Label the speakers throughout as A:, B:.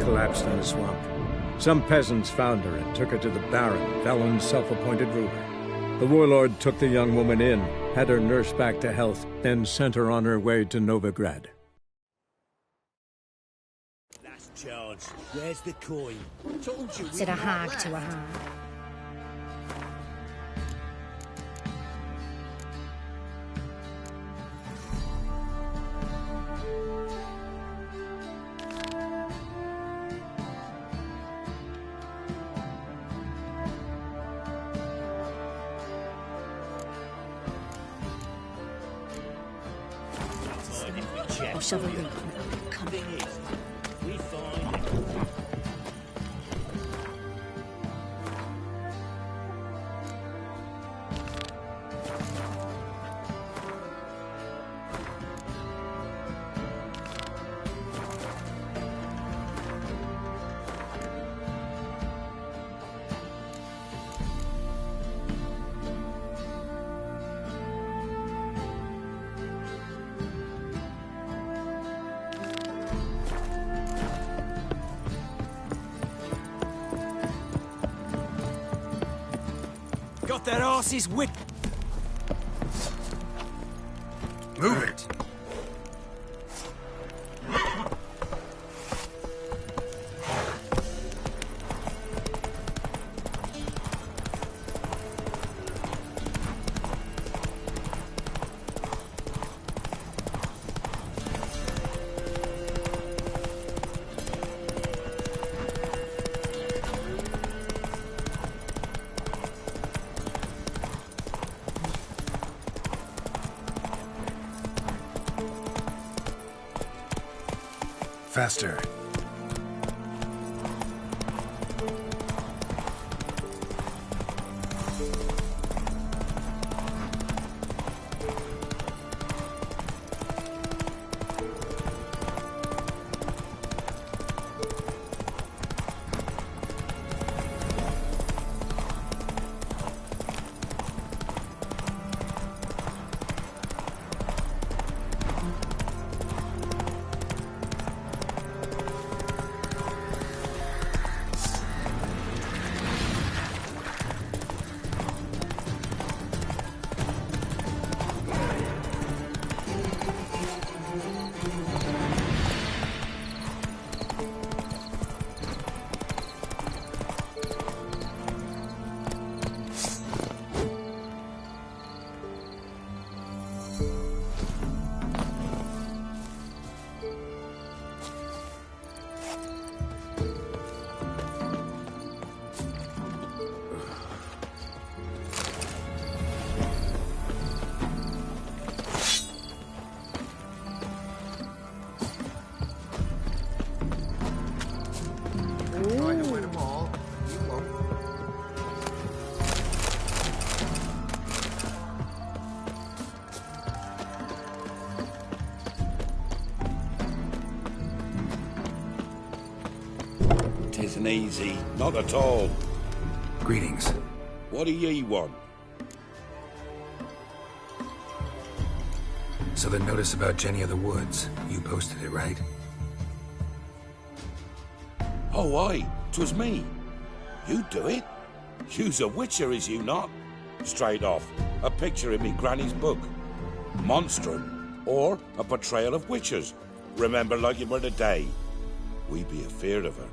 A: collapsed in a swamp. Some peasants found her and took her to the Baron, Valen's self-appointed ruler. The warlord took the young woman in, had her nursed back to health, then sent her on her way to Novigrad.
B: Last charge. Where's the coin? Told you.
C: Said a hag to a hag. I'll shove a loop. Come in. We find it.
B: Got their asses whipped.
D: Move it. Faster.
E: Tisn't easy, not at all.
D: Greetings.
E: What do ye want?
D: So the notice about Jenny of the Woods, you posted it, right?
E: Oh, aye, 'twas me. You do it? You's a witcher, is you not? Straight off, a picture in me granny's book. Monstrum, or a portrayal of witches. Remember like it were the day. We be afeard of her.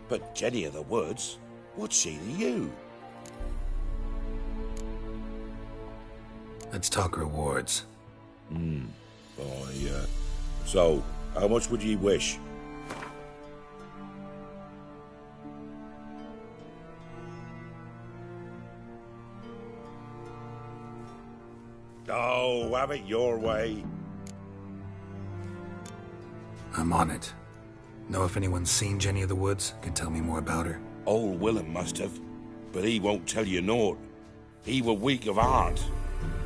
E: But Jenny of the Woods, what's she to you?
D: Let's talk rewards.
E: So, how much would ye wish? Oh, have it your way.
D: I'm on it. Know if anyone's seen Jenny of the Woods? Can tell me more about her.
E: Old Willem must have, but he won't tell you naught. He were weak of heart.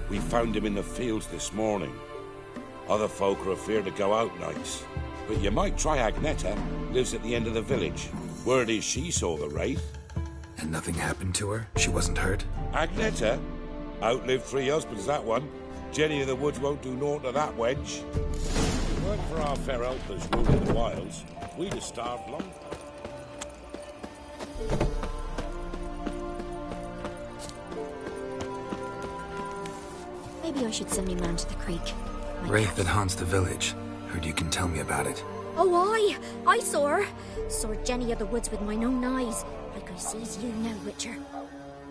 E: We found him in the fields this morning. Other folk are afeard to go out nights. But you might try Agneta, lives at the end of the village. Word is she saw the wraith.
D: And nothing happened to her? She wasn't hurt?
E: Agneta? Outlived 3 husbands, that one. Jenny of the Woods won't do naught to that wench. Weren't for our fair helpers ruling the wilds, we'd have starved long.
C: Maybe I should send me man to the creek.
D: Wraith that haunts the village. Heard you can tell me about it.
C: Oh, I saw her. Saw Jenny of the woods with mine own eyes. Like I sees you now, Witcher.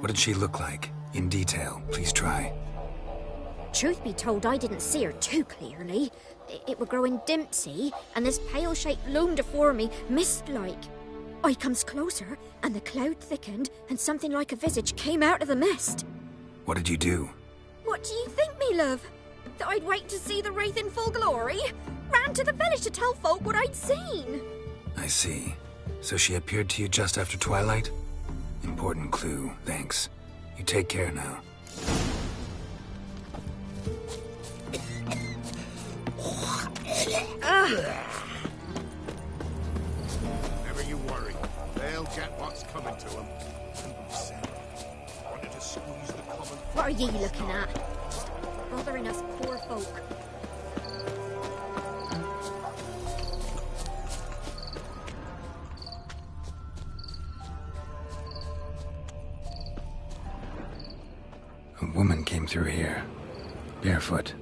D: What did she look like? In detail, please try.
C: Truth be told, I didn't see her too clearly. It were growing dim, see, and this pale shape loomed afore me, mist-like. I comes closer, and the cloud thickened, and something like a visage came out of the mist.
D: What did you do?
C: What do you think, me love? That I'd wait to see the wraith in full glory? Ran to the village to tell folk what I'd seen.
D: I see. So she appeared to you just after twilight? Important clue, thanks. You take care now.
F: Never you worry. They'll get what's coming to them. Wanted to squeeze the common...
C: What are ye looking at? Bothering us poor folk.
D: A woman came through here, barefoot.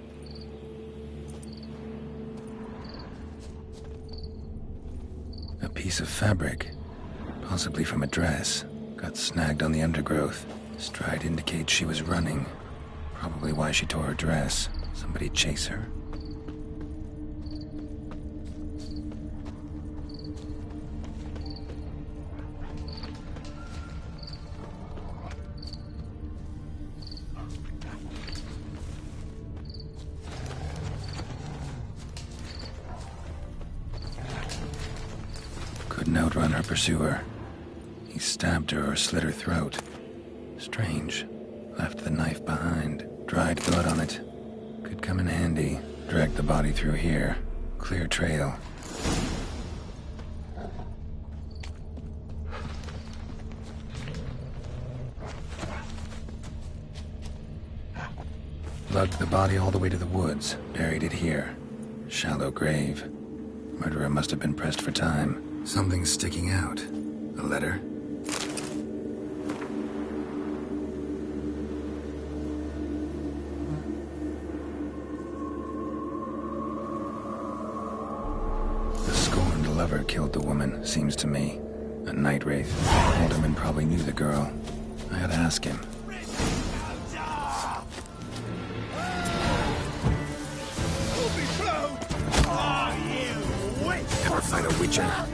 D: A piece of fabric, possibly from a dress, got snagged on the undergrowth. Stride indicates she was running. Probably why she tore her dress. Somebody chase her. Couldn't outrun her pursuer. He stabbed her or slit her throat. Strange. Left the knife behind. Dried blood on it. Could come in handy. Dragged the body through here. Clear trail. Lugged the body all the way to the woods. Buried it here. Shallow grave. Murderer must have been pressed for time. Something's sticking out. A letter? The scorned lover killed the woman, seems to me. A night wraith. Alderman probably knew the girl. I had to ask him. Never fight a witcher.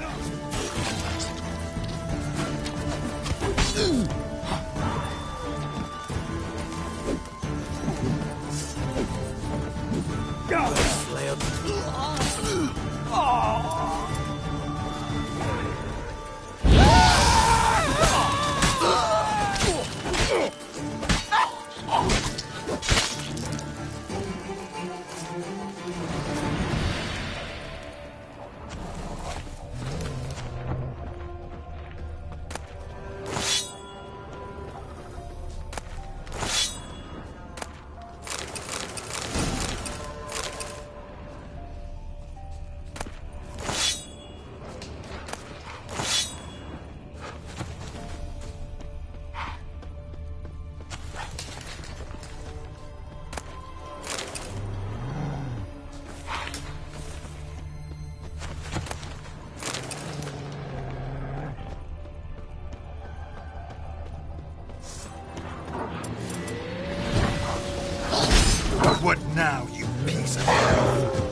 F: What now, you piece of hell?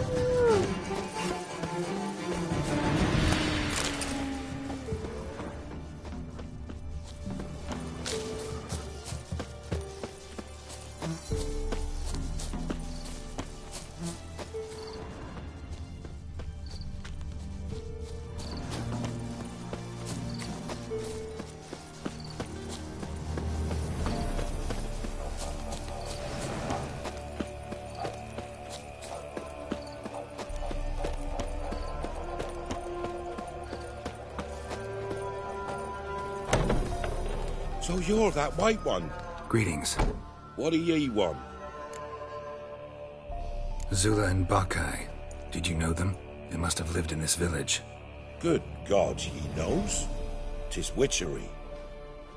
E: So you're that white one.
D: Greetings.
E: What do ye want?
D: Zula and Bakai. Did you know them? They must have lived in this village.
E: Good God, he knows. 'Tis witchery.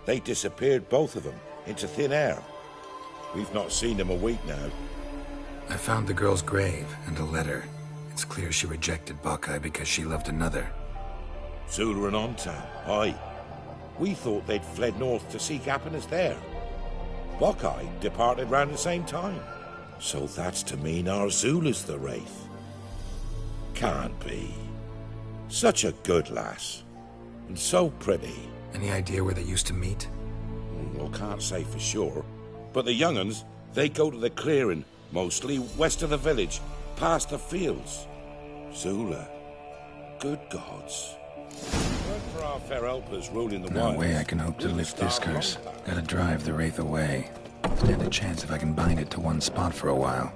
E: They disappeared, both of them, into thin air. We've not seen them a week now.
D: I found the girl's grave and a letter. It's clear she rejected Buckeye because she loved another.
E: Zula and Ontan, aye. We thought they'd fled north to seek happiness there. Buckeye departed round the same time. So that's to mean our Zula's the Wraith. Can't be. Such a good lass. And so pretty.
D: Any idea where they used to meet?
E: Well, can't say for sure. But the young'uns, they go to the clearing, mostly west of the village, past the fields. Zula. Good gods. Good for our fair helpers ruling the
D: No
E: wilds.
D: way I can hope to
E: We'll
D: lift
E: start
D: this curse.
E: long back.
D: Gotta drive the Wraith away. Stand a chance if I can bind it to one spot for a while.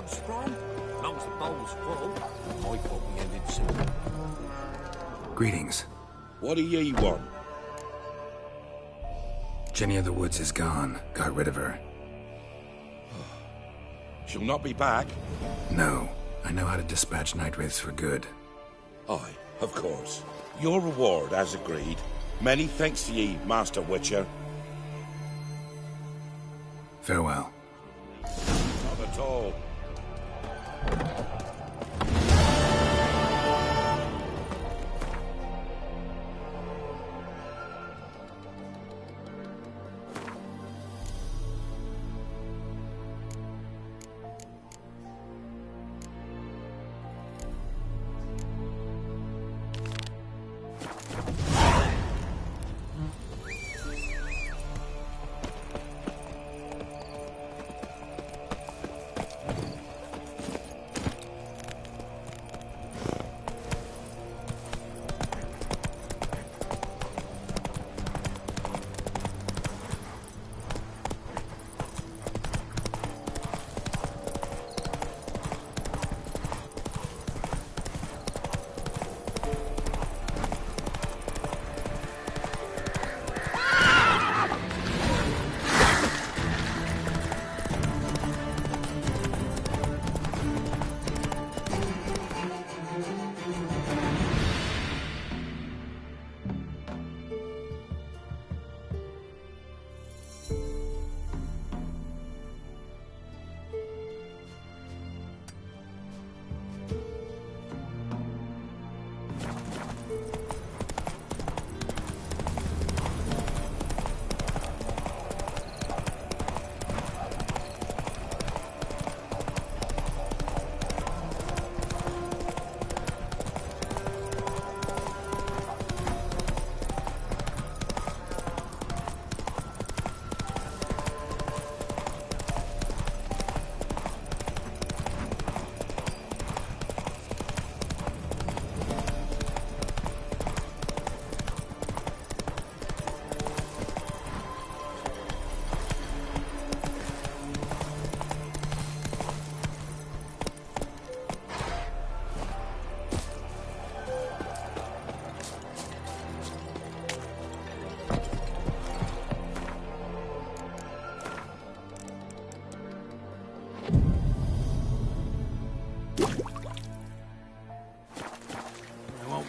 B: blood sprung? Long as the bowl's full, my pot be ended soon.
D: Greetings.
E: What do ye want?
D: Jenny of the Woods is gone. Got rid of her.
E: She'll not be back.
D: No. I know how to dispatch night wraiths for good.
E: Aye, of course. Your reward, as agreed. Many thanks to ye, Master Witcher.
D: Farewell.
E: Not at all.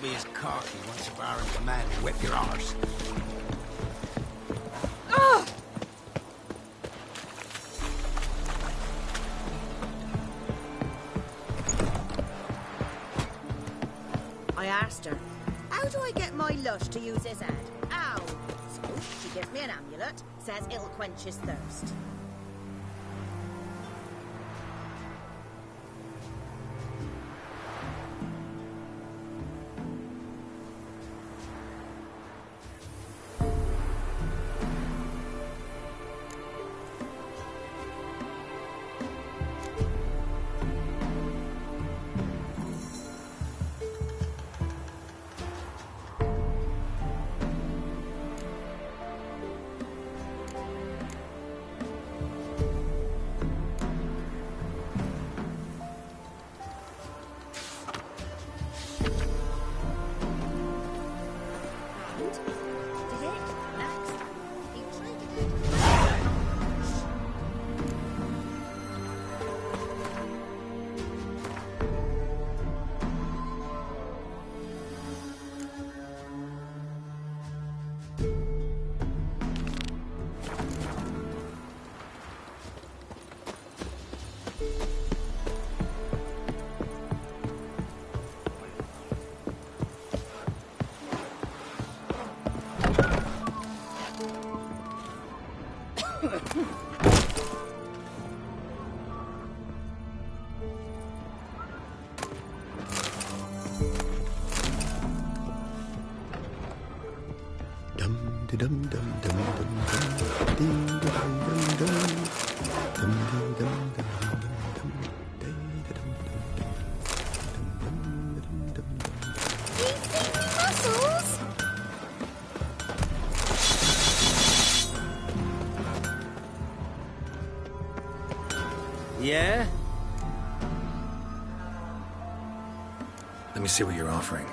B: Be as cocky once a Baron command to whip your arse.
G: I asked her, how do I get my lush to use his head? Ow! So she gives me an amulet, says it'll quench his thirst.
B: Yeah?
D: me see what you're offering.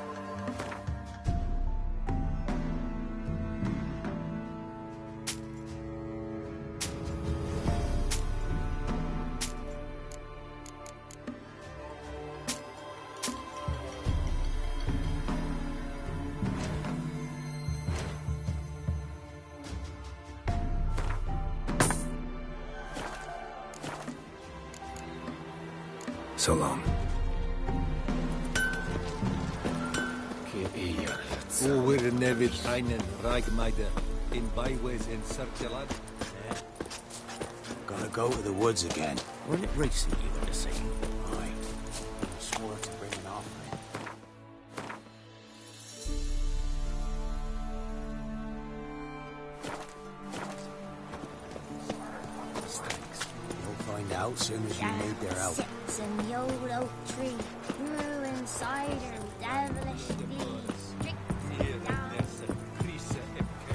D: So long.
H: Over nevid einen Ragmeide in byways in circular.
B: Gonna go to the woods again. Wasn't it recent you went to see? Aye. I swore to bring an offering. You'll find out soon as you need their help.
I: Sits in the old oak tree, brewing cider with devilish glee.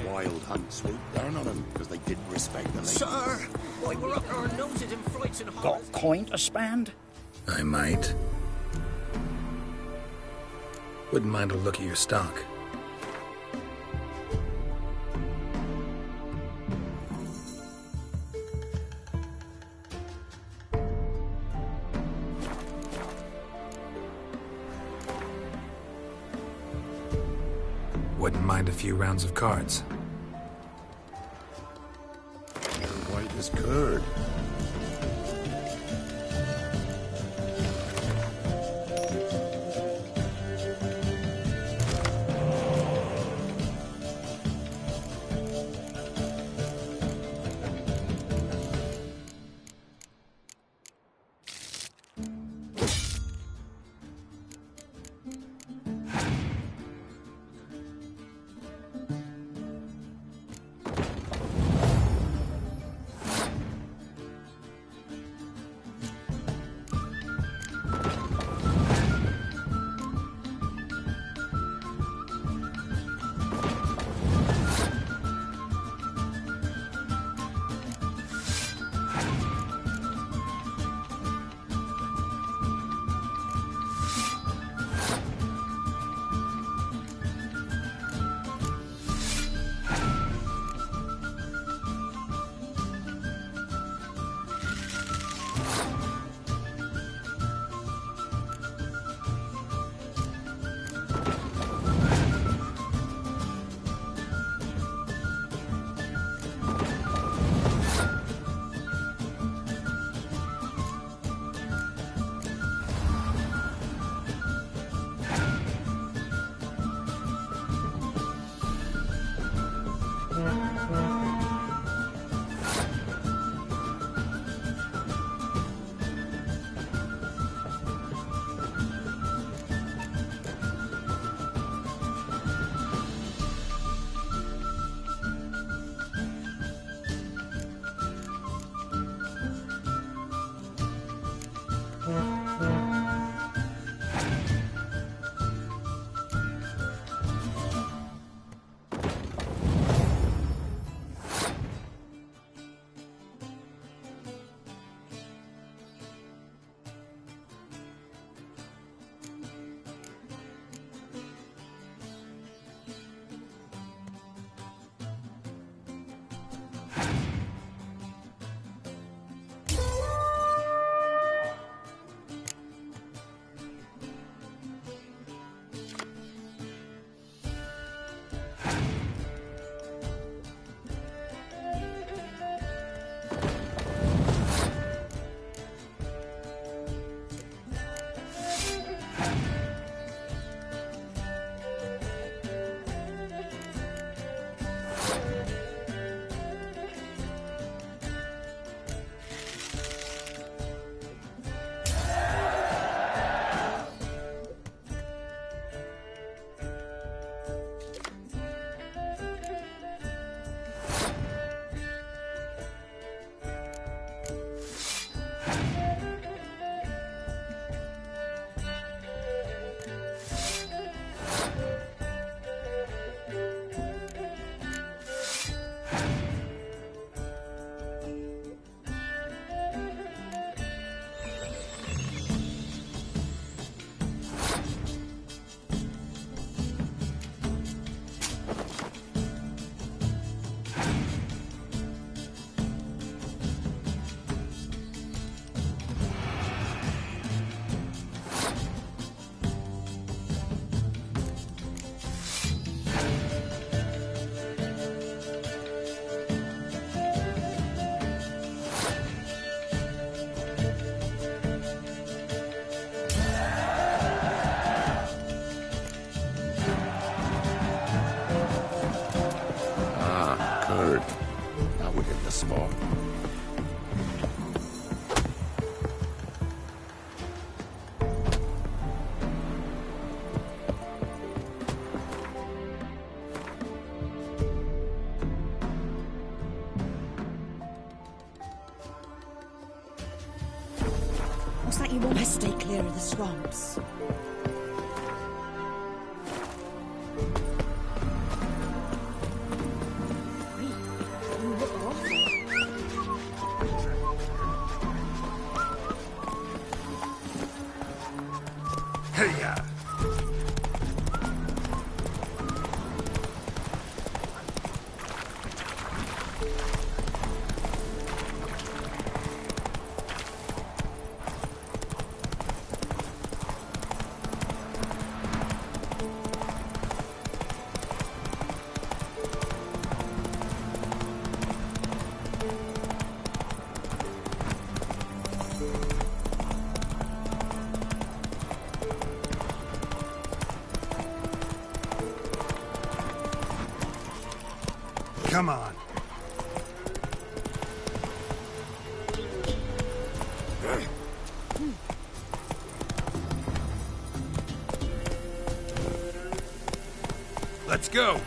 F: Wild hunt swoop down on them because they didn't respect the lady.
B: Sir! Why, we're up to our noses in frights and horrors.
J: Got coin to spend?
D: I might. Wouldn't mind a look at your stock. Wouldn't mind a few rounds of cards.
F: White as curd.
E: spot.
G: What's that you want? Best stay clear of the swamps.
F: Hey-ya! Come on. Let's go.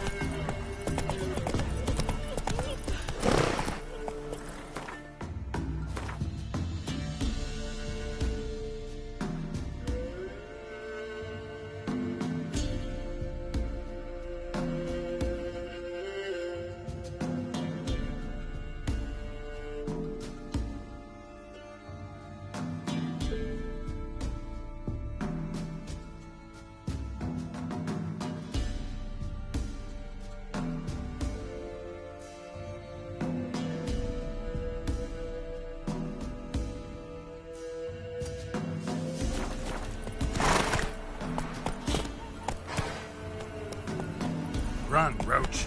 F: Run, Roach.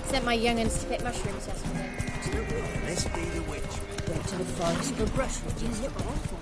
J: Sent my young'uns to pick mushrooms yesterday.
F: Let's be the witch.
J: Went to the forest for brushwood. Use it awful.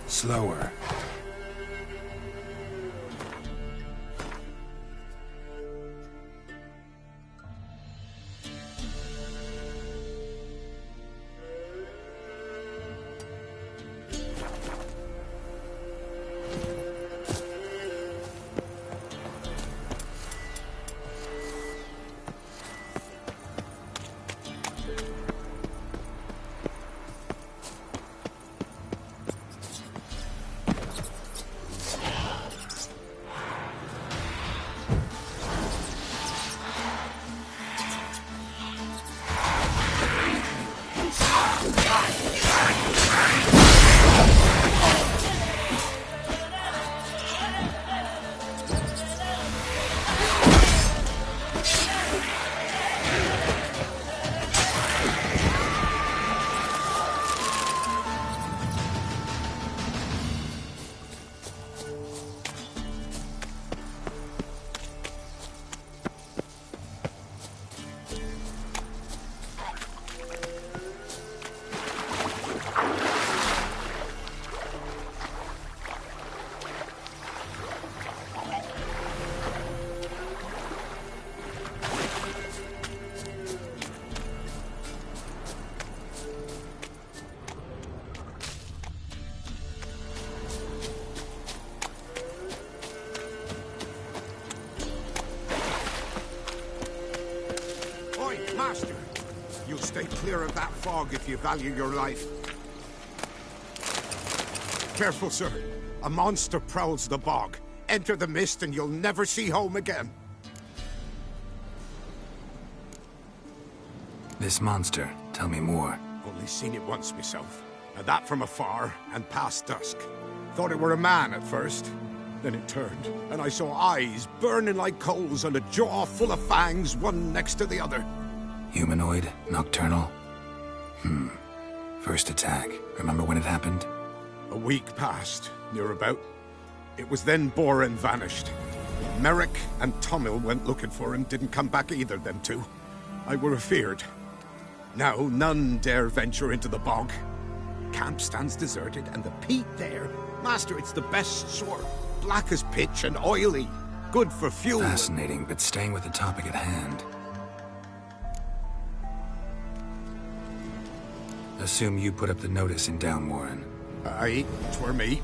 D: Slower.
F: Master, you'll stay clear of that fog if you value your life. Careful, sir. A monster prowls the bog. Enter the mist and you'll never see home again.
D: This monster, tell me more.
F: Only seen it once myself. And that from afar and past dusk. Thought it were a man at first. Then it turned, and I saw eyes burning like coals and a jaw full of fangs, one next to the other.
D: Humanoid? Nocturnal? First attack. Remember when it happened?
F: A week passed, near about. It was then Boren vanished. Merrick and Tomil went looking for him, didn't come back either, them two. I were afeard. Now none dare venture into the bog. Camp stands deserted, and the peat there. Master, it's the best sort. Black as pitch and oily. Good for fuel.
D: Fascinating, but staying with the topic at hand. Assume you put up the notice in Downwarren.
F: Aye, 'twere me.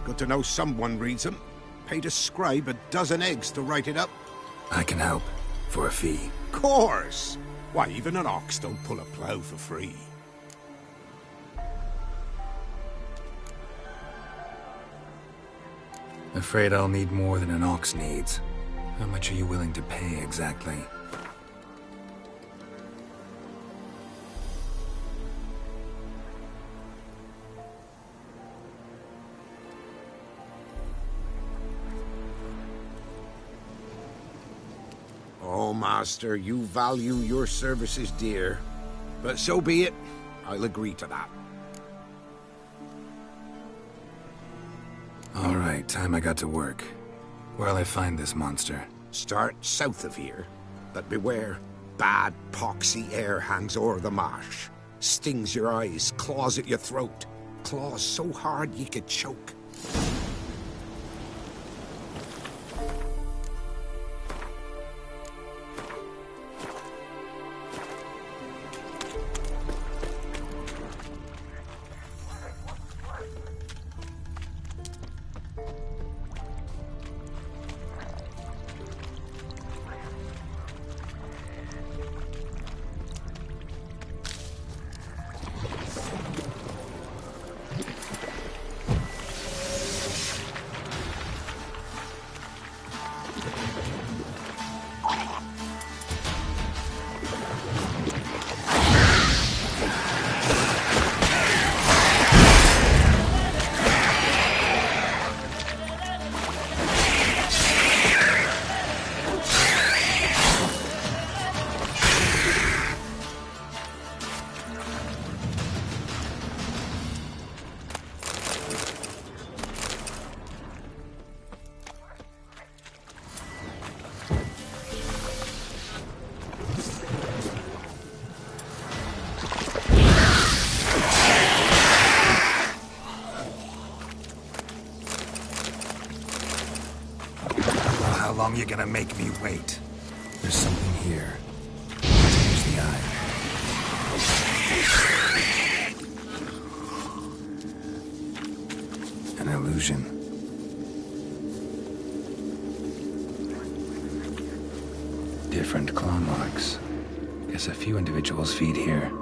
F: Good to know someone reads them. Paid a scribe a dozen eggs to write it up.
D: I can help. For a fee.
F: Course! Why, even an ox don't pull a plough for free.
D: Afraid I'll need more than an ox needs. How much are you willing to pay exactly?
F: Oh, Master, you value your services dear. But so be it. I'll agree to that.
D: All right, time I got to work. Where'll I find this monster?
F: Start south of here. But beware. Bad, poxy air hangs o'er the marsh. Stings your eyes, claws at your throat. Claws so hard ye could choke.
D: How long you gonna make me wait? There's something here. Here's the eye. An illusion. Different claw marks. Guess a few individuals feed here.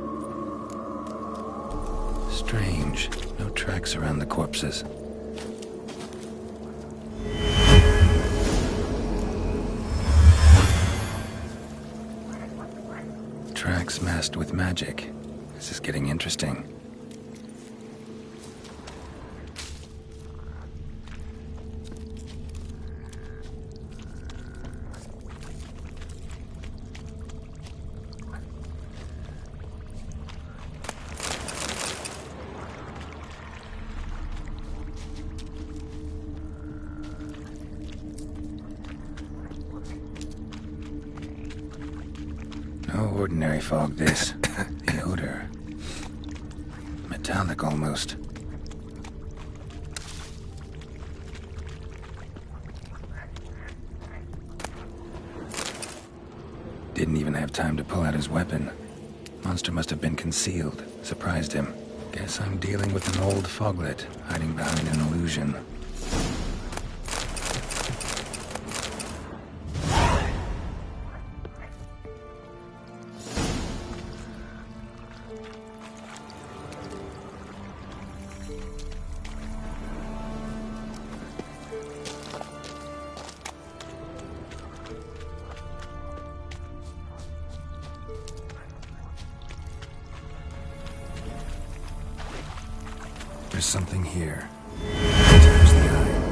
D: Strange. No tracks around the corpses. Tracks masked with magic. This is getting interesting. No ordinary fog, this. The odor. Metallic, almost. Didn't even have time to pull out his weapon. Monster must have been concealed. Surprised him. Guess I'm dealing with an old foglet, hiding behind an illusion. There's something here. Taps the eye.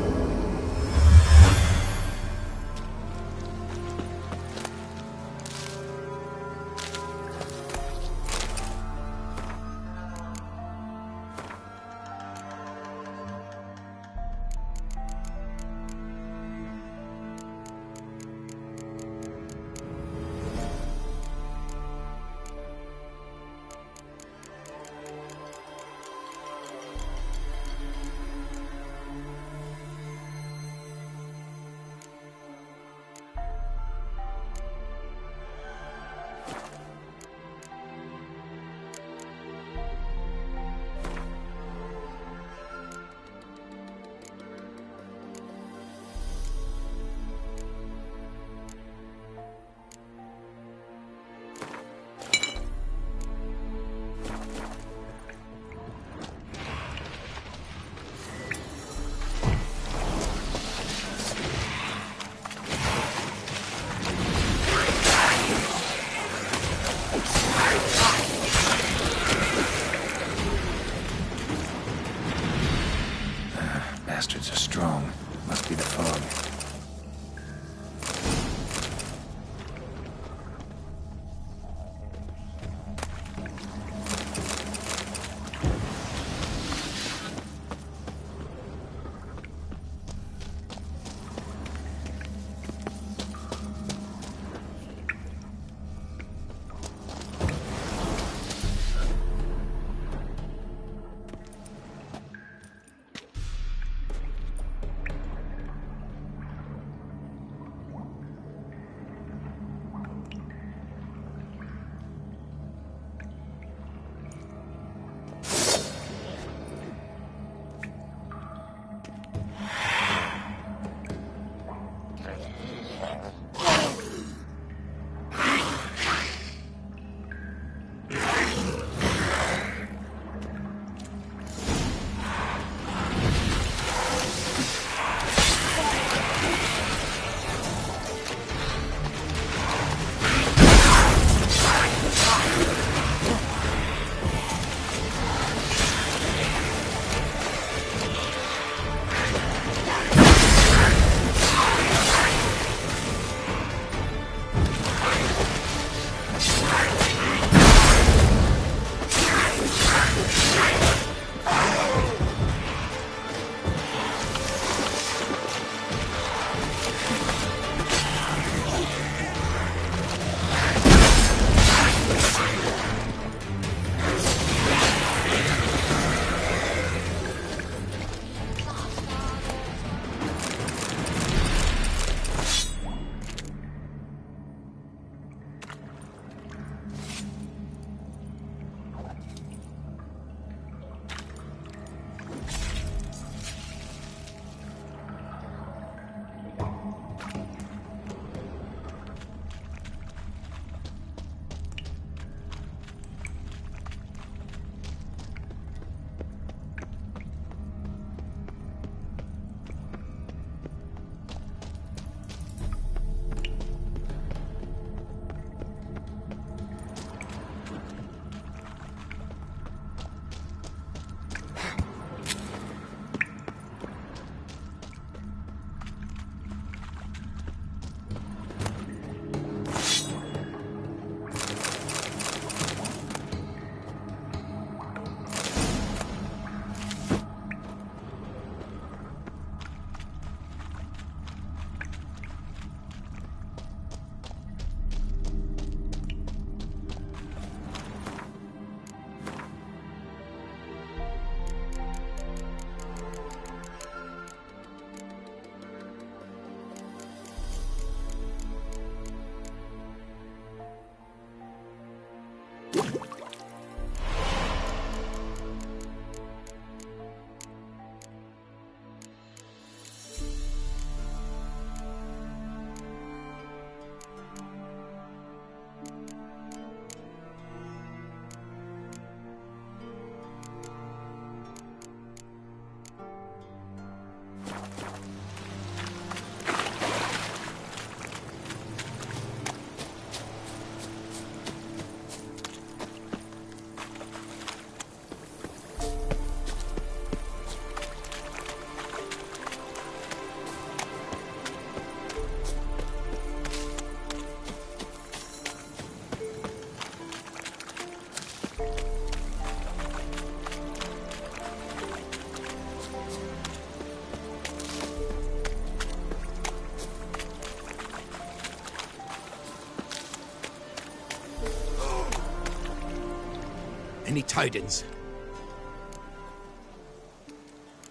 F: Any tidings?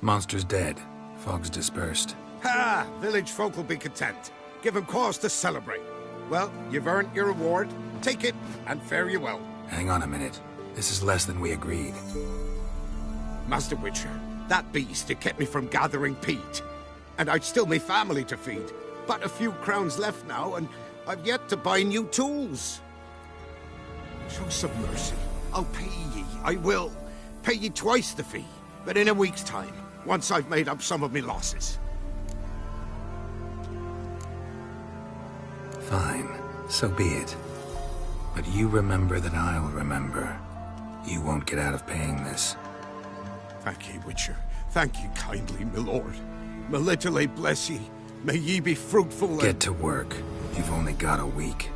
D: Monster's dead. Fog's dispersed.
F: Ha! Village folk will be content. Give 'em cause to celebrate. Well, you've earned your reward. Take it, and fare you well.
D: Hang on a minute. This is less than we agreed.
F: Master Witcher, that beast, it kept me from gathering peat. And I'd still me family to feed. But a few crowns left now, and I've yet to buy new tools. Show some mercy. I'll pay ye. I will. Pay ye twice the fee. But in a week's time, once I've made up some of me losses.
D: Fine. So be it. But you remember that I'll remember. You won't get out of paying this.
F: Thank ye, Witcher. Thank ye kindly, my lord. Melitele bless ye. May ye be fruitful and...
D: Get to work. You've only got a week.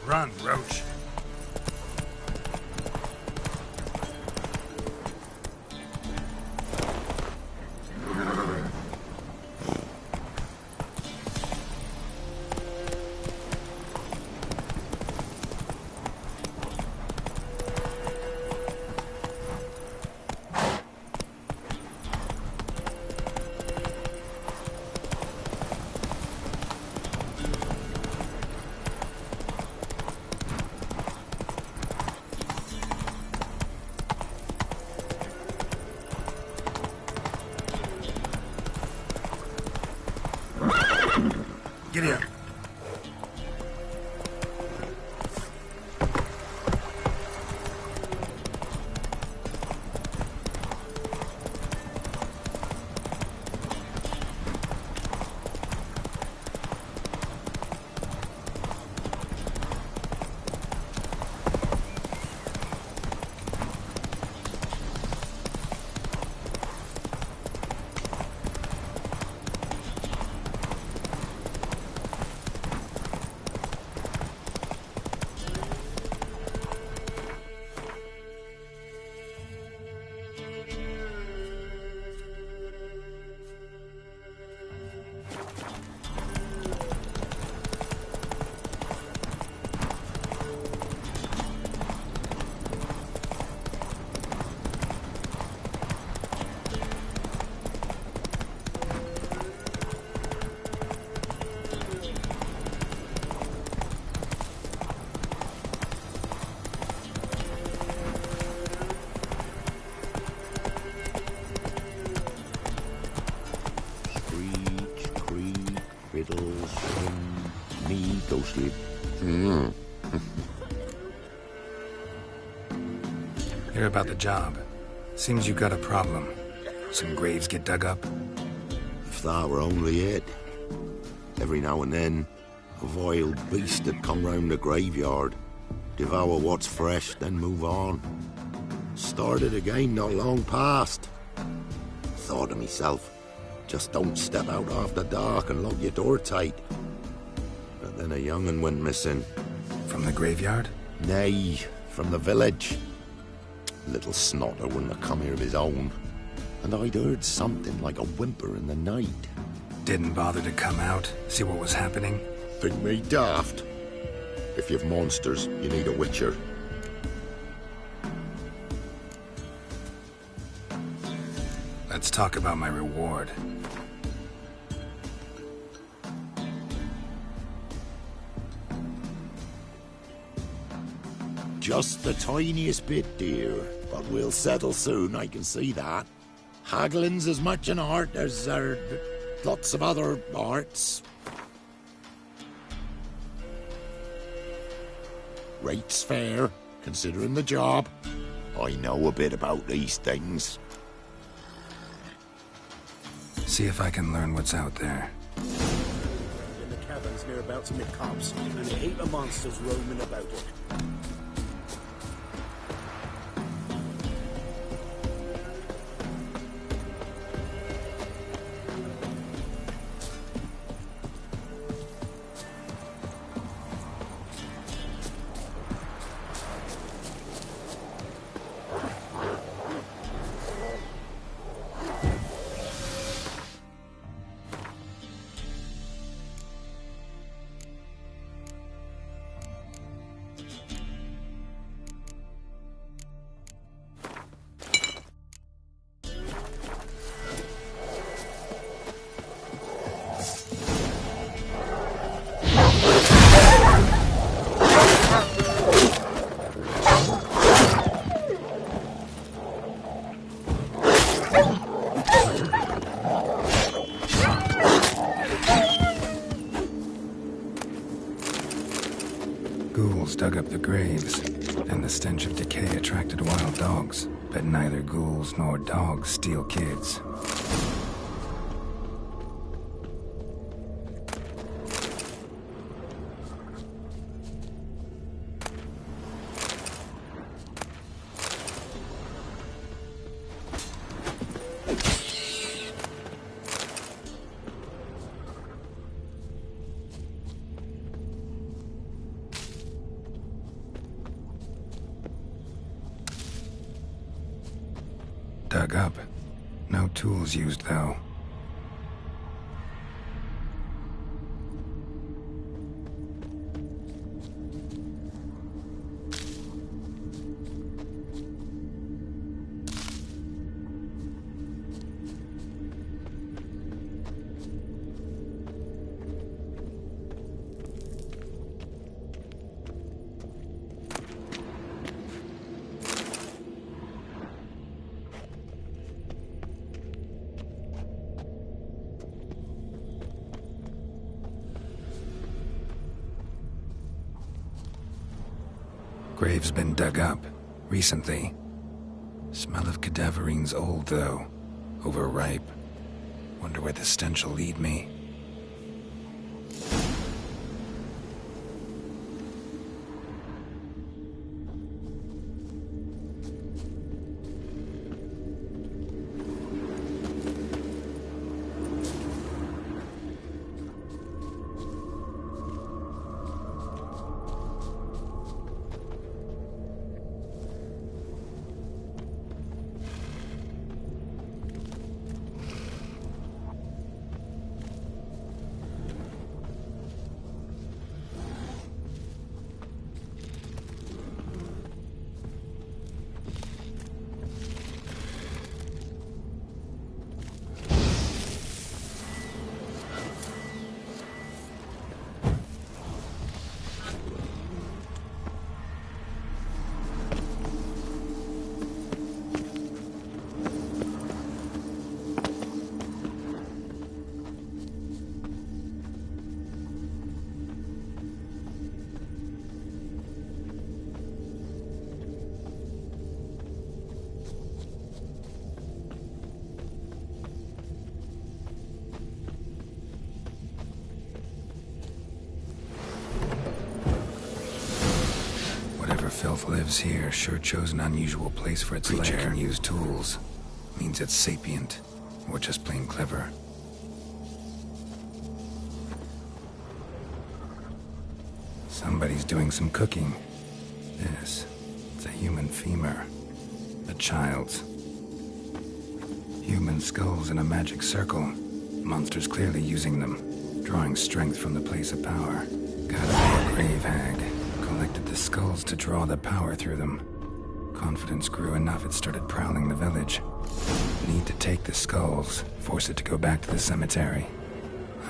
D: Run, Roach. Get in.
B: Go sleep.
D: Hear about the job. Seems you got a problem. Some graves get dug up.
B: If that were only it. Every now and then, a vile beast would come round the graveyard, devour what's fresh, then move on. Started again not long past. Thought to myself, just don't step out after dark and lock your door tight. But then a young'un went missing.
D: From the graveyard?
B: Nay, from the village. Little snotter wouldn't have come here of his own. And I'd heard something like a whimper in the night.
D: Didn't bother to come out, see what was happening?
B: Think me daft? If you've monsters, you need a witcher.
D: Let's talk about my reward.
B: Just the tiniest bit, dear. But we'll settle soon, I can see that. Haggling's as much an art as lots of other arts. Rate's fair, considering the job. I know a bit about these things.
D: See if I can learn what's out there.
K: In the caverns near about some copse, and a heap of monsters roaming about it.
D: Ghouls dug up the graves, and the stench of decay attracted wild dogs. But neither ghouls nor dogs steal kids. Dug up. No tools used, though. Grave's been dug up. Recently. Smell of cadaverine's old, though. Overripe. Wonder where the stench will lead me. Filth lives here, sure chose an unusual place for its lair. Can use tools. Means it's sapient, or just plain clever. Somebody's doing some cooking. This, it's a human femur. A child's. Human skulls in a magic circle. Monsters clearly using them, drawing strength from the place of power. Gotta be a grave hag. Collected the skulls to draw the power through them. Confidence grew enough it started prowling the village. Need to take the skulls, force it to go back to the cemetery.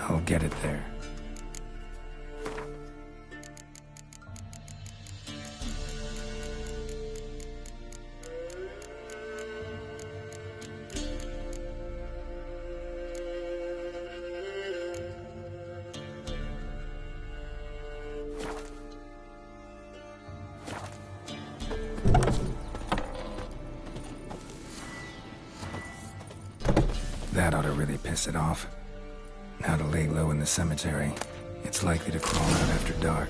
D: I'll get it there. That ought to really piss it off. Now to lay low in the cemetery. It's likely to crawl out after dark.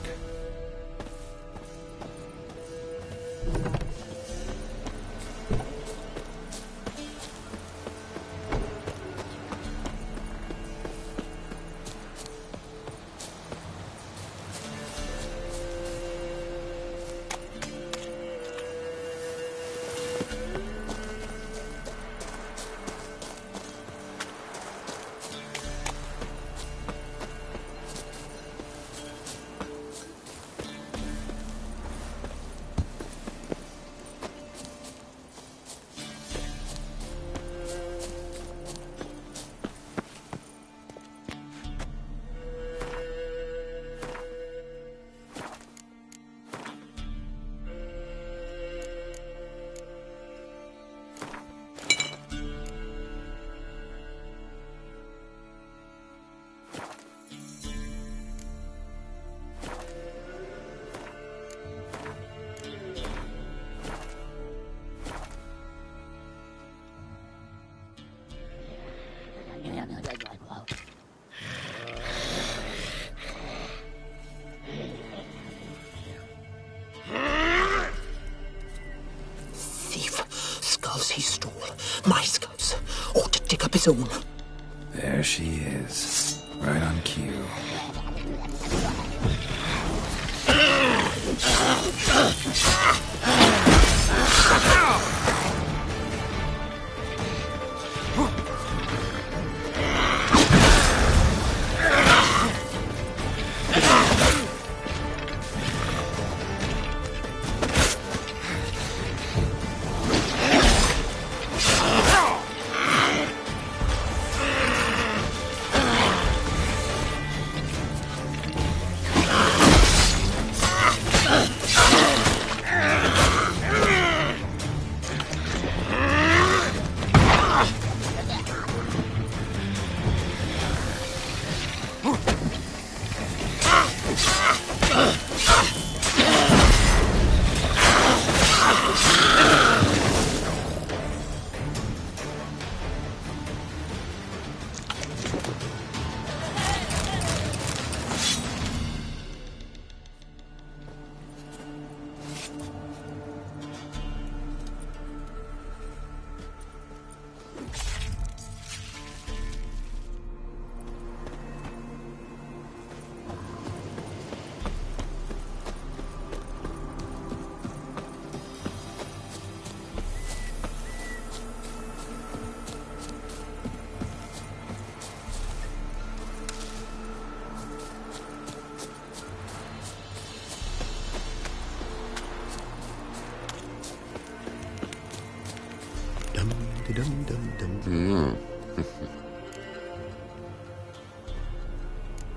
L: Skulls he stole. My skulls. Ought to dig up his own.
D: There she is. Right on cue.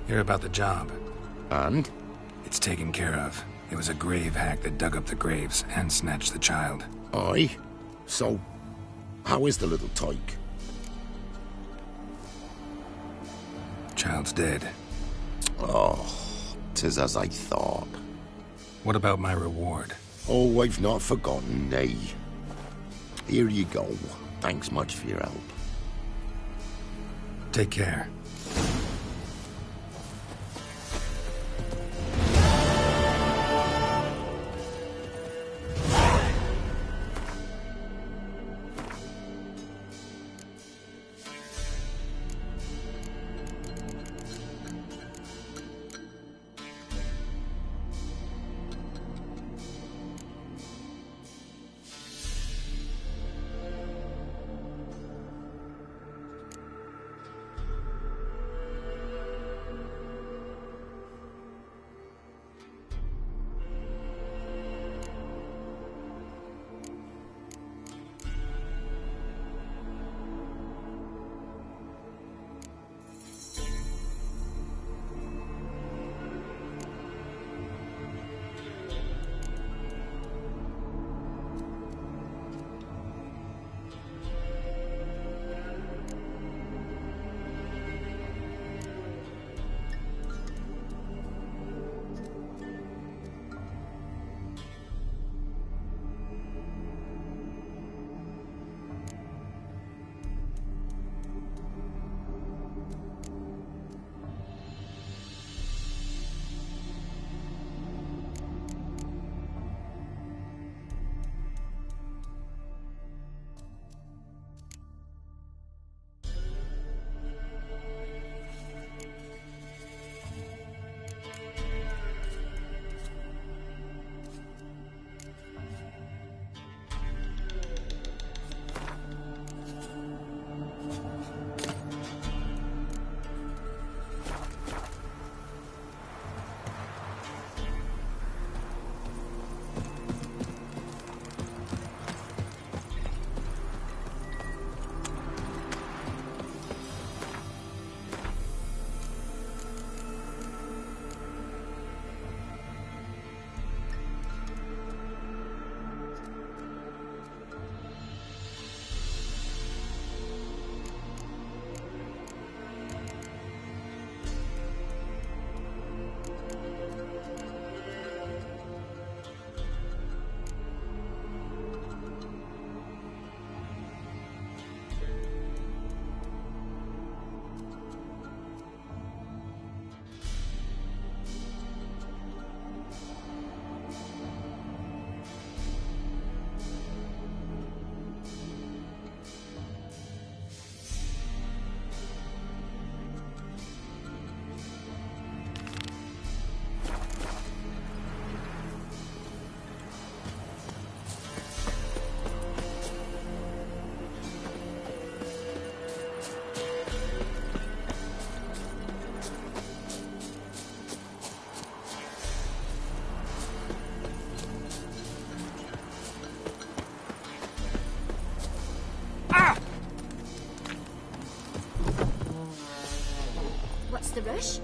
D: Hear about the job.
B: And?
D: It's taken care of. It was a grave hack that dug up the graves and snatched the child.
B: Aye? So, how is the little tyke?
D: Child's dead.
B: Oh, 'tis as I thought.
D: What about my reward?
B: Oh, I've not forgotten, nay. Here you go. Thanks much for your help.
D: Take care.
C: the rush.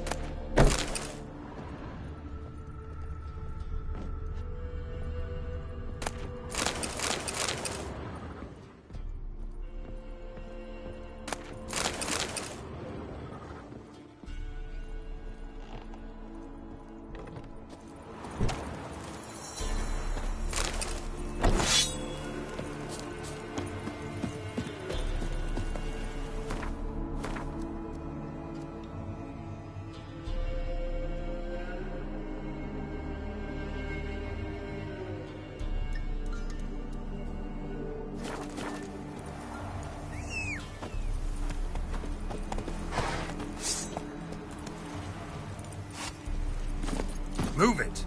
D: Move it!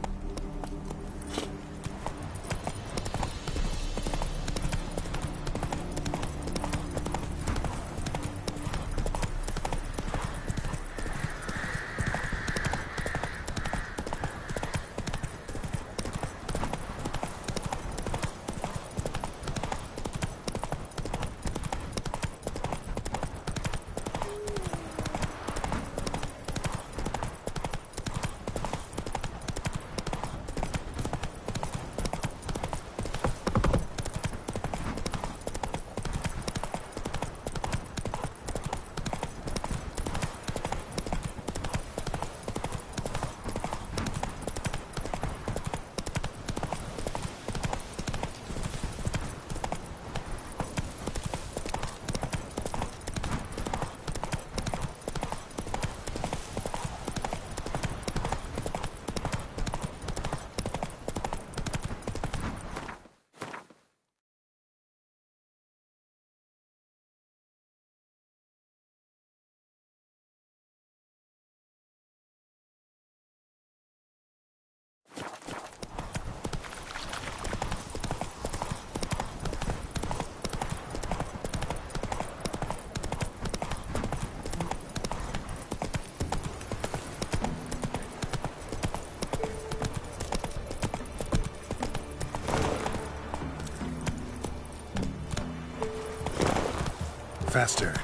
D: Faster.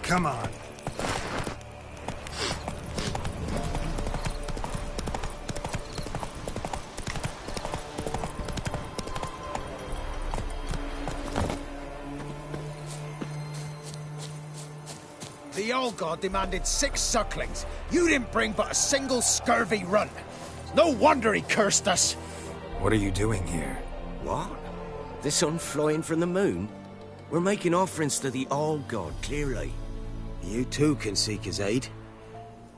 D: Come on.
M: The old god demanded 6 sucklings. You didn't bring but a single scurvy run. No wonder he cursed us.
D: What are you doing here?
N: What? The sun flying from the moon? We're making offerings to the old god, clearly.
O: You too can seek his aid.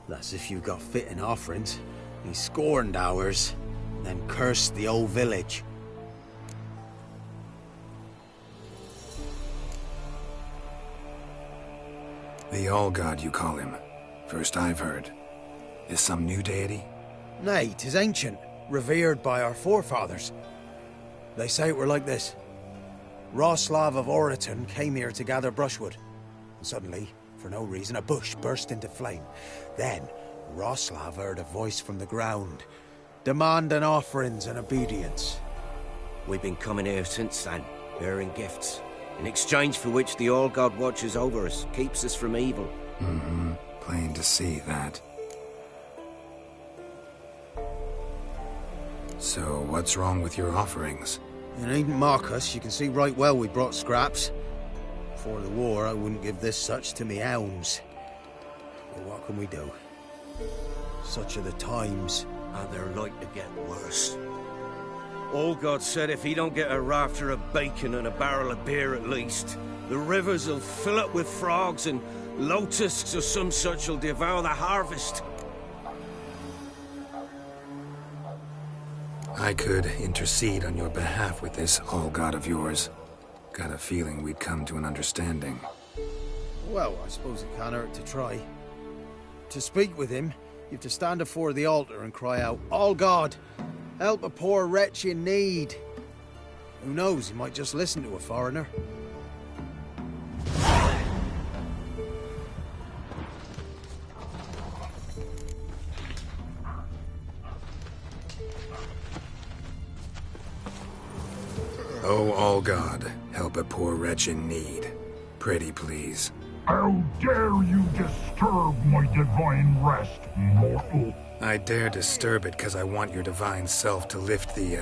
O: That's if you've got fitting offerings. He scorned ours, then cursed the old village.
D: The All-God, you call him. First I've heard. Is some new deity?
O: Nay, 'tis ancient, revered by our forefathers. They say it were like this. Roslav of Oriton came here to gather brushwood. And suddenly, for no reason, a bush burst into flame. Then, Roslav heard a voice from the ground, demanding offerings and obedience.
N: We've been coming here since then, bearing gifts, in exchange for which the All-God watches over us, keeps us from evil.
D: Mm-hmm. Plain to see that. So, what's wrong with your offerings?
O: You needn't mock us. You can see right well we brought scraps. Before the war, I wouldn't give this such to me hounds. But what can we do? Such are the times.
N: And they're like to get worse. All God said if he don't get a rafter of bacon and a barrel of beer at least, the rivers will fill up with frogs and locusts or some such will devour the harvest.
D: I could intercede on your behalf with this All-God of yours. Got a feeling we'd come to an understanding.
O: Well, I suppose it can't hurt to try. To speak with him, you have to stand before the altar and cry out, "All God, help a poor wretch in need." Who knows, he might just listen to a foreigner.
D: Oh, all God, help a poor wretch in need. Pretty please.
P: How dare you disturb my divine rest, mortal?
D: I dare disturb it because I want your divine self to lift the,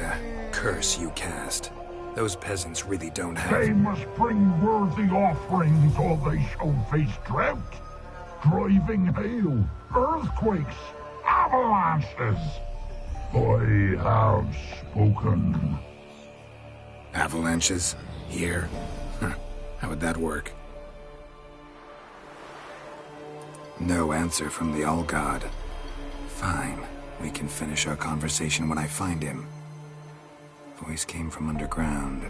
D: curse you cast. Those peasants really don't have...
P: They must bring worthy offerings or they shall face drought, driving hail, earthquakes, avalanches. I have spoken.
D: Avalanches? Here? Huh. How would that work? No answer from the All-God. Fine. We can finish our conversation when I find him. Voice came from underground.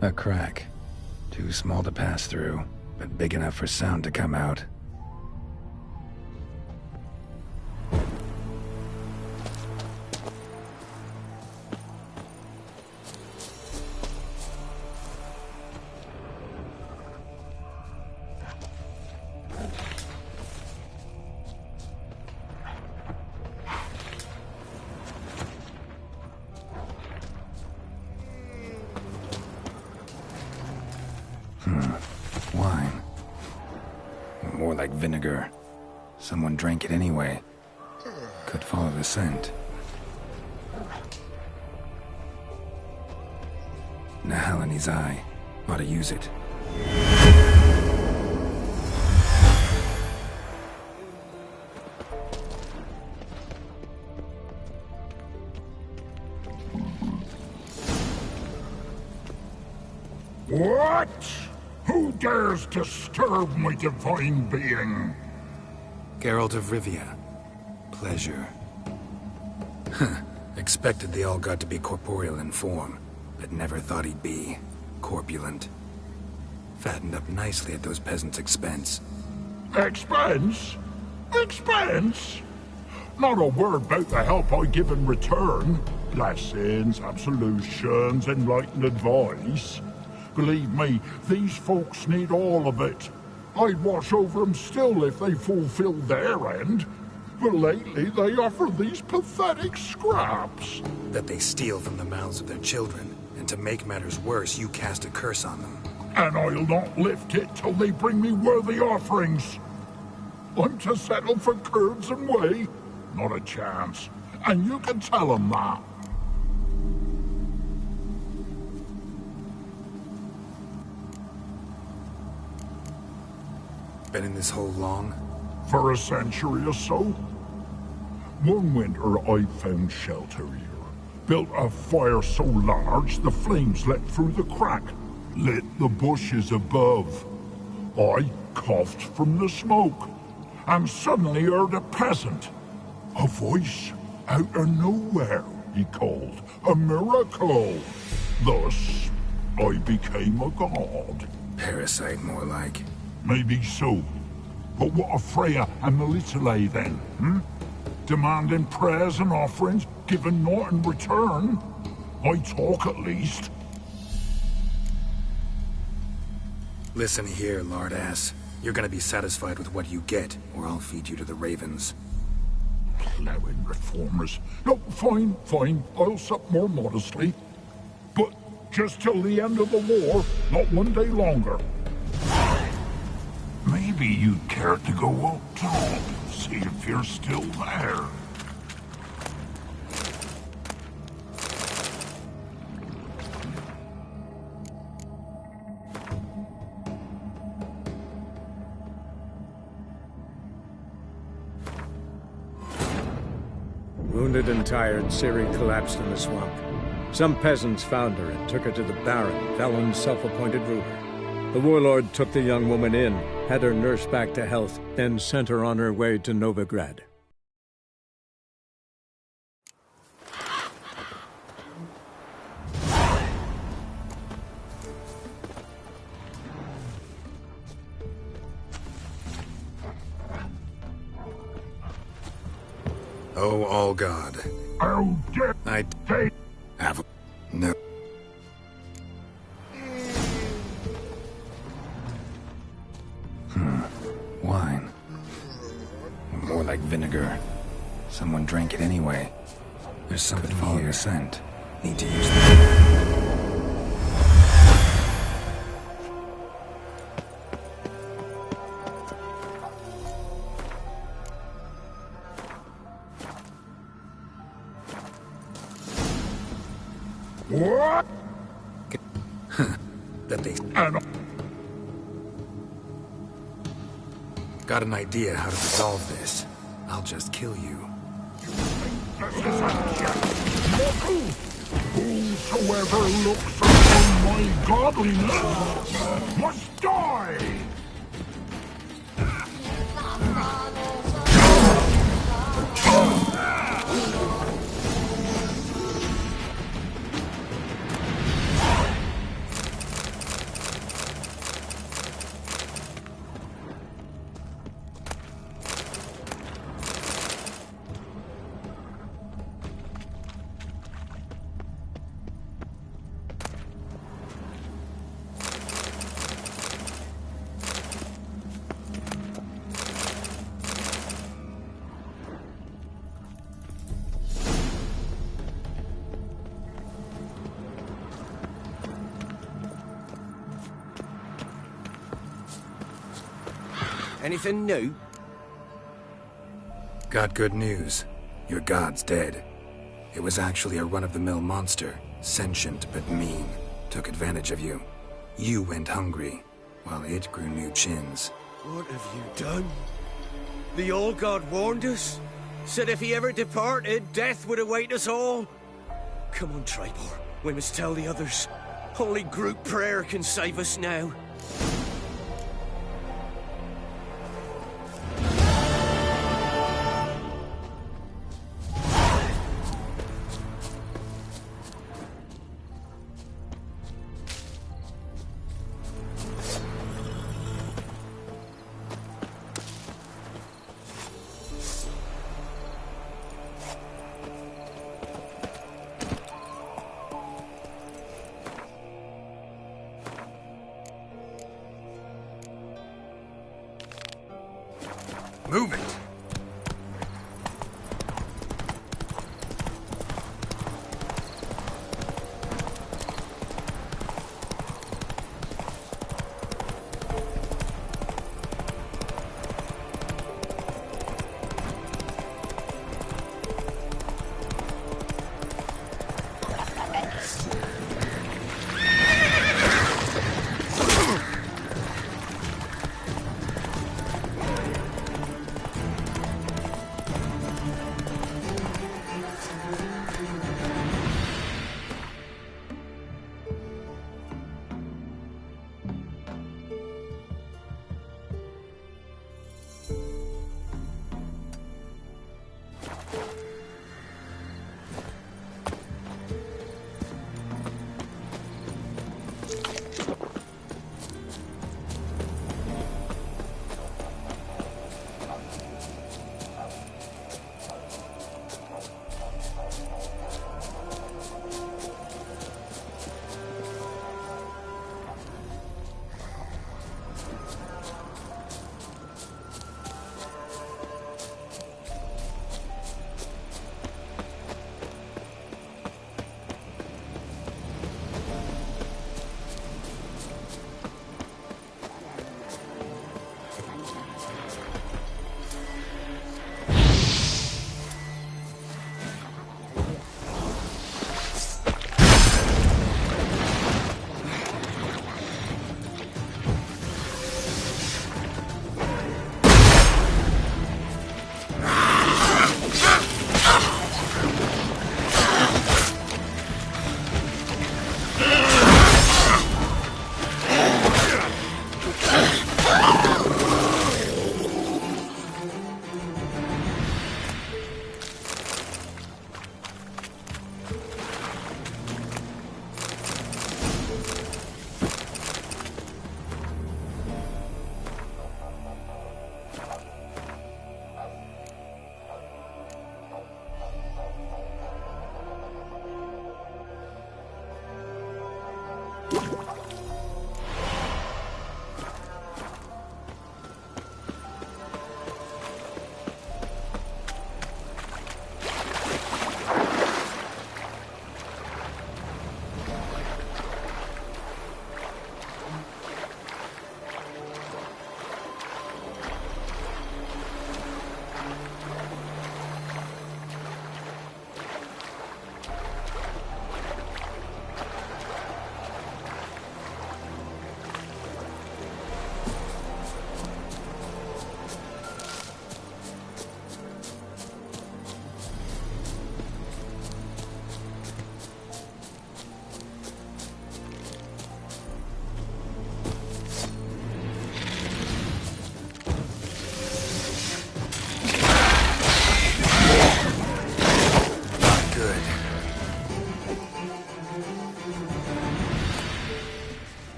D: A crack. Too small to pass through, but big enough for sound to come out. Wine. More like vinegar. Someone drank it anyway. Could follow the scent. Nahalani's eye. Ought to use it.
P: What? Who dares disturb my divine being?
D: Geralt of Rivia. Pleasure. Expected the All-God to be corporeal in form, but never thought he'd be corpulent. Fattened up nicely at those peasants' expense.
P: Expense? Expense? Not a word about the help I give in return. Blessings, absolutions, enlightened advice. Believe me, these folks need all of it. I'd watch over them still if they fulfilled their end. But lately they offer these pathetic scraps.
D: That they steal from the mouths of their children, and to make matters worse, you cast a curse on them.
P: And I'll not lift it till they bring me worthy offerings. I'm to settle for curds and whey? Not a chance. And you can tell them that.
D: Been in this hole long?
P: For a century or so. One winter I found shelter here. Built a fire so large the flames leapt through the crack, lit the bushes above. I coughed from the smoke, and suddenly heard a peasant. A voice out of nowhere, he called. A miracle. Thus, I became a god.
D: Parasite, more like.
P: Maybe so. But what of Freya and Melitele then, hmm? Demanding prayers and offerings, given naught in return? I talk at least.
D: Listen here, lardass. You're gonna be satisfied with what you get, or I'll feed you to the ravens.
P: Plowing reformers. No, fine, fine. I'll sup more modestly. But just till the end of the war, not one day longer. Maybe you'd care to go up top, see if you're still there.
A: Wounded and tired, Ciri collapsed in the swamp. Some peasants found her and took her to the Baron, Velen's self-appointed ruler. The warlord took the young woman in, had her nursed back to health, then sent her on her way to Novigrad.
D: Oh, all God.
P: How dare
D: I
P: they
D: have no. Wine. More like vinegar. Someone drank it anyway. There's something here. Scent. Need to use
P: what?
D: that they. Got an idea how to resolve this. I'll just kill you.
P: Whosoever looks upon my godliness must die!
N: Anything new?
D: Got good news. Your god's dead. It was actually a run-of-the-mill monster, sentient but mean. Took advantage of you. You went hungry, while it grew new chins.
N: What have you done? The old god warned us? Said if he ever departed, death would await us all? Come on, Tribor. We must tell the others. Only group prayer can save us now.
D: Move it!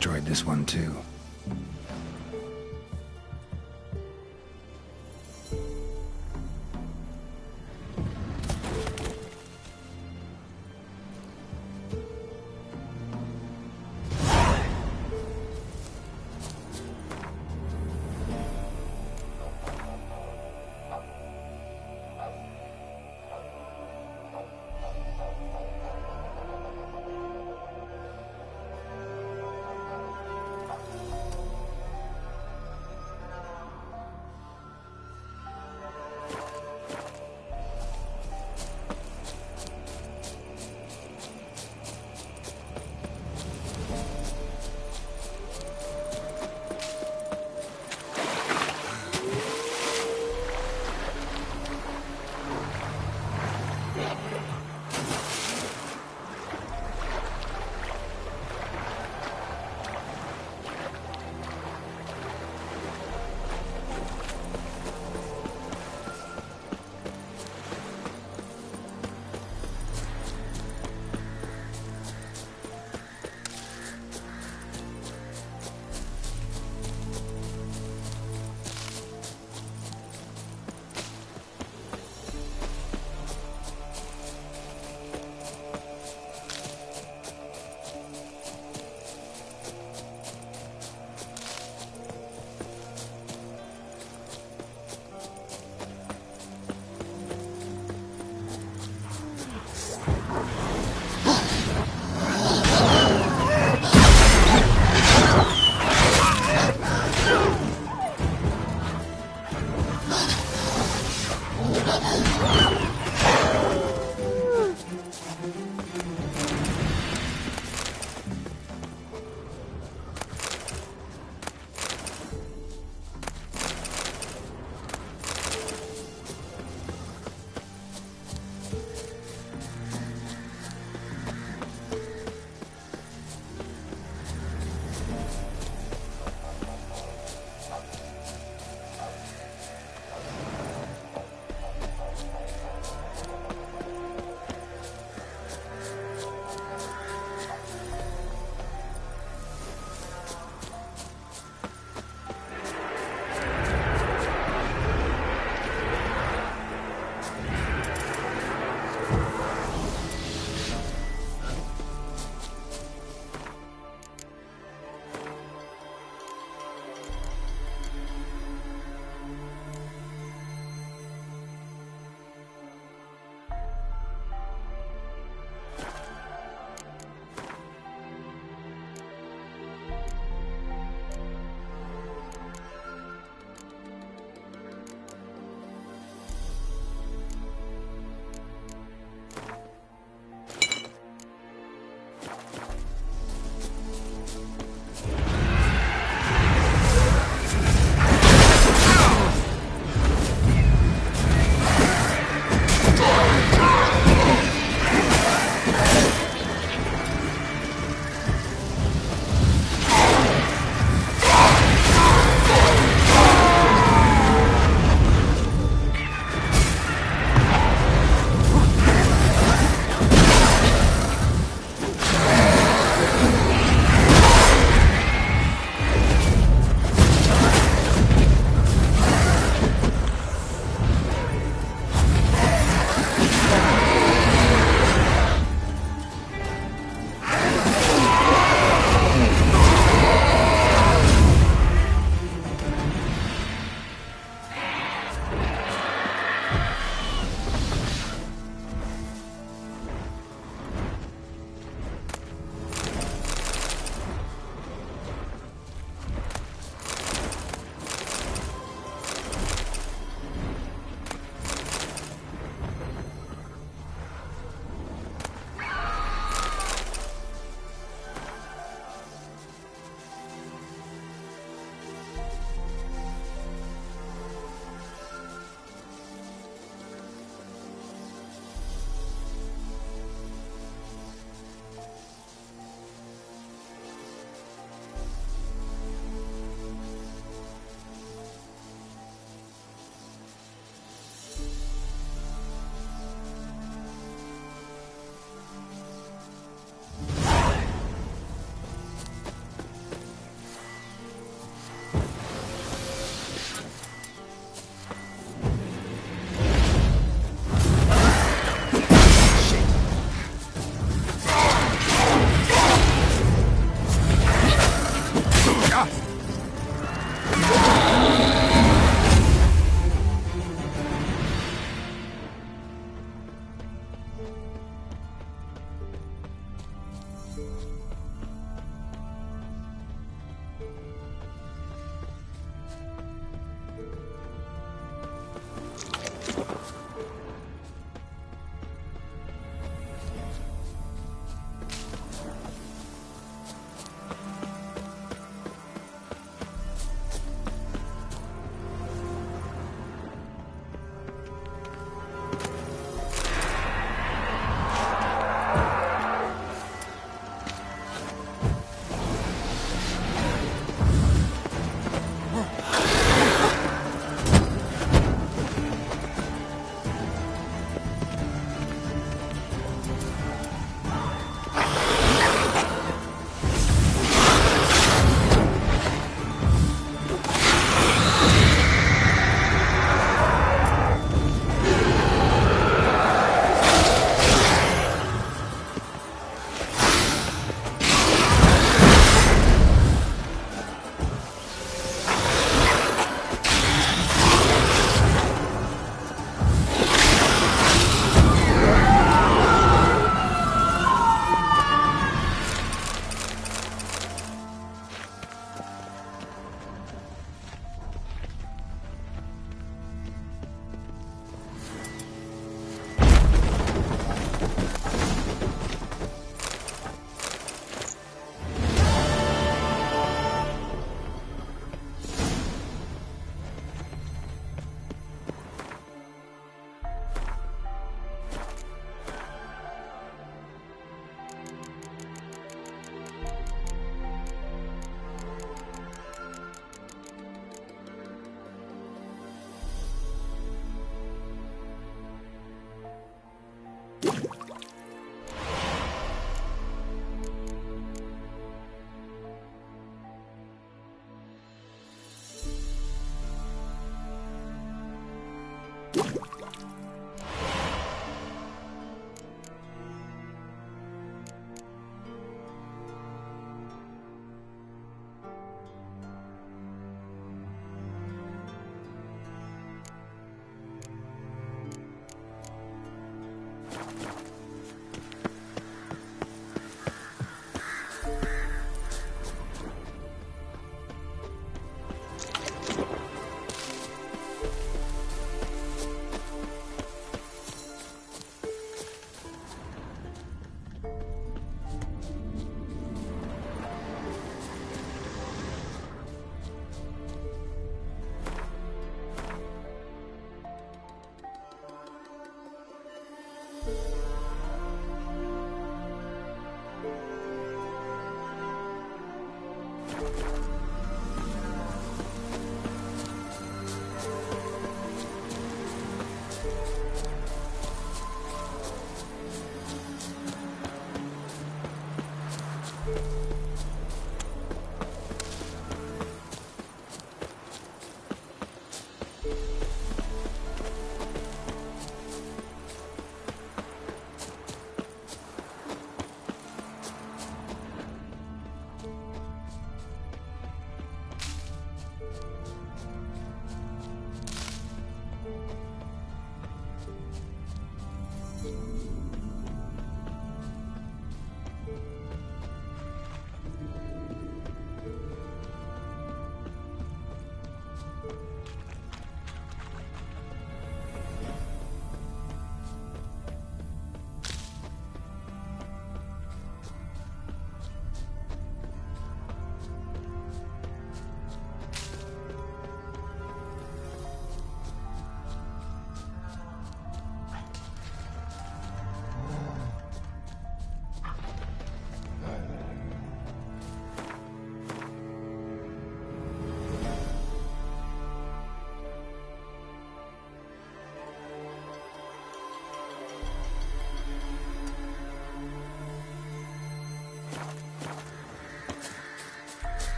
D: destroyed this one too.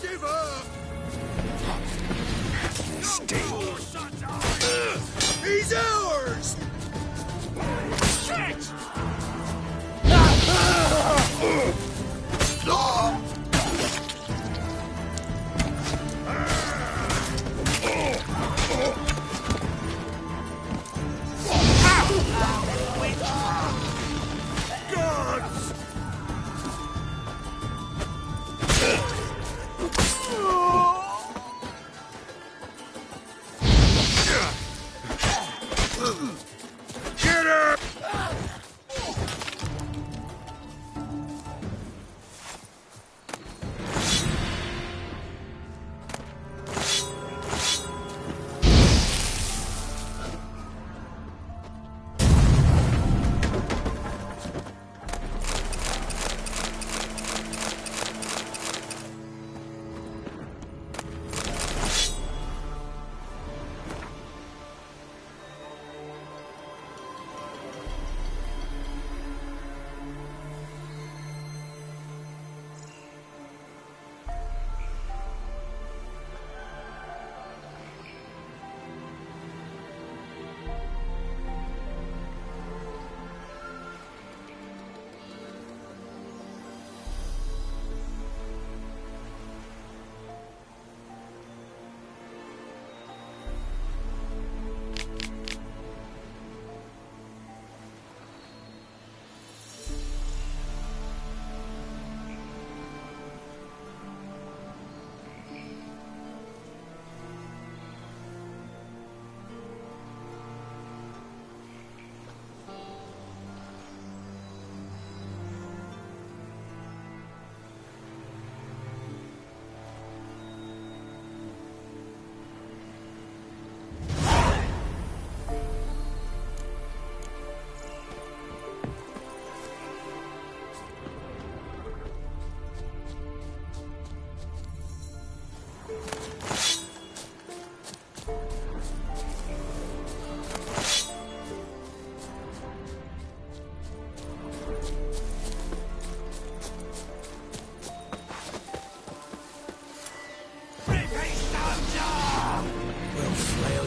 M: give up!
B: Stay.
M: He's ours! Shit! Get her!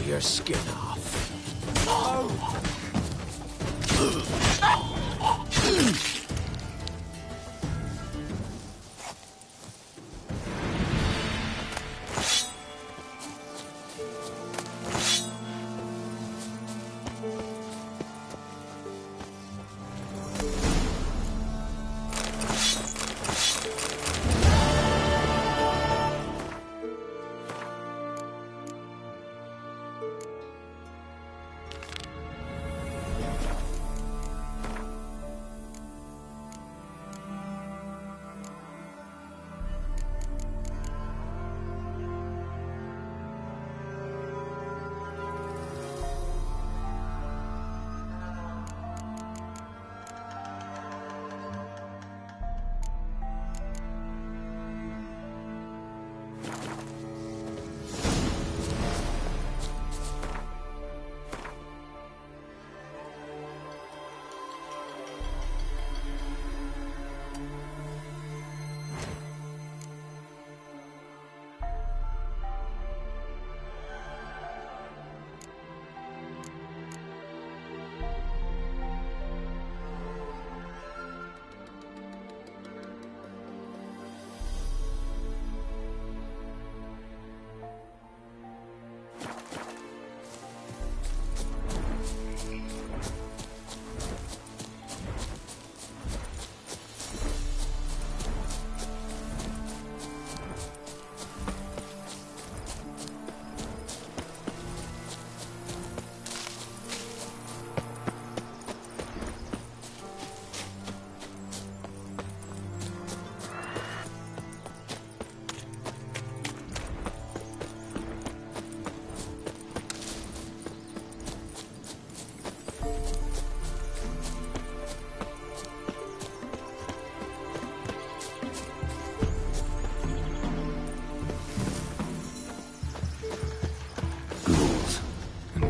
M: Your skin off.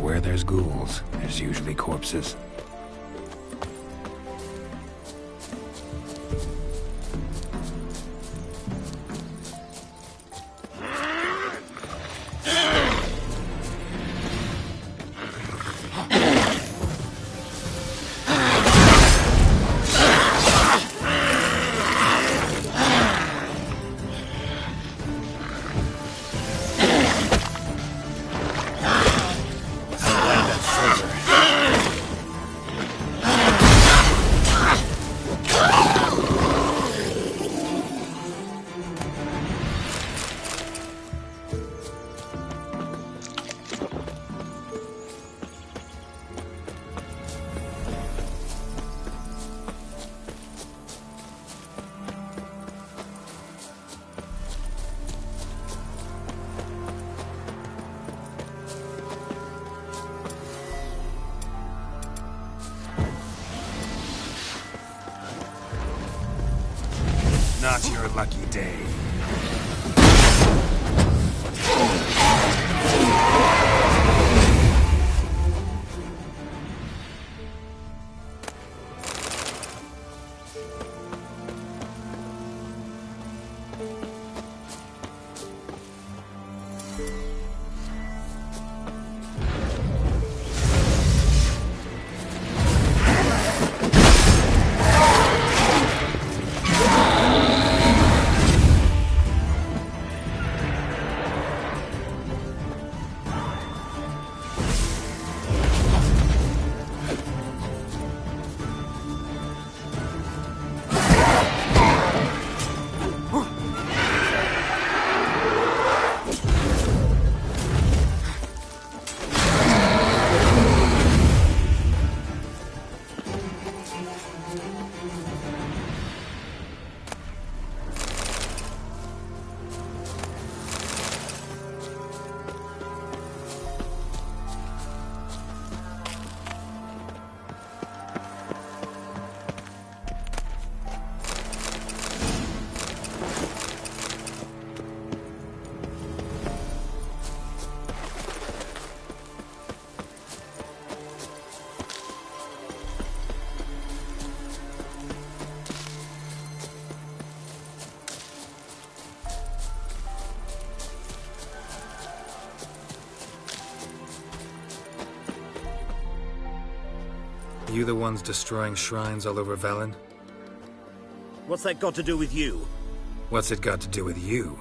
D: Where there's ghouls, there's usually corpses. not your lucky day. You the ones destroying shrines all over Velen?
K: What's that got to do with you?
D: What's it got to do with you?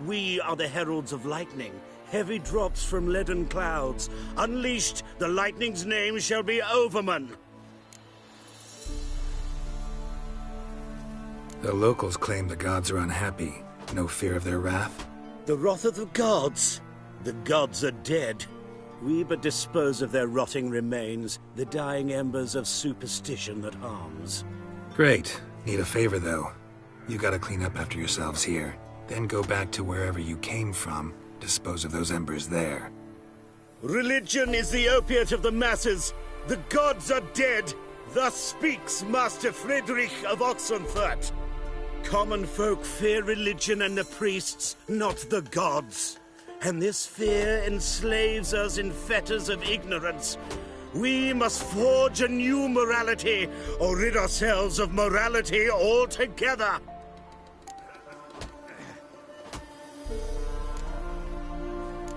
K: We are the heralds of lightning. Heavy drops from leaden clouds. Unleashed, the lightning's name shall be Overman.
D: The locals claim the gods are unhappy. No fear of their wrath?
K: The wrath of the gods? The gods are dead. We but dispose of their rotting remains, the dying embers of superstition that harms.
D: Great. Need a favor, though. You gotta clean up after yourselves here. Then go back to wherever you came from. Dispose of those embers there.
K: Religion is the opiate of the masses. The gods are dead. Thus speaks Master Friedrich of Oxenfurt. Common folk fear religion and the priests, not the gods. And this fear enslaves us in fetters of ignorance. We must forge a new morality, or rid ourselves of morality altogether.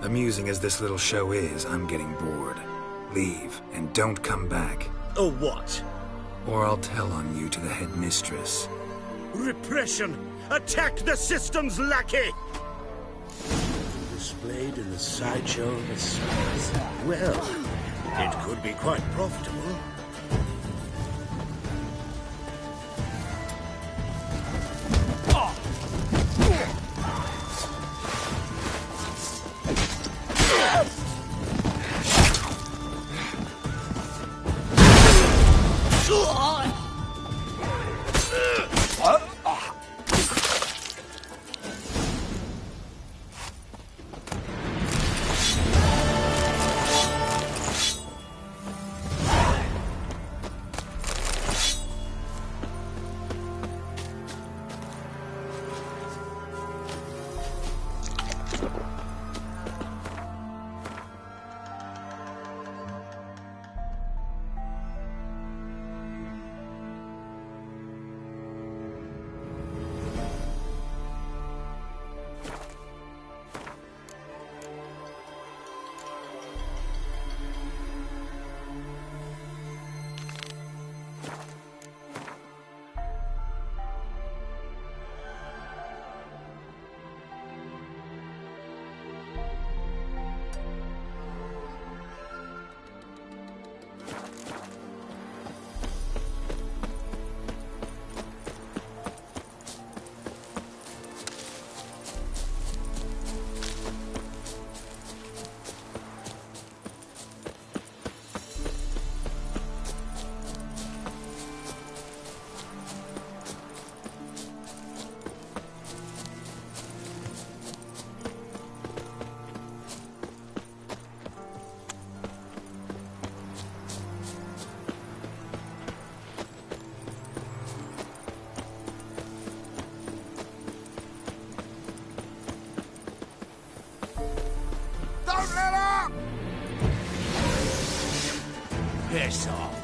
D: Amusing as this little show is, I'm getting bored. Leave, and don't come back.
K: Or what?
D: Or I'll tell on you to the headmistress.
K: Repression! Attack the system's lackey! Displayed in the sideshow of the stars. Well, it could be quite profitable. piss off.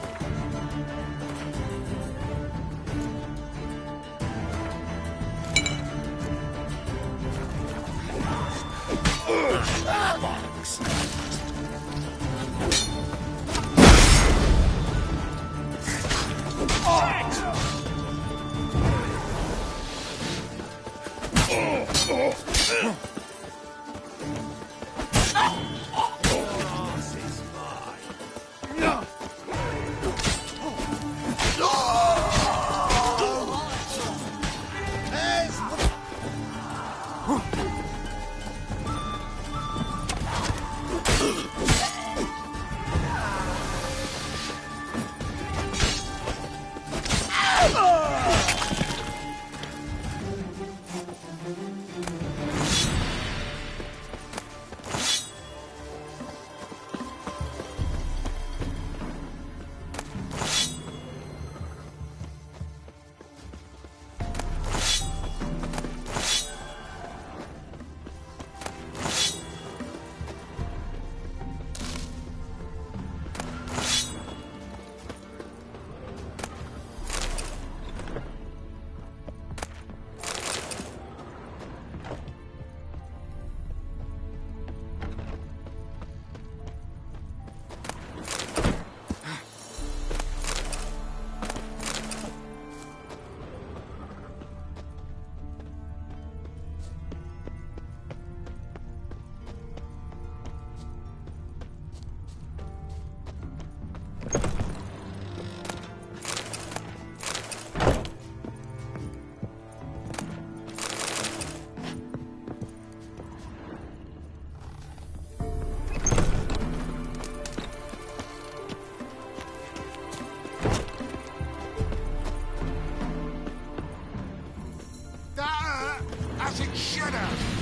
Q: As it should have!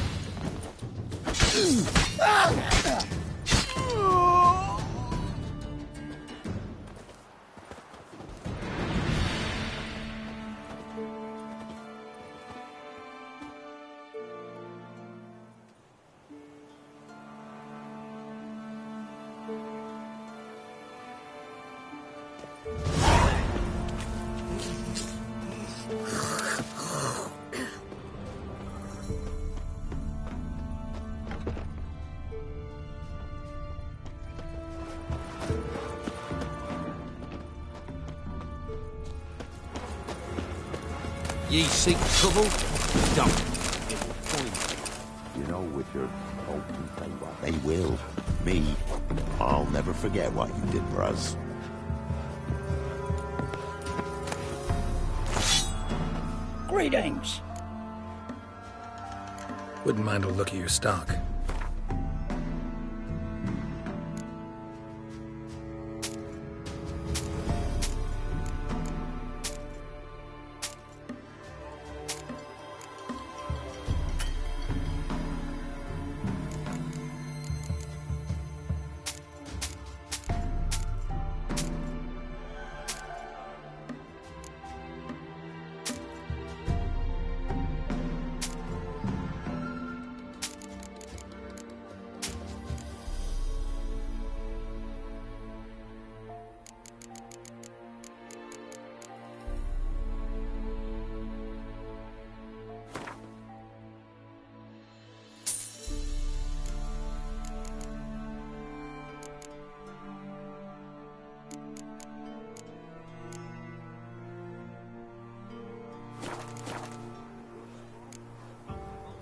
M: Ye seek trouble? Don't.
B: You know, Witcher, oh, tell you what, they will. Me, I'll never forget what you did for us.
R: Greetings.
D: Wouldn't mind a look at your stock.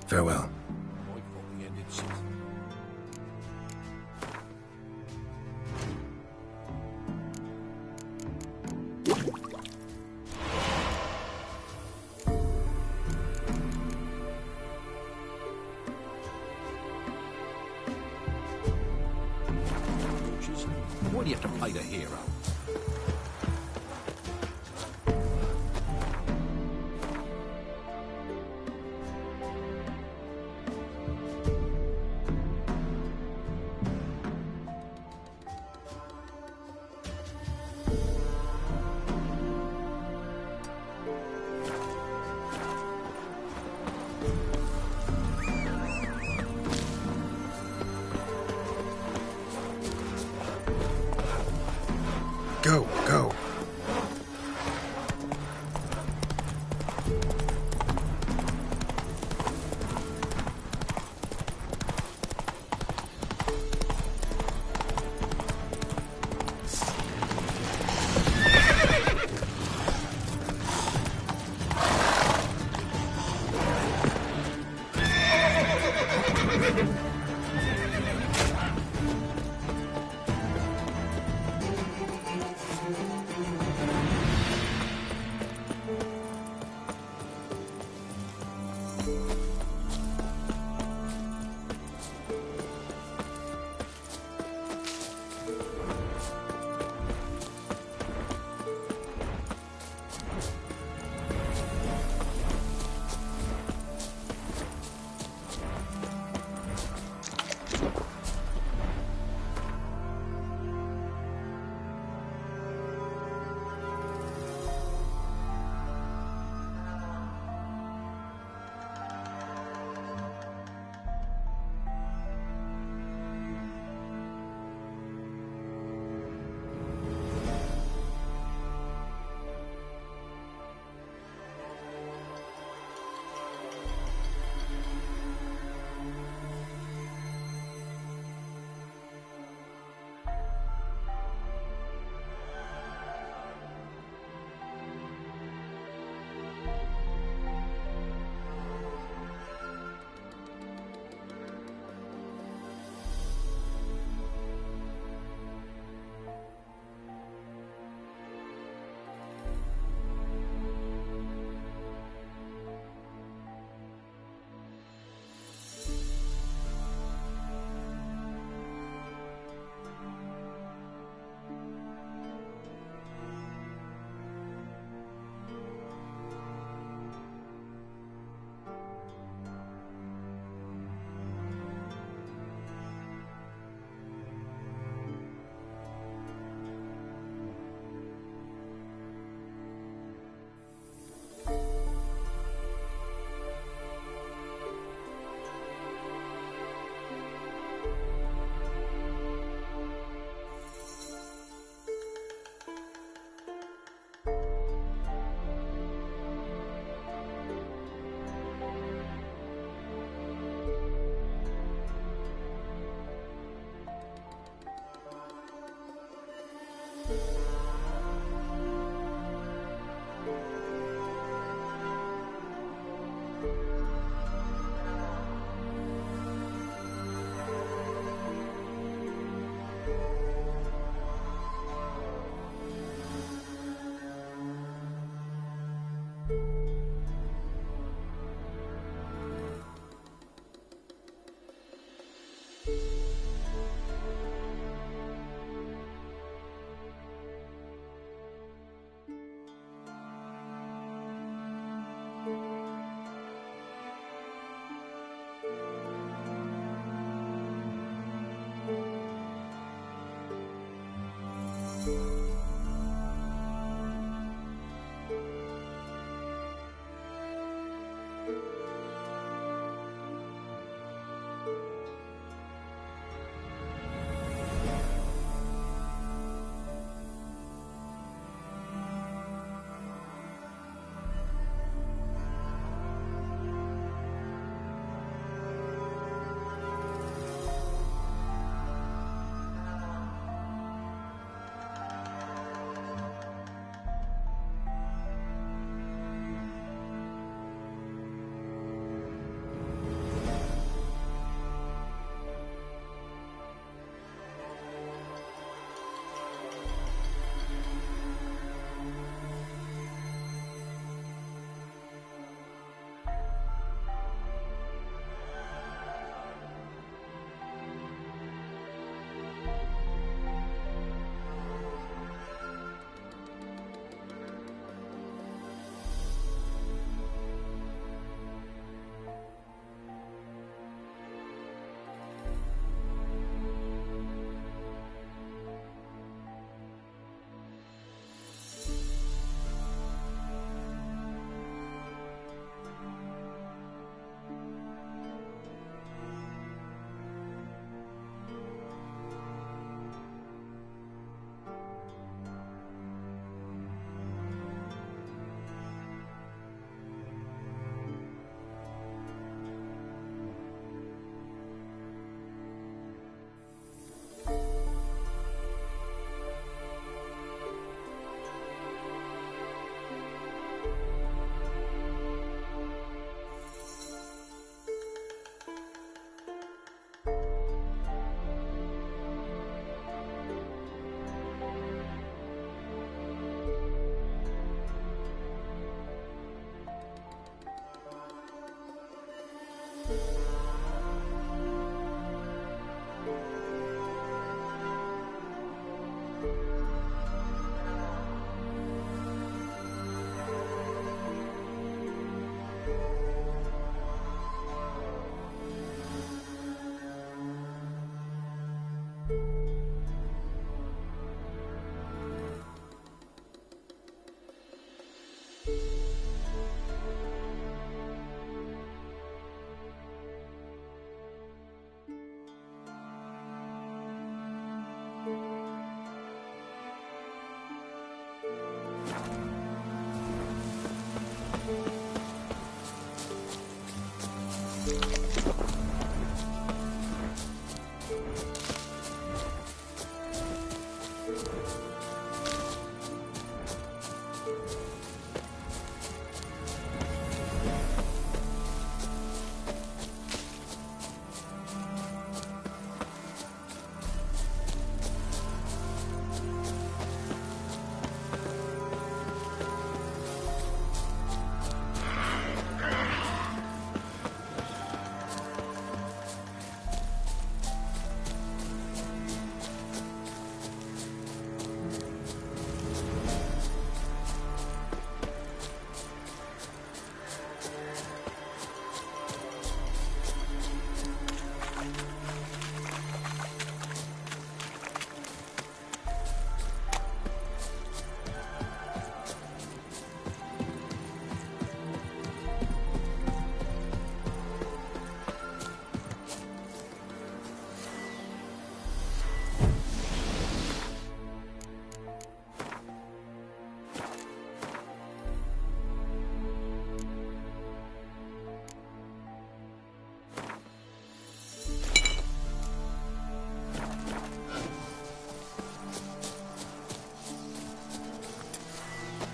D: Farewell.
M: Why do you have to play the hero?
O: Go, go.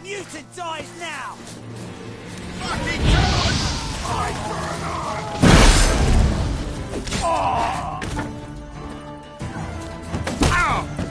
M: Mutant dies now!
Q: Fucking God! I burn on! Oh! Ow!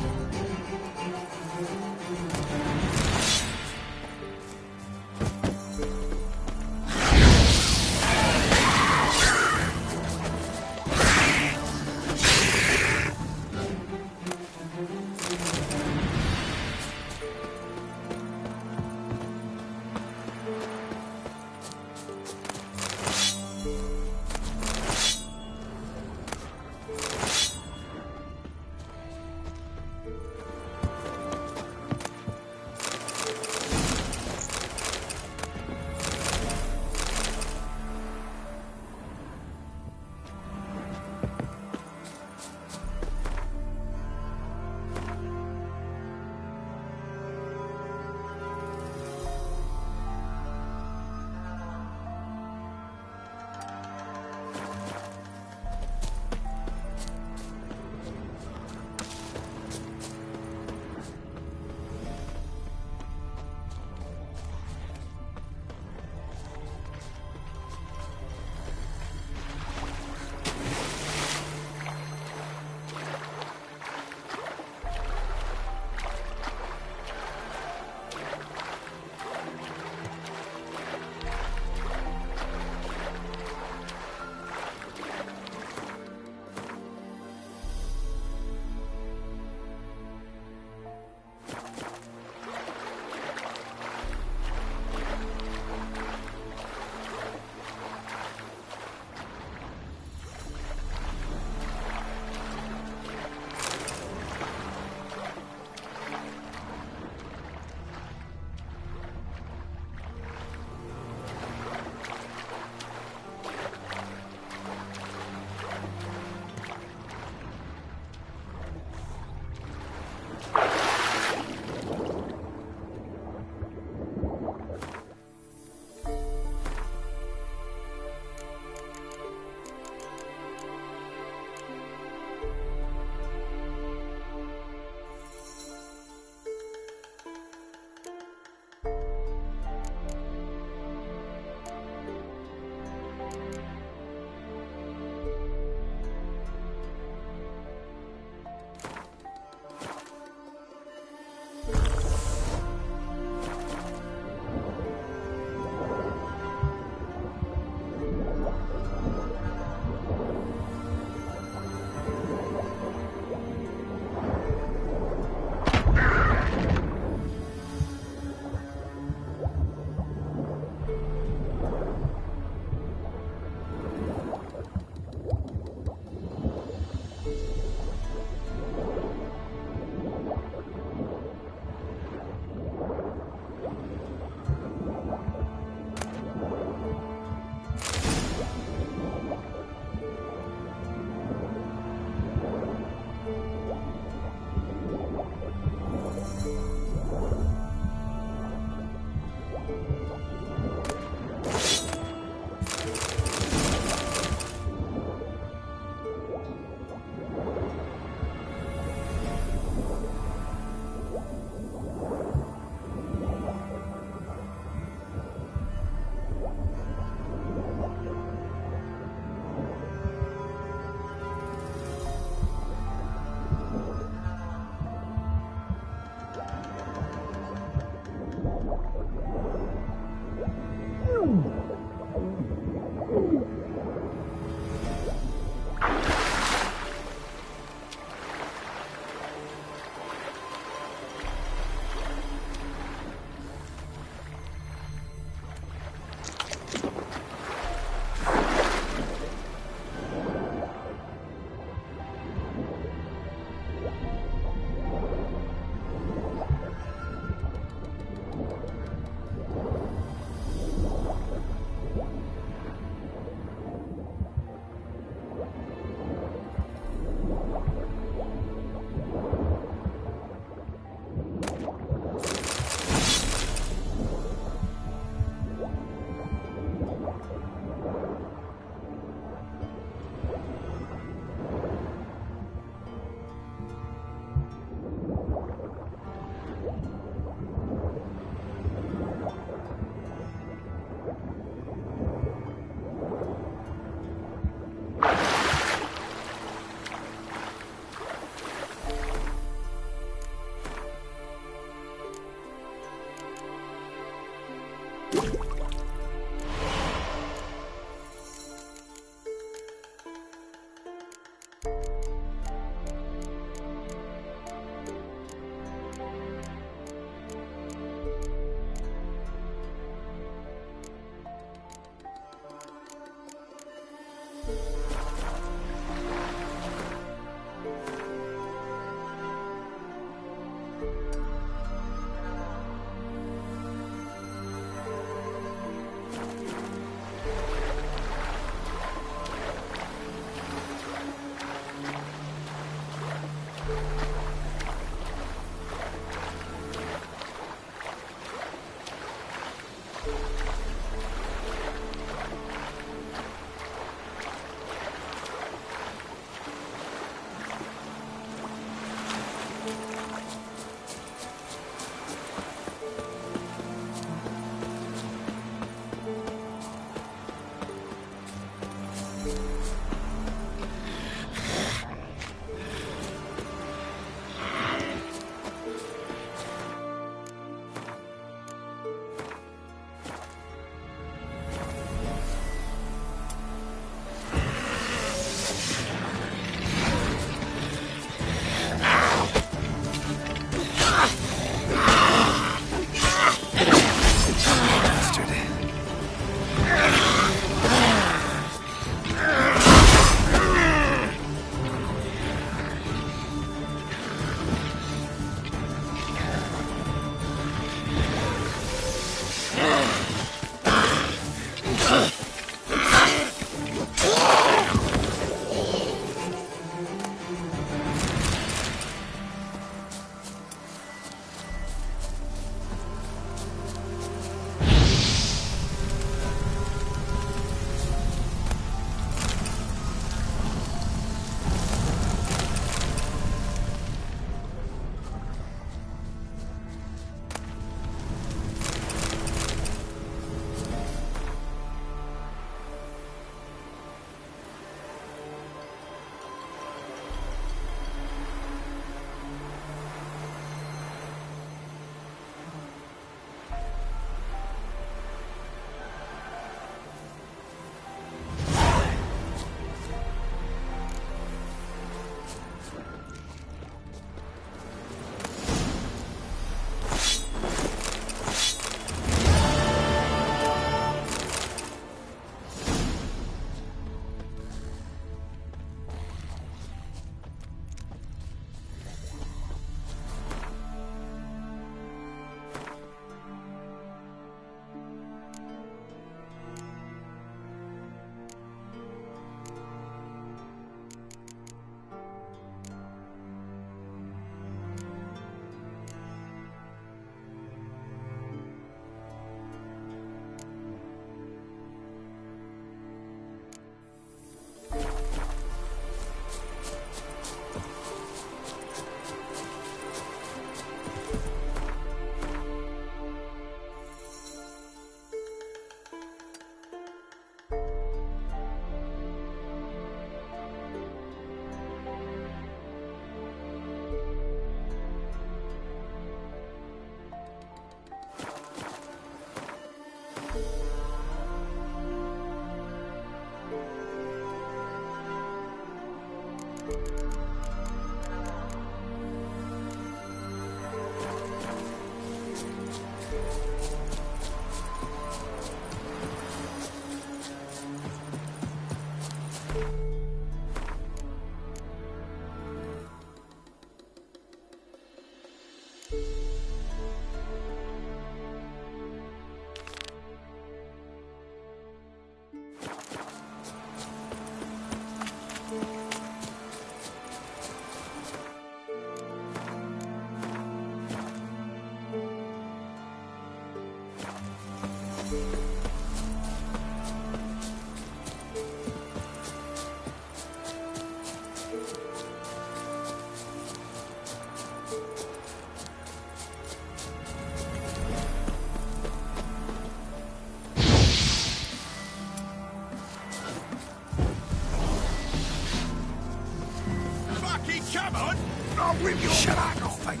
Q: Come on! I'll rip your back off, mate!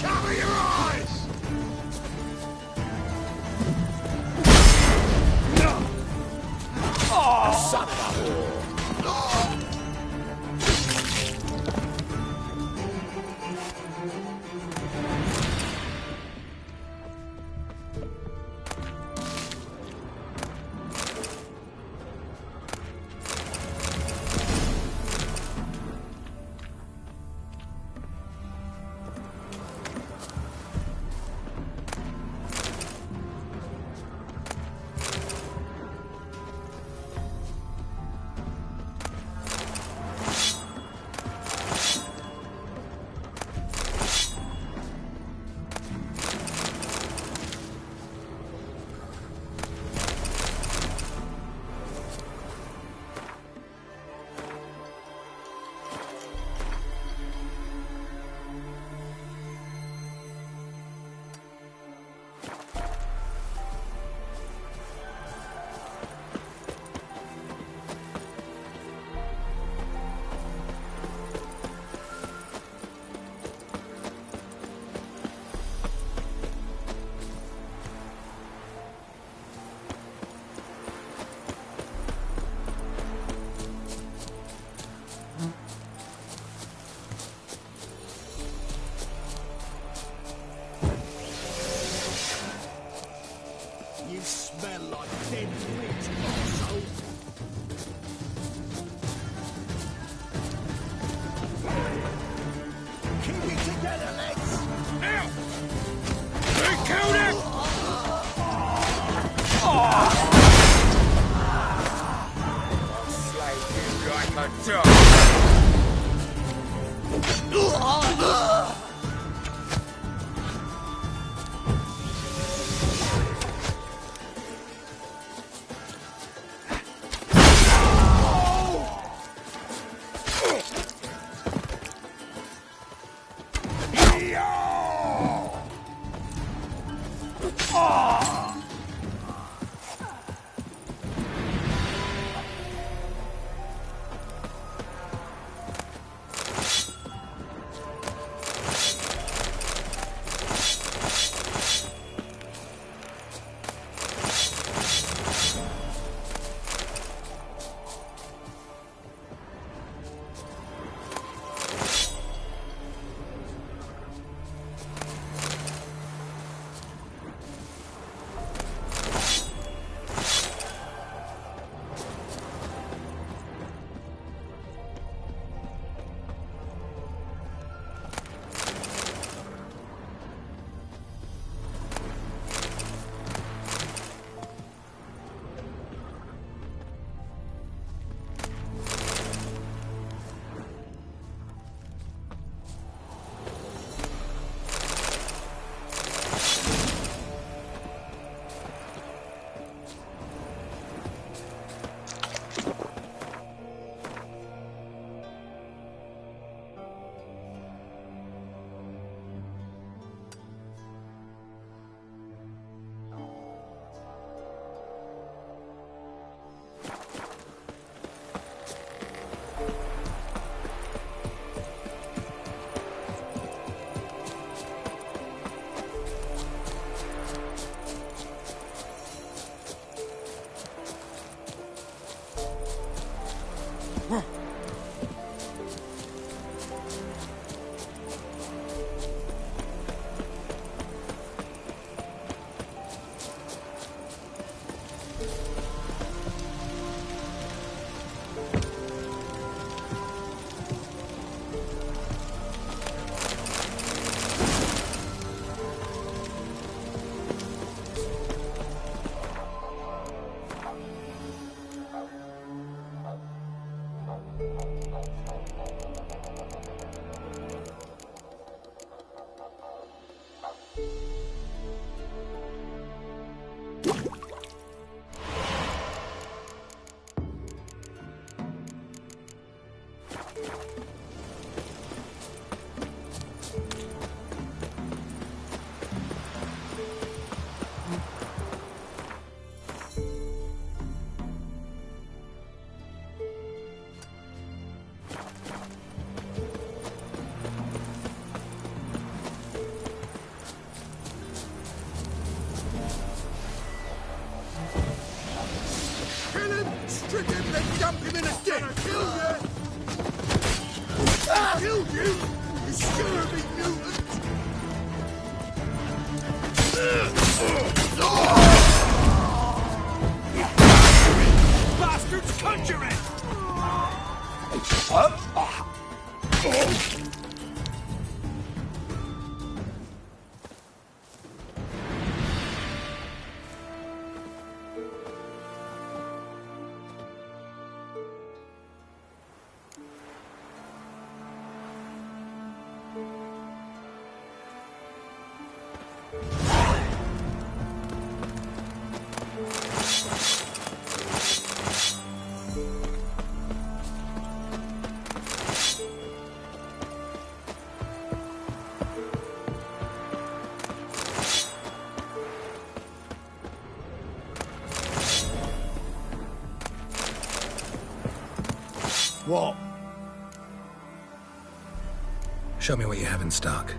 Q: Cover your eyes! No! Oh! Son of a whore! Trick him, then dump him in a ditch! Kill you! Killed you? You scurvy mutant!
K: Bastards conjuring!
O: What?
D: Show me what you have in stock.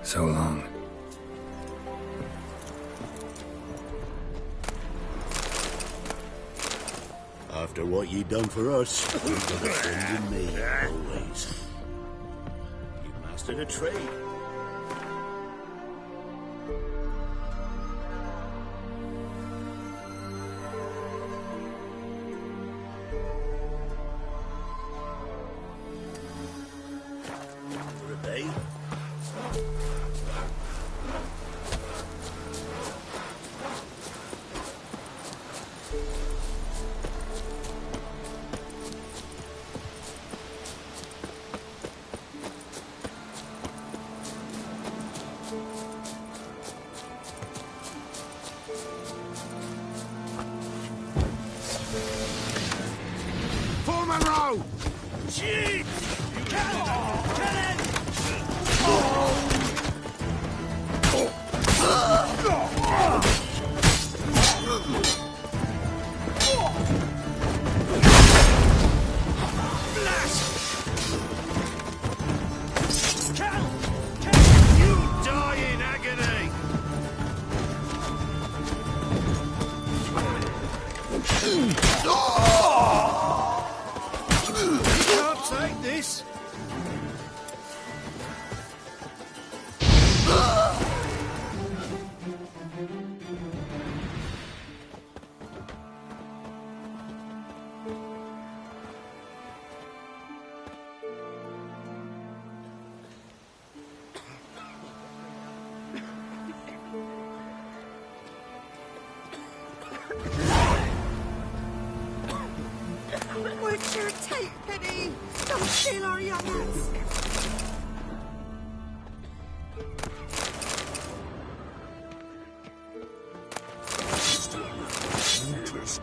D: So long.
K: After what you done for us, you've got a friend in me, always. You've mastered a trade.
Q: Monroe!
K: Jeez!
G: What's your take, Penny? Don't steal our young'uns.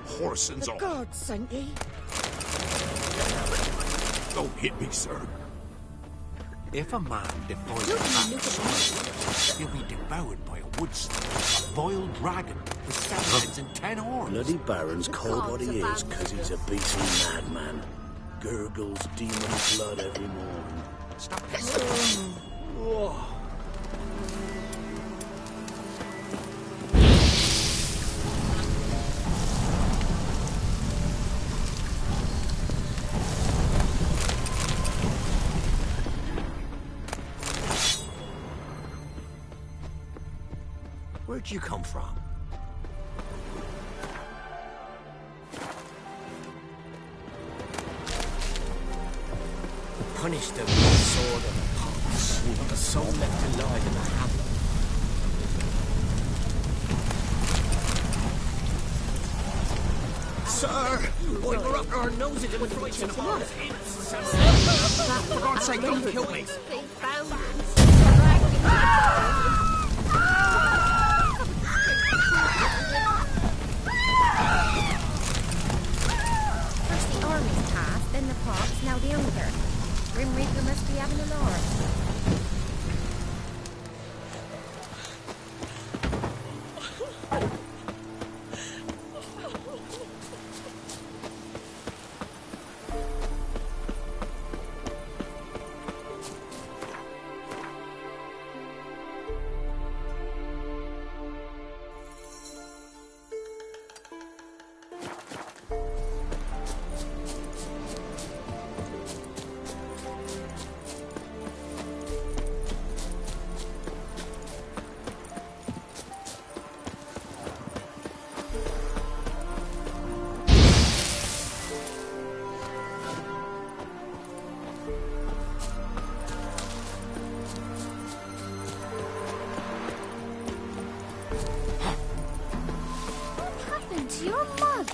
F: Horsens
G: The
F: all.
G: God sent ye.
F: Don't hit me, sir.
M: If a man defies a he'll be devoured by a wood snake, a boiled dragon with 7 heads and 10 horns.
K: Bloody Baron's called what he is because he's a beastly madman. Gurgles demon blood every morning.
M: Stop
O: Where'd you come from?
M: Punish them with the sword of the pox. Not a soul left alive in the hamlet. Sir! Boy, we're up our noses in frights and horrors. For God's sake, don't kill me!
C: First the army's passed, then the pox, now the ogre. Grim Reaper must be having a lark. Your mug.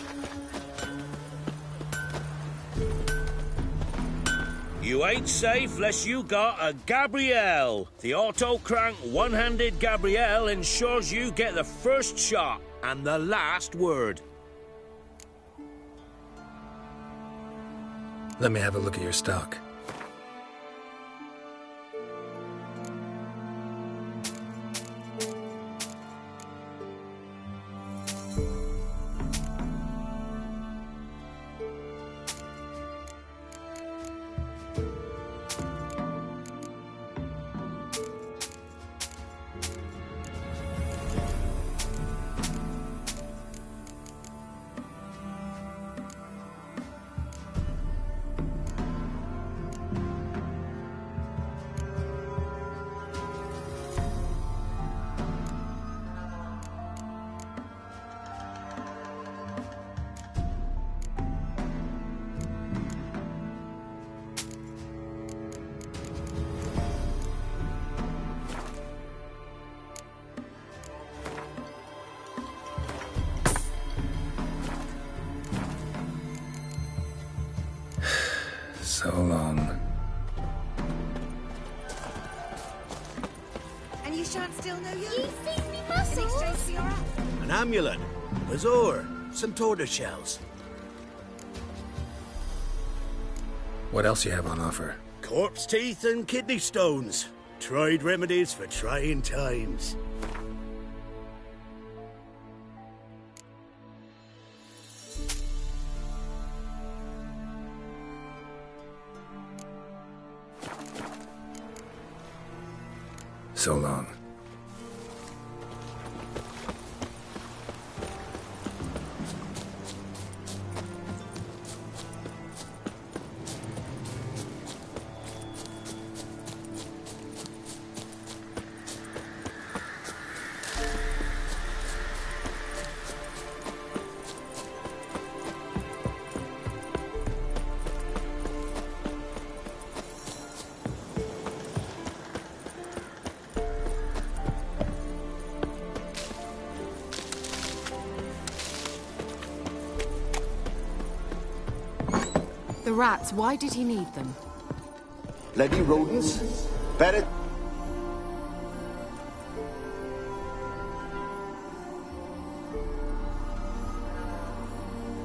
E: You ain't safe less you got a Gabrielle. The auto-crank one-handed Gabrielle ensures you get the first shot and the last word.
D: Let me have a look at your stock. So long.
G: And you shan't steal no you?
C: You feed me muscles.
G: In exchange for your app.
K: An amulet, Azor, some tortoise shells.
D: What else you have on offer?
K: Corpse teeth and kidney stones. Tried remedies for trying times.
D: So long.
S: The rats, why did he need them?
T: Bloody rodents. Better.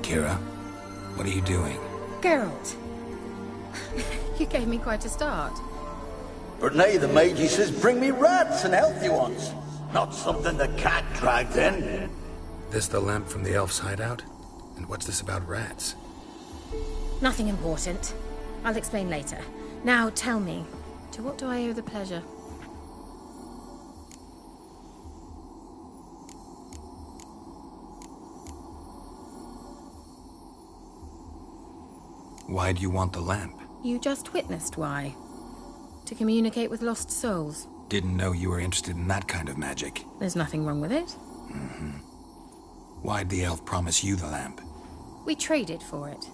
D: Kira, what are you doing?
S: Geralt. You gave me quite a start.
U: But nay, the mage, he says, bring me rats and healthy ones. Not something the cat dragged in.
D: This the lamp from the elf's hideout? And what's this about rats?
V: Nothing important. I'll explain later. Now, tell me, to what do I owe the pleasure?
D: Why do you want the lamp?
V: You just witnessed why. To communicate with lost souls.
D: Didn't know you were interested in that kind of magic.
V: There's nothing wrong with it.
D: Mm-hmm. Why'd the elf promise you the lamp?
V: We traded for it.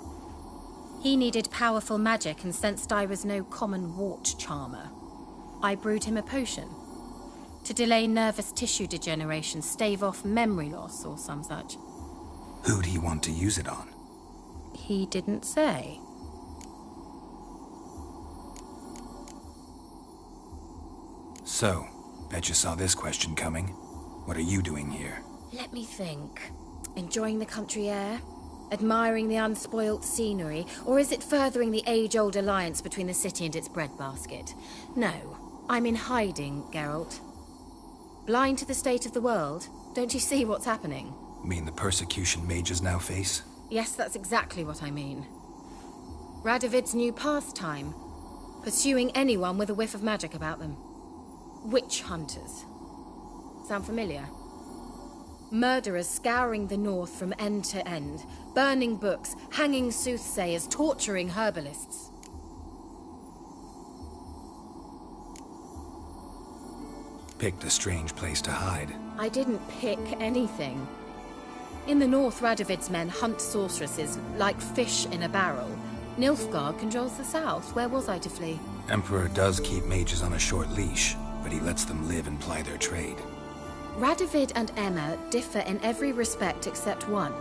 V: He needed powerful magic and sensed I was no common wart charmer. I brewed him a potion. To delay nervous tissue degeneration, stave off memory loss or some such.
D: Who'd he want to use it on?
V: He didn't say.
D: So, bet you saw this question coming. What are you doing here?
V: Let me think. Enjoying the country air? Admiring the unspoilt scenery? Or is it furthering the age-old alliance between the city and its breadbasket? No, I'm in hiding, Geralt. Blind to the state of the world? Don't you see what's happening?
D: Mean the persecution mages now face?
V: Yes, that's exactly what I mean. Radovid's new pastime. Pursuing anyone with a whiff of magic about them. Witch hunters. Sound familiar? Murderers scouring the north from end to end, burning books, hanging soothsayers, torturing herbalists.
D: Picked a strange place to hide.
V: I didn't pick anything. In the north, Radovid's men hunt sorceresses like fish in a barrel. Nilfgaard controls the south. Where was I to flee?
D: Emperor does keep mages on a short leash, but he lets them live and ply their trade.
V: Radovid and Emma differ in every respect except one.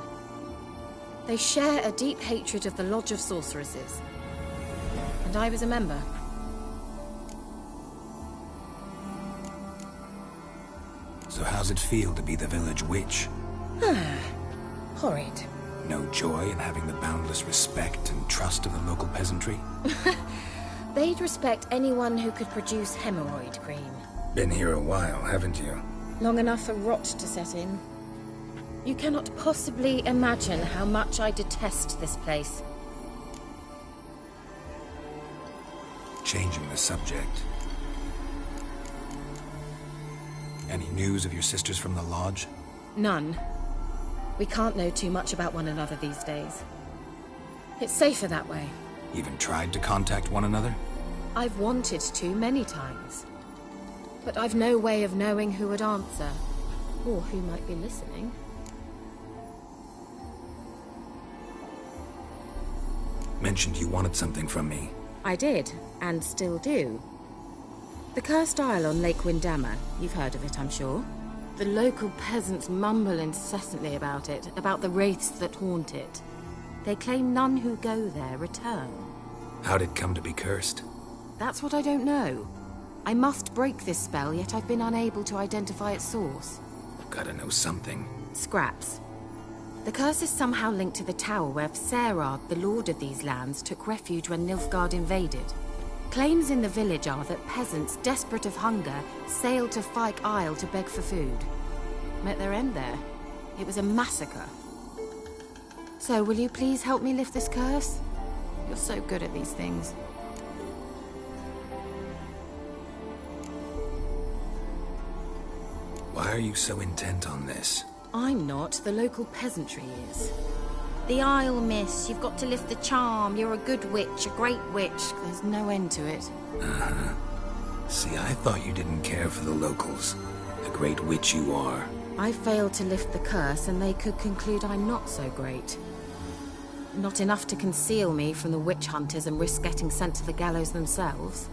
V: They share a deep hatred of the Lodge of Sorceresses. And I was a member.
D: So how's it feel to be the village witch?
V: Horrid.
D: No joy in having the boundless respect and trust of the local peasantry?
V: They'd respect anyone who could produce hemorrhoid cream.
D: Been here a while, haven't you?
V: Long enough for rot to set in. You cannot possibly imagine how much I detest this place.
D: Changing the subject. Any news of your sisters from the lodge?
V: None. We can't know too much about one another these days. It's safer that way.
D: Even tried to contact one another?
V: I've wanted to many times. But I've no way of knowing who would answer, or who might be listening.
D: Mentioned you wanted something from me.
V: I did, and still do. The Cursed Isle on Lake Windammer. You've heard of it, I'm sure. The local peasants mumble incessantly about it, about the wraiths that haunt it. They claim none who go there return.
D: How'd it come to be cursed?
V: That's what I don't know. I must break this spell, yet I've been unable to identify its source.
D: Gotta know something.
V: Scraps. The curse is somehow linked to the tower where Serard, the lord of these lands, took refuge when Nilfgaard invaded. Claims in the village are that peasants, desperate of hunger, sailed to Fyke Isle to beg for food. Met their end there. It was a massacre. So, will you please help me lift this curse? You're so good at these things.
D: Why are you so intent on this?
V: I'm not. The local peasantry is. The Isle, miss. You've got to lift the charm. You're a good witch, a great witch. There's no end to it.
D: Uh-huh. See, I thought you didn't care for the locals. The great witch you are.
V: I failed to lift the curse, and they could conclude I'm not so great. Not enough to conceal me from the witch hunters and risk getting sent to the gallows themselves.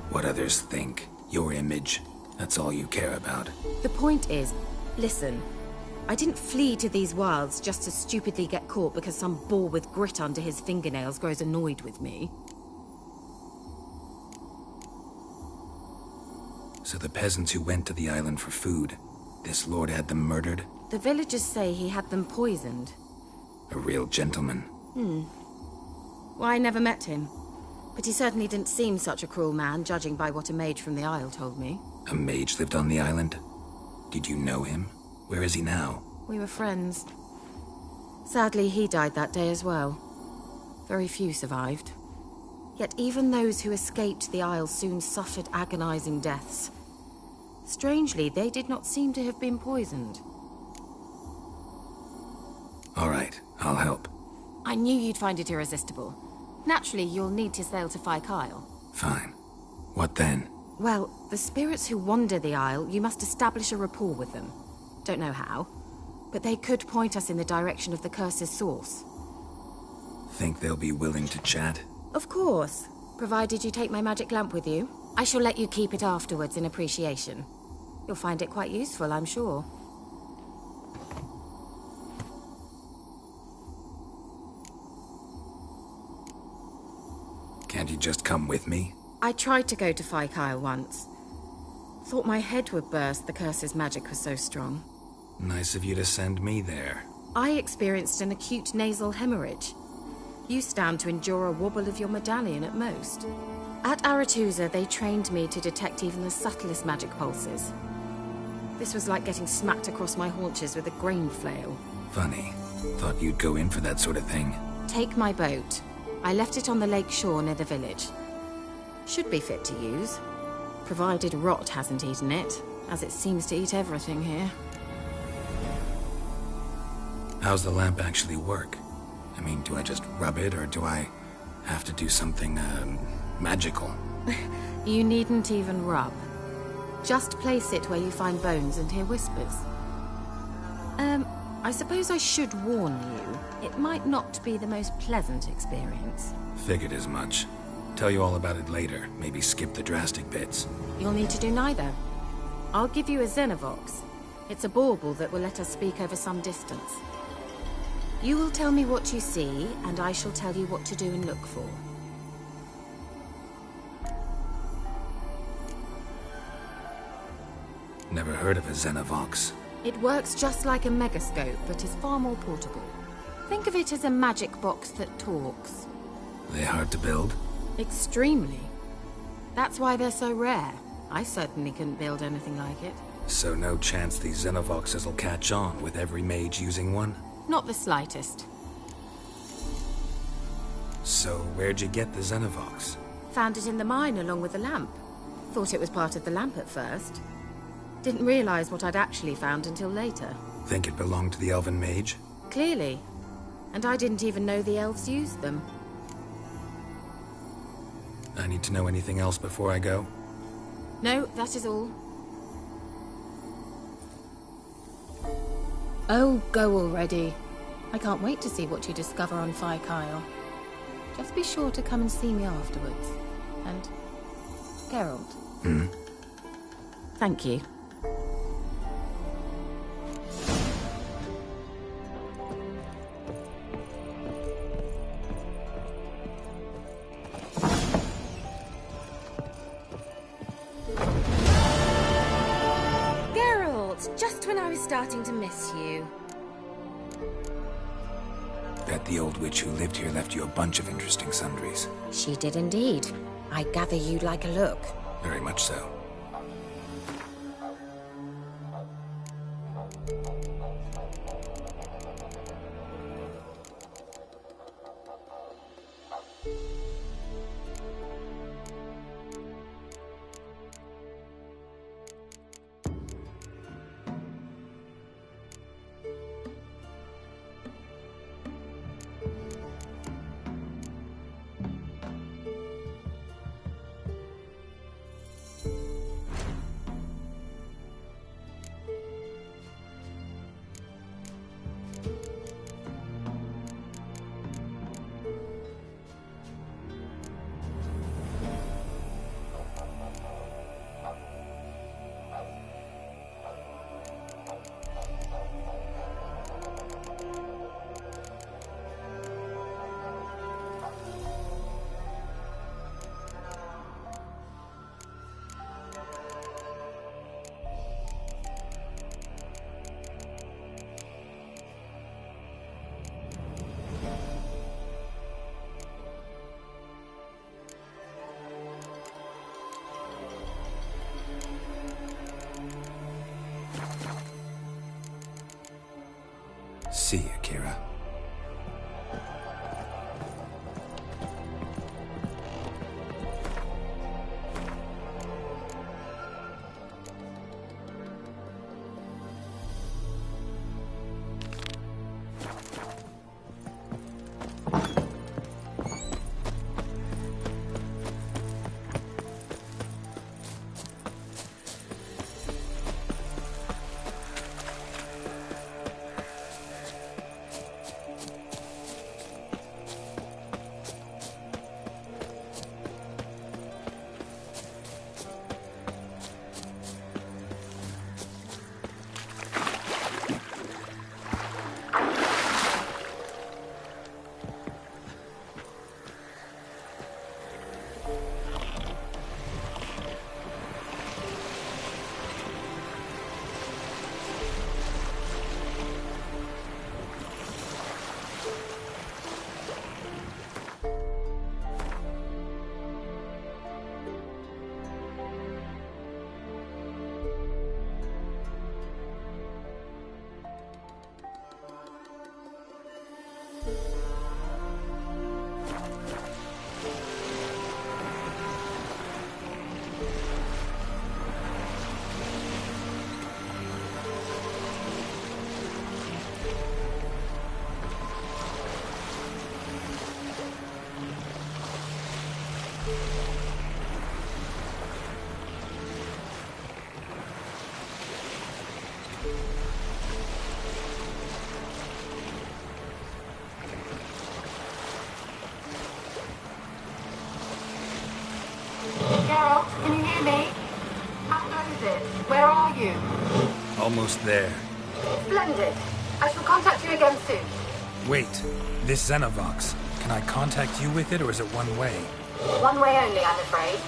D: What others think. Your image. That's all you care about.
V: The point is, listen. I didn't flee to these wilds just to stupidly get caught because some boar with grit under his fingernails grows annoyed with me.
D: So the peasants who went to the island for food, this lord had them murdered?
V: The villagers say he had them poisoned.
D: A real gentleman.
V: Well, I never met him. But he certainly didn't seem such a cruel man, judging by what a mage from the Isle told me.
D: A mage lived on the island? Did you know him? Where is he now?
V: We were friends. Sadly, he died that day as well. Very few survived. Yet even those who escaped the Isle soon suffered agonizing deaths. Strangely, they did not seem to have been poisoned.
D: All right, I'll help.
V: I knew you'd find it irresistible. Naturally, you'll need to sail to Phi Kyle.
D: Fine. What then?
V: Well, the spirits who wander the Isle, you must establish a rapport with them. Don't know how, but they could point us in the direction of the curse's source.
D: Think they'll be willing to chat?
V: Of course, provided you take my magic lamp with you. I shall let you keep it afterwards in appreciation. You'll find it quite useful, I'm sure.
D: Can't you just come with me?
V: I tried to go to Phi Kyle once. Thought my head would burst, the curse's magic was so strong.
D: Nice of you to send me there.
V: I experienced an acute nasal hemorrhage. You stand to endure a wobble of your medallion at most. At Aretusa, they trained me to detect even the subtlest magic pulses. This was like getting smacked across my haunches with a grain flail.
D: Funny. Thought you'd go in for that sort of thing.
V: Take my boat. I left it on the lake shore near the village. Should be fit to use, provided rot hasn't eaten it, as it seems to eat everything here.
D: How's the lamp actually work? I mean, do I just rub it, or do I have to do something, magical?
V: You needn't even rub. Just place it where you find bones and hear whispers. I suppose I should warn you, it might not be the most pleasant experience.
D: Figured as much. Tell you all about it later, maybe skip the drastic bits.
V: You'll need to do neither. I'll give you a Xenovox. It's a bauble that will let us speak over some distance. You will tell me what you see, and I shall tell you what to do and look for.
D: Never heard of a Xenovox.
V: It works just like a megascope, but is far more portable. Think of it as a magic box that talks.
D: They hard to build?
V: Extremely. That's why they're so rare. I certainly couldn't build anything like it.
D: So no chance these Xenovoxes will catch on with every mage using one?
V: Not the slightest.
D: So where'd you get the Xenovox?
V: Found it in the mine along with the lamp. Thought it was part of the lamp at first. Didn't realize what I'd actually found until later.
D: Think it belonged to the elven mage?
V: Clearly. And I didn't even know the elves used them.
D: I need to know anything else before I go?
V: No, that is all. Oh, go already. I can't wait to see what you discover on Phi Kyle. Just be sure to come and see me afterwards. And... Geralt. Thank you. Just when I was starting to miss you.
D: Bet the old witch who lived here left you a bunch of interesting sundries.
G: She did indeed. I gather you'd like a look.
D: Very much so. see you, Kira.
V: Geralt, can you hear me? How close is it? Where are you?
D: Almost there.
V: Splendid. I shall contact you again soon.
D: Wait, this Xenovox. Can I contact you with it, or is it one way?
V: One way only, I'm afraid.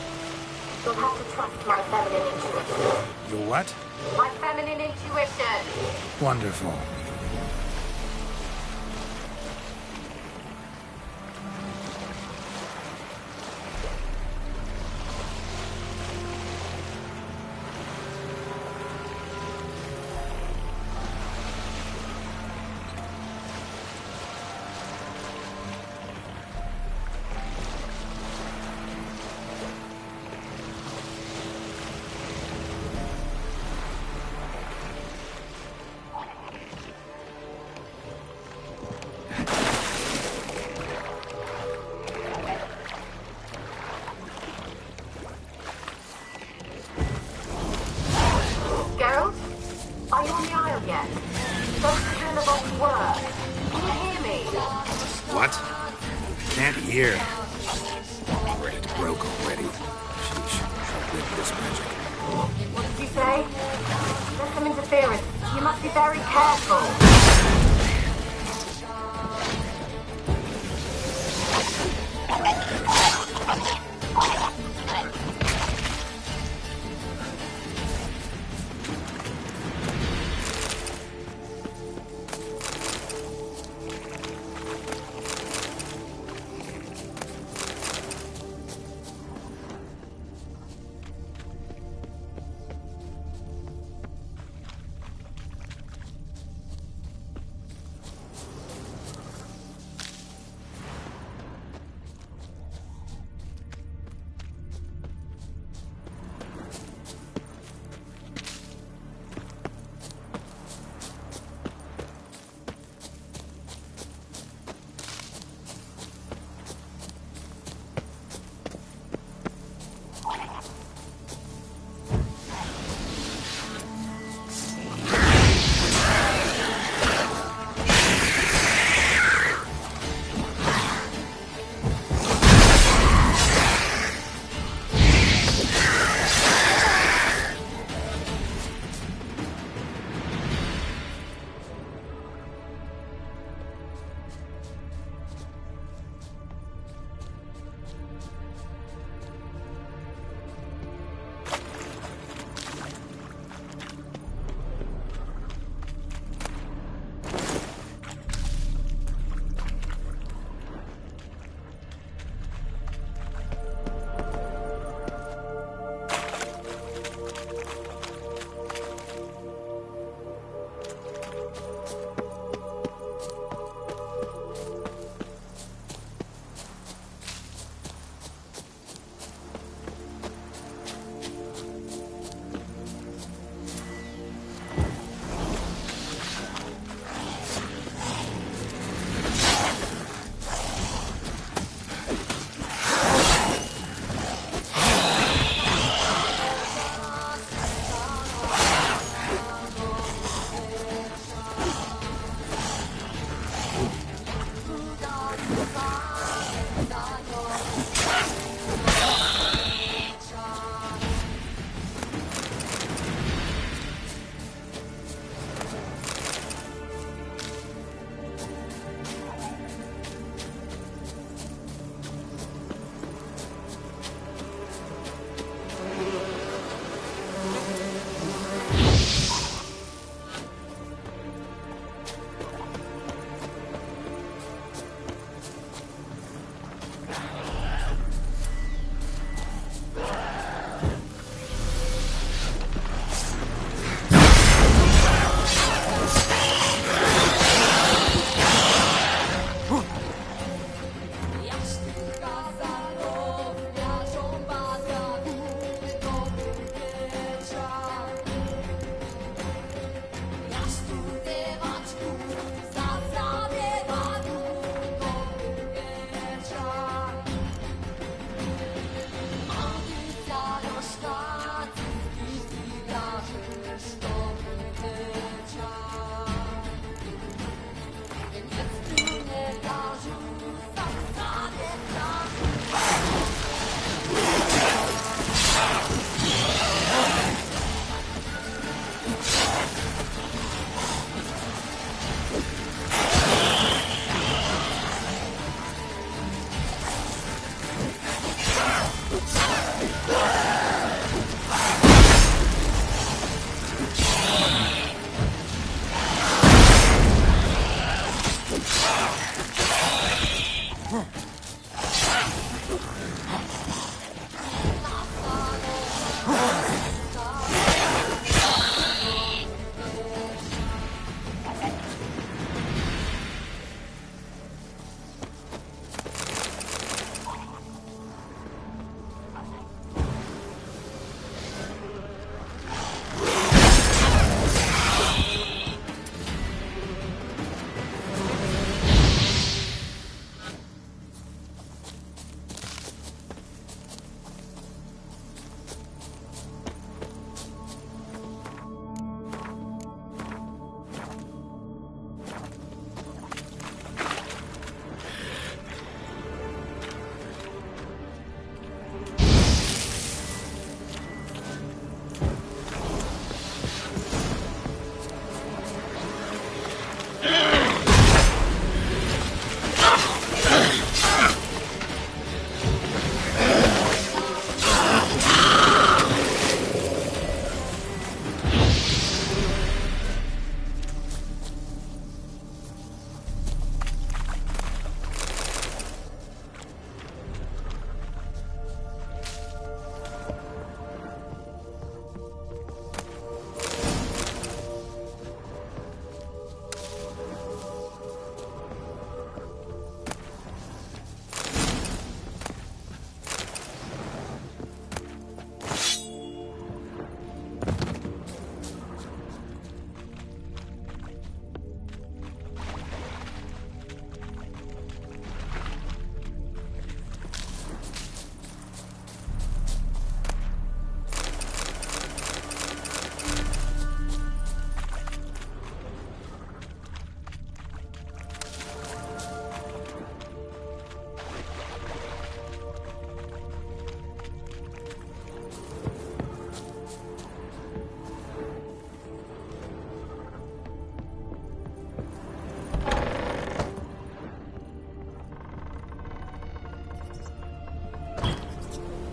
V: You'll have to trust my feminine intuition.
D: Your what?
V: My feminine intuition.
D: Wonderful.
V: Geralt? Are you on the Isle yet? Those Xenovox work. Can you hear me?
D: What? Can't hear. Alright, it broke already. Sheesh, should whip this magic.
V: What did you say? There's some interference. You must be very careful.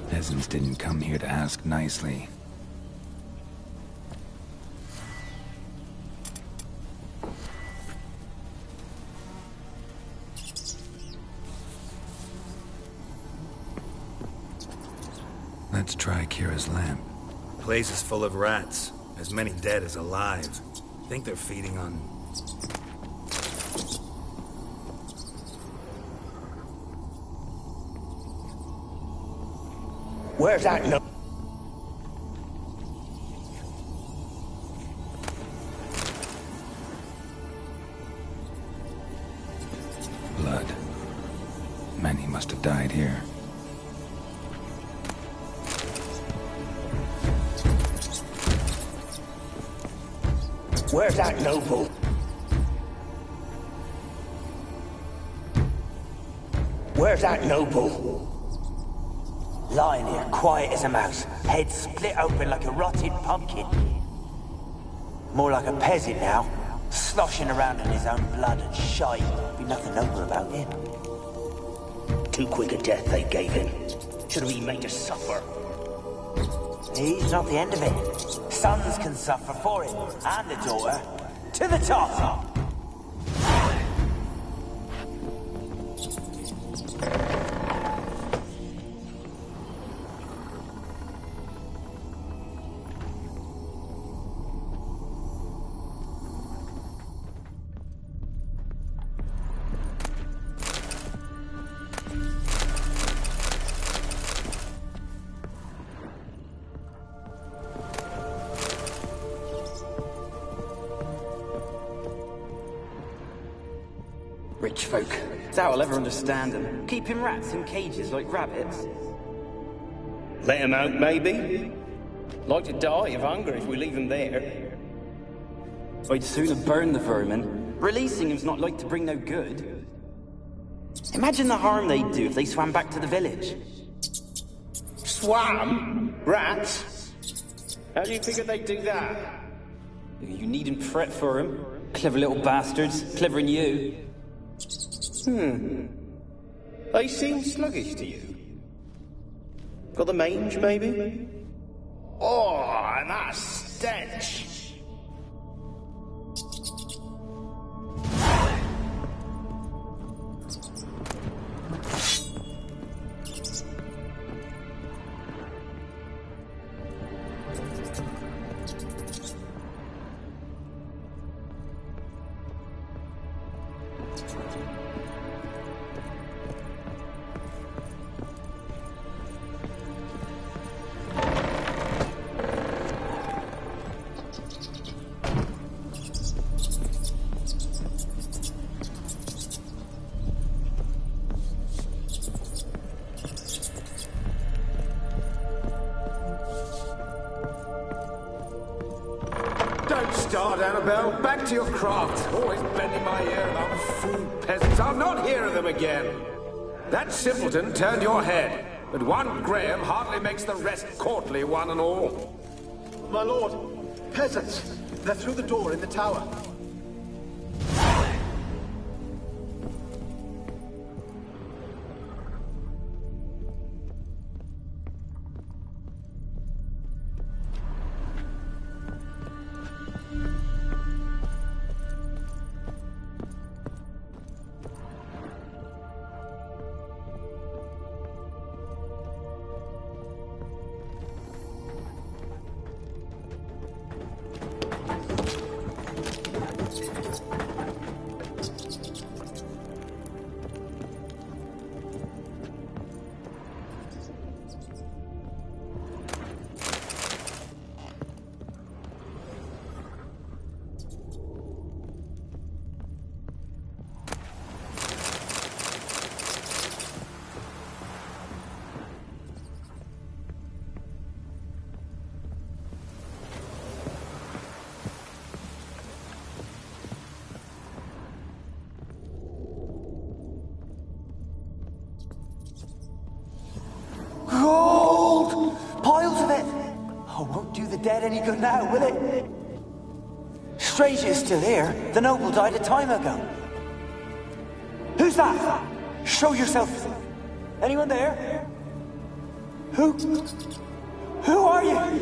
D: Peasants didn't come here to ask nicely. Let's try Kira's lamp.
H: Place is full of rats. As many dead as alive. Think they're feeding on...
U: Where's that no...
D: Blood. Many must have died here.
U: Where's that noble? Where's that noble? Lying here, quiet as a mouse, head split open like a rotted pumpkin. More like a peasant now, sloshing around in his own blood and shite. Be nothing noble about him. Too quick a death they gave him. Should have been made to suffer. He's not the end of it. Sons can suffer for it, and the daughter. To the top!
I: Rich folk. Doubt I'll ever understand them. Keeping rats in cages like rabbits.
N: Let them out, maybe? Like to die of hunger if we leave them there.
I: I'd sooner burn the vermin. Releasing them's not like to bring no good. Imagine the harm they'd do if they swam back to the village.
N: Swam? Rats? How do you figure they'd do that?
I: You needn't fret for them. Clever little bastards. Clever than you.
N: They seem sluggish to you. Got the mange, maybe? Oh, and that stench!
W: Start, Annabelle. Back to your craft. Always bending my ear about fool peasants. I'll not hear of them again. That simpleton turned your head, but one Graham hardly makes the rest courtly, one and all.
U: My lord, peasants. They're through the door in the tower. Gold! Piles of it! Oh, won't do the dead any good now, will it? Strange it's still here. The noble died a time ago. Who's that? Show yourself. Anyone there? Who are you?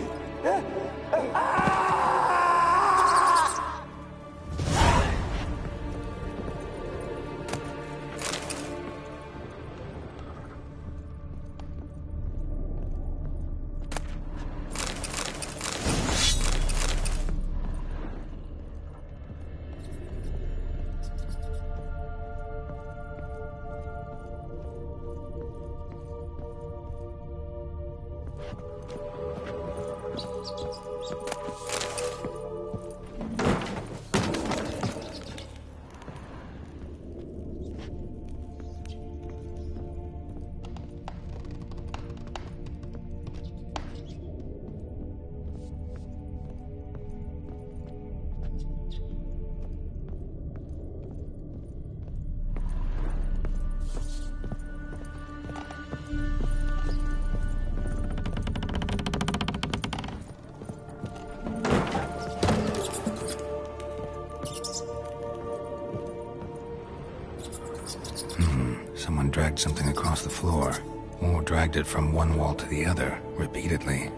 D: Someone dragged something across the floor, or dragged it from one wall to the other, repeatedly.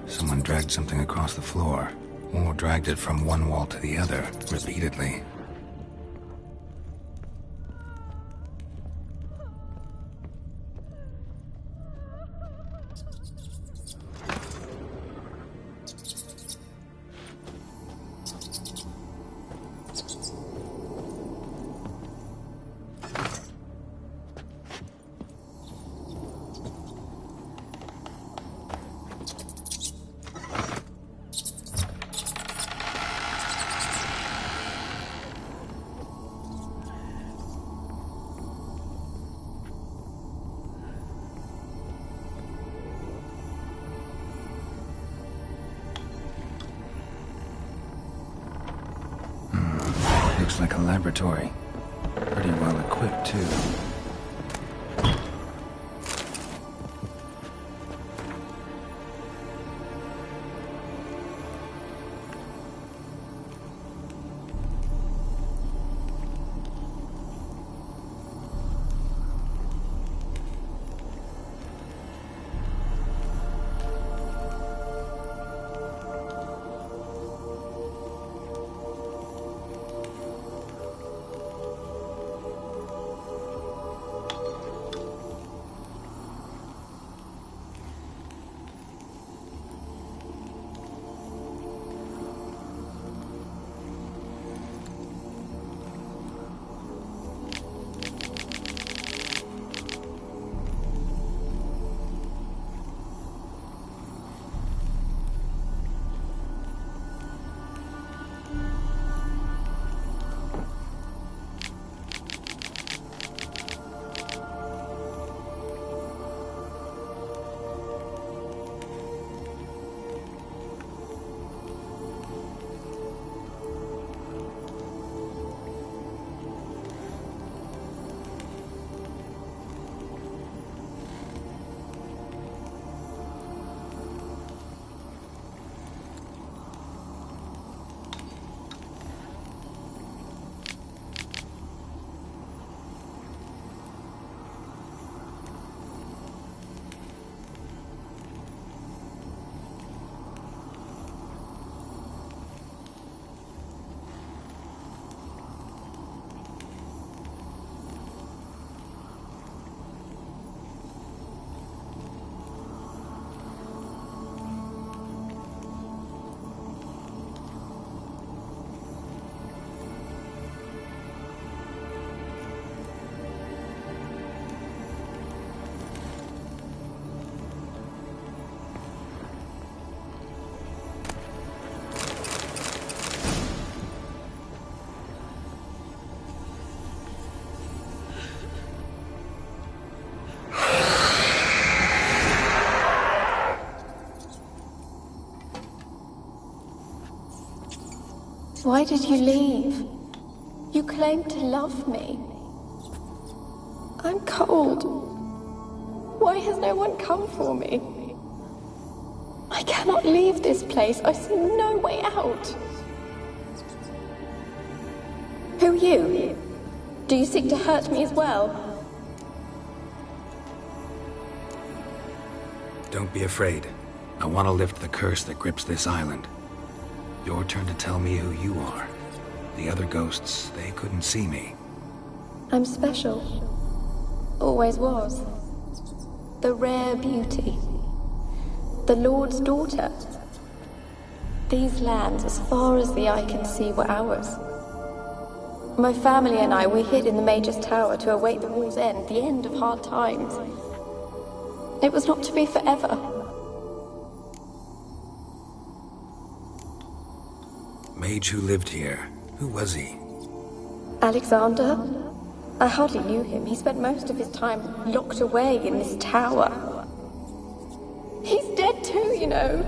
D: Someone dragged something across the floor, or dragged it from one wall to the other, repeatedly. Looks like a laboratory. Pretty well equipped, too.
A: Why did you leave? You claimed to love me. I'm cold. Why has no one come for me? I cannot leave this place. I see no way out. Who are you? Do you seek to hurt me as well?
D: Don't be afraid. I want to lift the curse that grips this island. Your turn to tell me who you are. The other ghosts, they couldn't see me.
A: I'm special. Always was. The rare beauty. The Lord's daughter. These lands, as far as the eye can see, were ours. My family and I, we hid in the Mage's Tower to await the war's end, the end of hard times. It was not to be forever.
D: Mage who lived here. Who was he?
A: Alexander? I hardly knew him. He spent most of his time locked away in this tower. He's dead too, you know.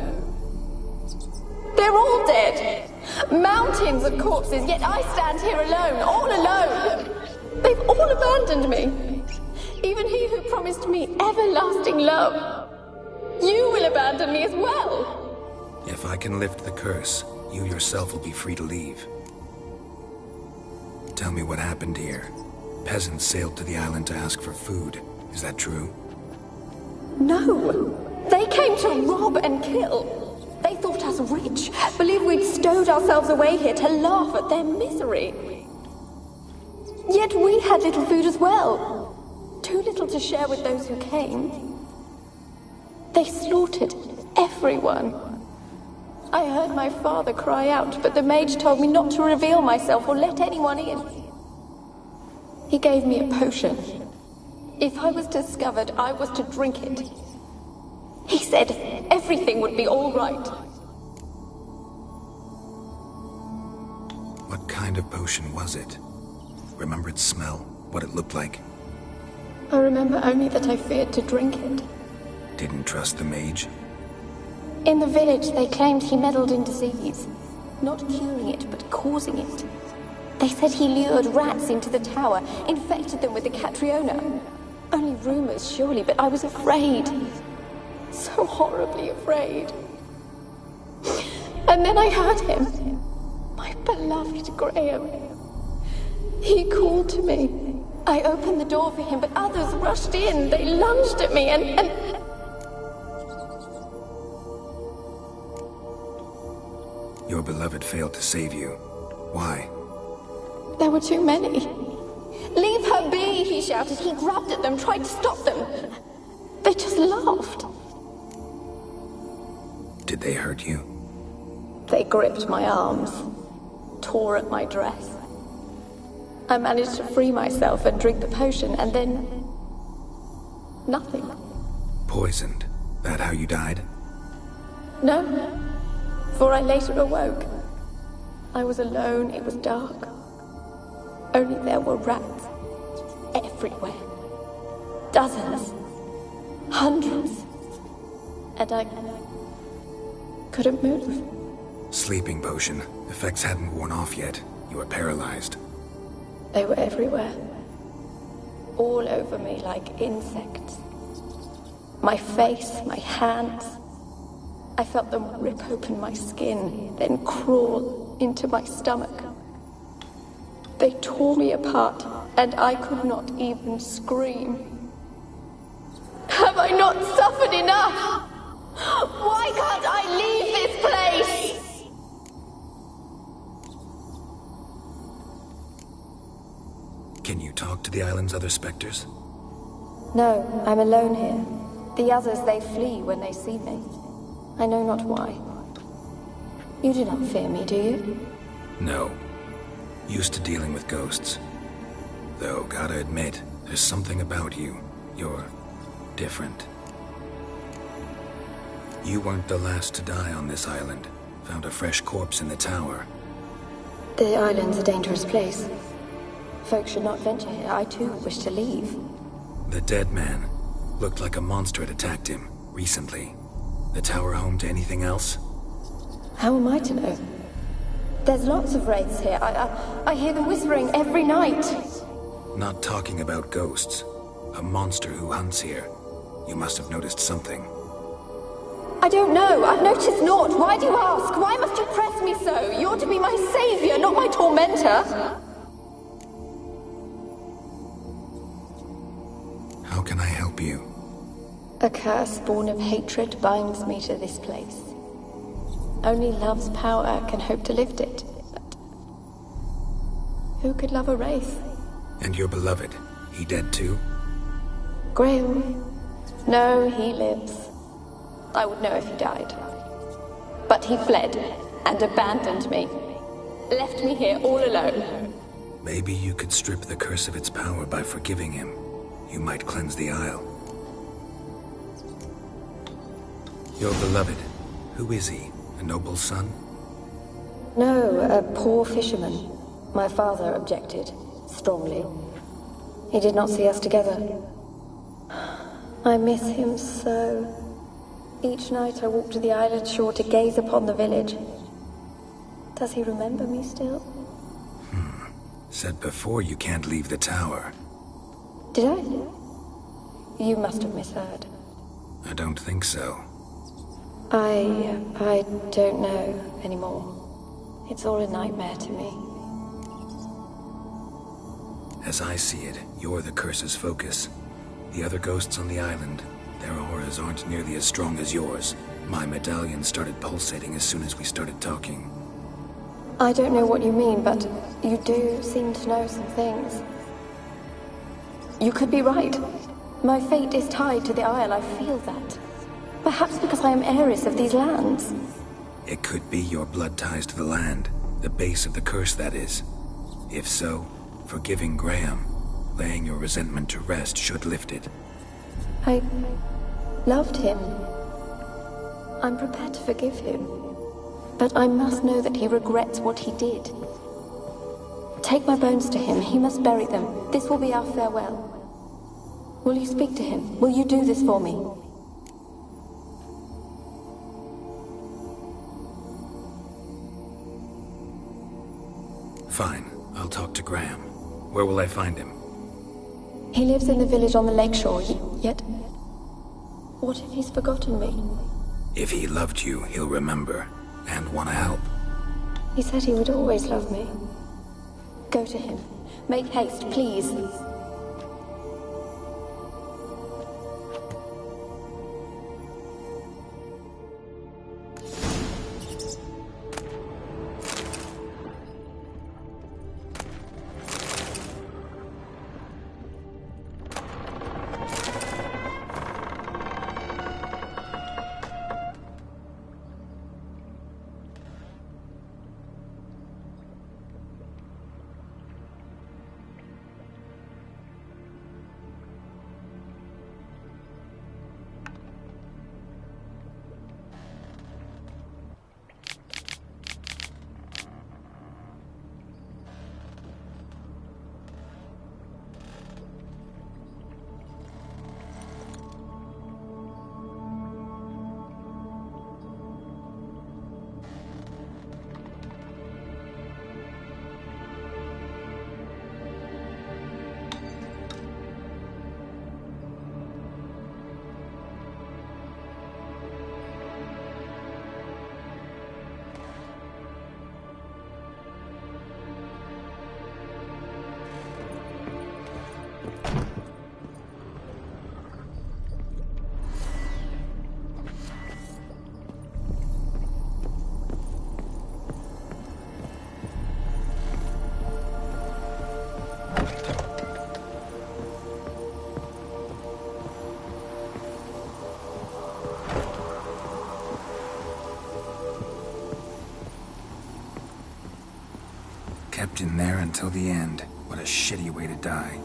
A: They're all dead. Mountains of corpses, yet I stand here alone, all alone. They've all abandoned me. Even he who promised me everlasting love. You will abandon me as well.
D: If I can lift the curse, you yourself will be free to leave. Tell me what happened here. Peasants sailed to the island to ask for food. Is that true?
A: No. They came to rob and kill. They thought us rich, believed we'd stowed ourselves away here to laugh at their misery. Yet we had little food as well. Too little to share with those who came. They slaughtered everyone. I heard my father cry out, but the mage told me not to reveal myself or let anyone in. He gave me a potion. If I was discovered, I was to drink it. He said everything would be all right.
D: What kind of potion was it? Remember its smell? What it looked like?
A: I remember only that I feared to drink it.
D: Didn't trust the mage?
A: In the village, they claimed he meddled in disease. Not curing it, but causing it. They said he lured rats into the tower, infected them with the Catriona. Only rumors, surely, but I was afraid. So horribly afraid. And then I heard him. My beloved Graham. He called to me. I opened the door for him, but others rushed in. They lunged at me and...
D: Your beloved failed to save you. Why?
A: There were too many. Leave her be, he shouted. He grabbed at them, tried to stop them. They just laughed.
D: Did they hurt you?
A: They gripped my arms, tore at my dress. I managed to free myself and drink the potion, and then... nothing.
D: Poisoned? That how you died?
A: No, for I later awoke. I was alone, it was dark. Only there were rats. Everywhere. Dozens. Hundreds. And I couldn't move.
D: Sleeping potion. Effects hadn't worn off yet. You were paralyzed.
A: They were everywhere. All over me like insects. My face, my hands. I felt them rip open my skin, then crawl into my stomach. They tore me apart, and I could not even scream. Have I not suffered enough? Why can't I leave this place?
D: Can you talk to the island's other specters?
A: No, I'm alone here. The others, they flee when they see me. I know not why. You do not fear me, do you?
D: No. Used to dealing with ghosts. Though, gotta admit, there's something about you. You're different. You weren't the last to die on this island. Found a fresh corpse in the tower.
A: The island's a dangerous place. Folks should not venture here. I too wish to leave.
D: The dead man. Looked like a monster had attacked him, recently. The tower home to anything else?
A: How am I to know? There's lots of wraiths here. I hear them whispering every night.
D: Not talking about ghosts. A monster who hunts here. You must have noticed something.
A: I don't know. I've noticed naught. Why do you ask? Why must you press me so? You're to be my savior, not my tormentor.
D: How can I help you?
A: A curse born of hatred binds me to this place. Only love's power can hope to lift it. But who could love a wraith?
D: And your beloved, he dead too?
A: Graham? No, he lives. I would know if he died. But he fled and abandoned me. Left me here all alone.
D: Maybe you could strip the curse of its power by forgiving him. You might cleanse the Isle. Your beloved, who is he? A noble son?
A: No, a poor fisherman. My father objected, strongly. He did not see us together. I miss him so. Each night I walk to the island shore to gaze upon the village. Does he remember me still?
D: Said before you can't leave the tower.
A: Did I? You must have misheard.
D: I don't think so.
A: I don't know anymore. It's all a nightmare to me.
D: As I see it, you're the curse's focus. The other ghosts on the island, their auras aren't nearly as strong as yours. My medallion started pulsating as soon as we started talking.
A: I don't know what you mean, but you do seem to know some things. You could be right. My fate is tied to the Isle, I feel that. Perhaps because I am heiress of these lands.
D: It could be your blood ties to the land, the base of the curse, that is. If so, forgiving Graham, laying your resentment to rest should lift it.
A: I loved him. I'm prepared to forgive him. But I must know that he regrets what he did. Take my bones to him. He must bury them. This will be our farewell. Will you speak to him? Will you do this for me?
D: Fine. I'll talk to Graham. Where will I find him?
A: He lives in the village on the lakeshore, yet... What if he's forgotten me?
D: If he loved you, he'll remember. And want to help.
A: He said he would always love me. Go to him. Make haste, please.
D: Kept in there until the end. What a shitty way to die.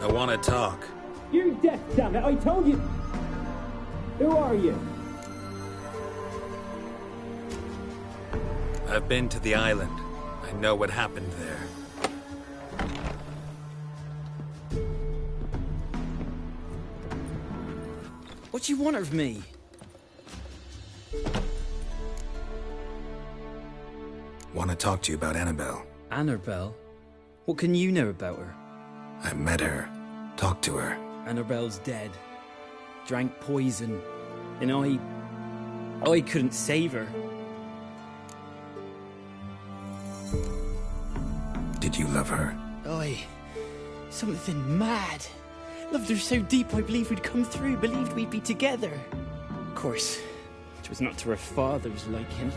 H: I want to talk.
J: You're deaf, damn it! I told you. Who are you?
H: I've been to the island. I know what happened there.
J: What do you want of me?
D: Want to talk to you about Annabelle.
J: Annabelle? What can you know about her?
D: I met her. Talked to her.
J: Annabelle's dead. Drank poison. And I couldn't save her.
D: Did you love her?
J: Something mad. Loved her so deep I believed we'd come through, believed we'd be together. Of course, it was not to her father's liking.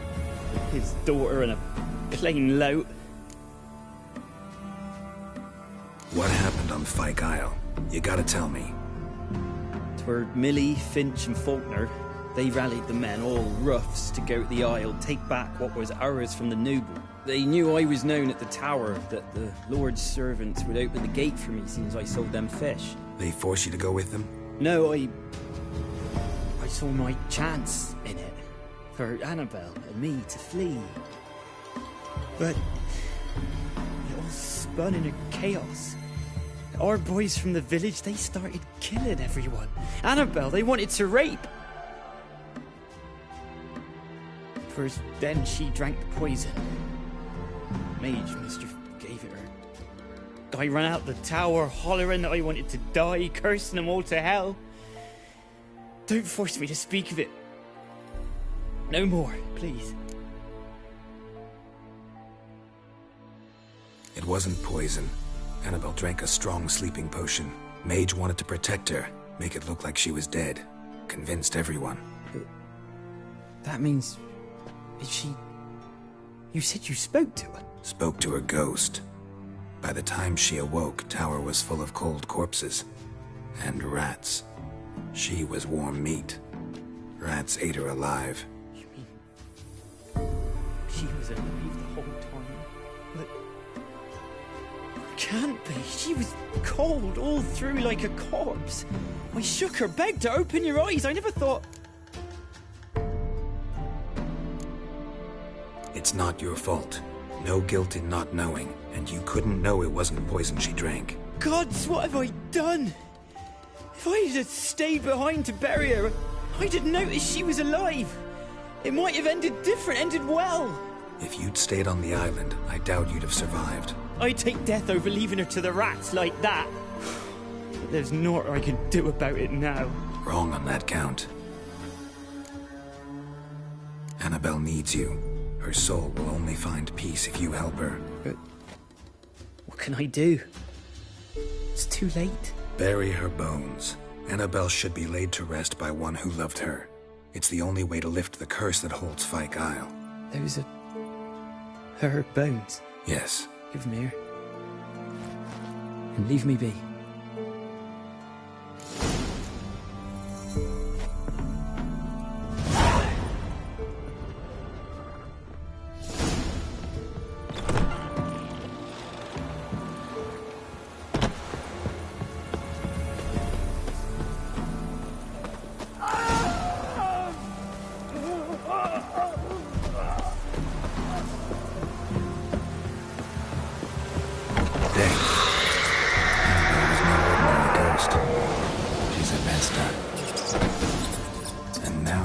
J: His daughter and a plain lout.
D: What happened on Fyke Isle? You gotta tell me.
J: 'Twere Millie, Finch and Faulkner. They rallied the men, all roughs, to go to the Isle, take back what was ours from the noble. They knew I was known at the tower, that the Lord's servants would open the gate for me since I sold them fish.
D: They forced you to go with them?
J: No, I saw my chance in it. For Annabelle and me to flee. But it all spun in a chaos. Our boys from the village, they started killing everyone. Annabelle, they wanted to rape. First, then she drank the poison. Mage must have gave it her. I ran out the tower, hollering that I wanted to die, cursing them all to hell. Don't force me to speak of it. No more, please.
D: It wasn't poison. Annabelle drank a strong sleeping potion. Mage wanted to protect her, make it look like she was dead. Convinced everyone.
J: But that means... Is she... You said you spoke to her?
D: Spoke to her ghost. By the time she awoke, Tower was full of cold corpses. And rats. She was warm meat. Rats ate her alive.
J: You mean... She was alive the whole time? But... Can't be. She was cold all through like a corpse. I shook her, begged her, open your eyes. I never thought...
D: It's not your fault. No guilt in not knowing, and you couldn't know it wasn't poison she drank.
J: Gods, what have I done? If I had stayed behind to bury her, I'd have noticed she was alive. It might have ended different, ended well.
D: If you'd stayed on the island, I doubt you'd have survived.
J: I'd take death over leaving her to the rats like that. But there's naught I can do about it now.
D: Wrong on that count. Annabelle needs you. Her soul will only find peace if you help her.
J: But what can I do? It's too late.
D: Bury her bones. Annabelle should be laid to rest by one who loved her. It's the only way to lift the curse that holds Fyke Isle.
J: Those are... her bones?
D: Yes.
J: Give me her. And leave me be.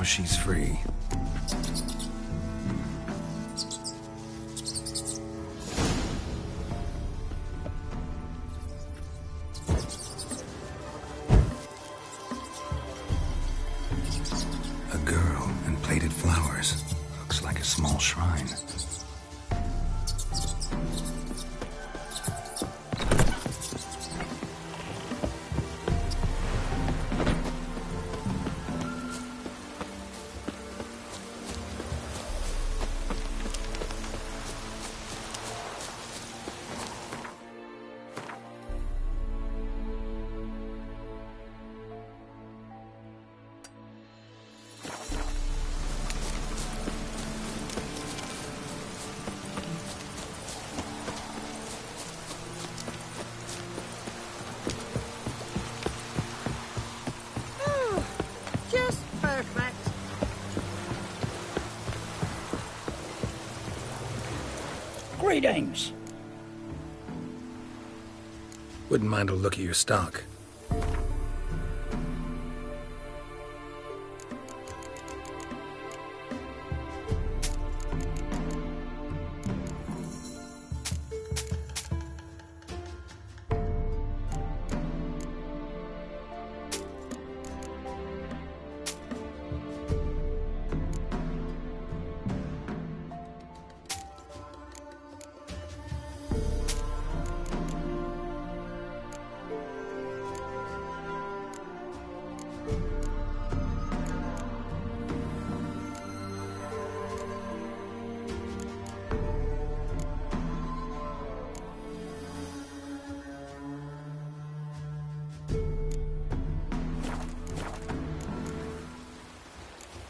D: She's free. A girl and plated flowers. Looks like a small shrine.
R: Greetings.
D: Wouldn't mind a look at your stock.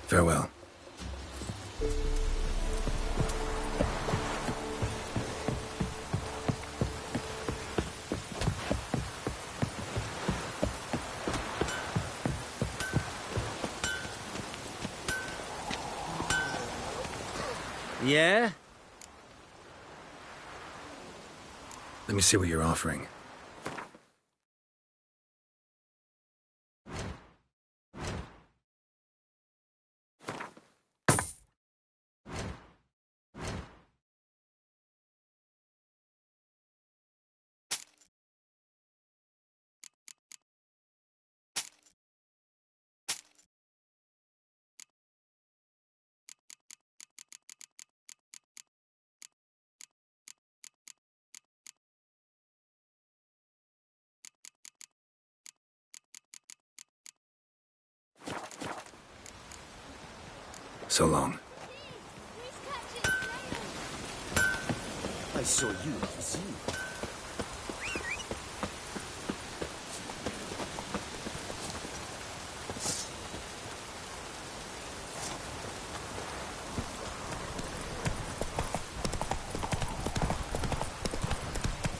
D: Farewell.
N: Yeah?
D: Let me see what you're offering. So long.
K: I saw you, it was you.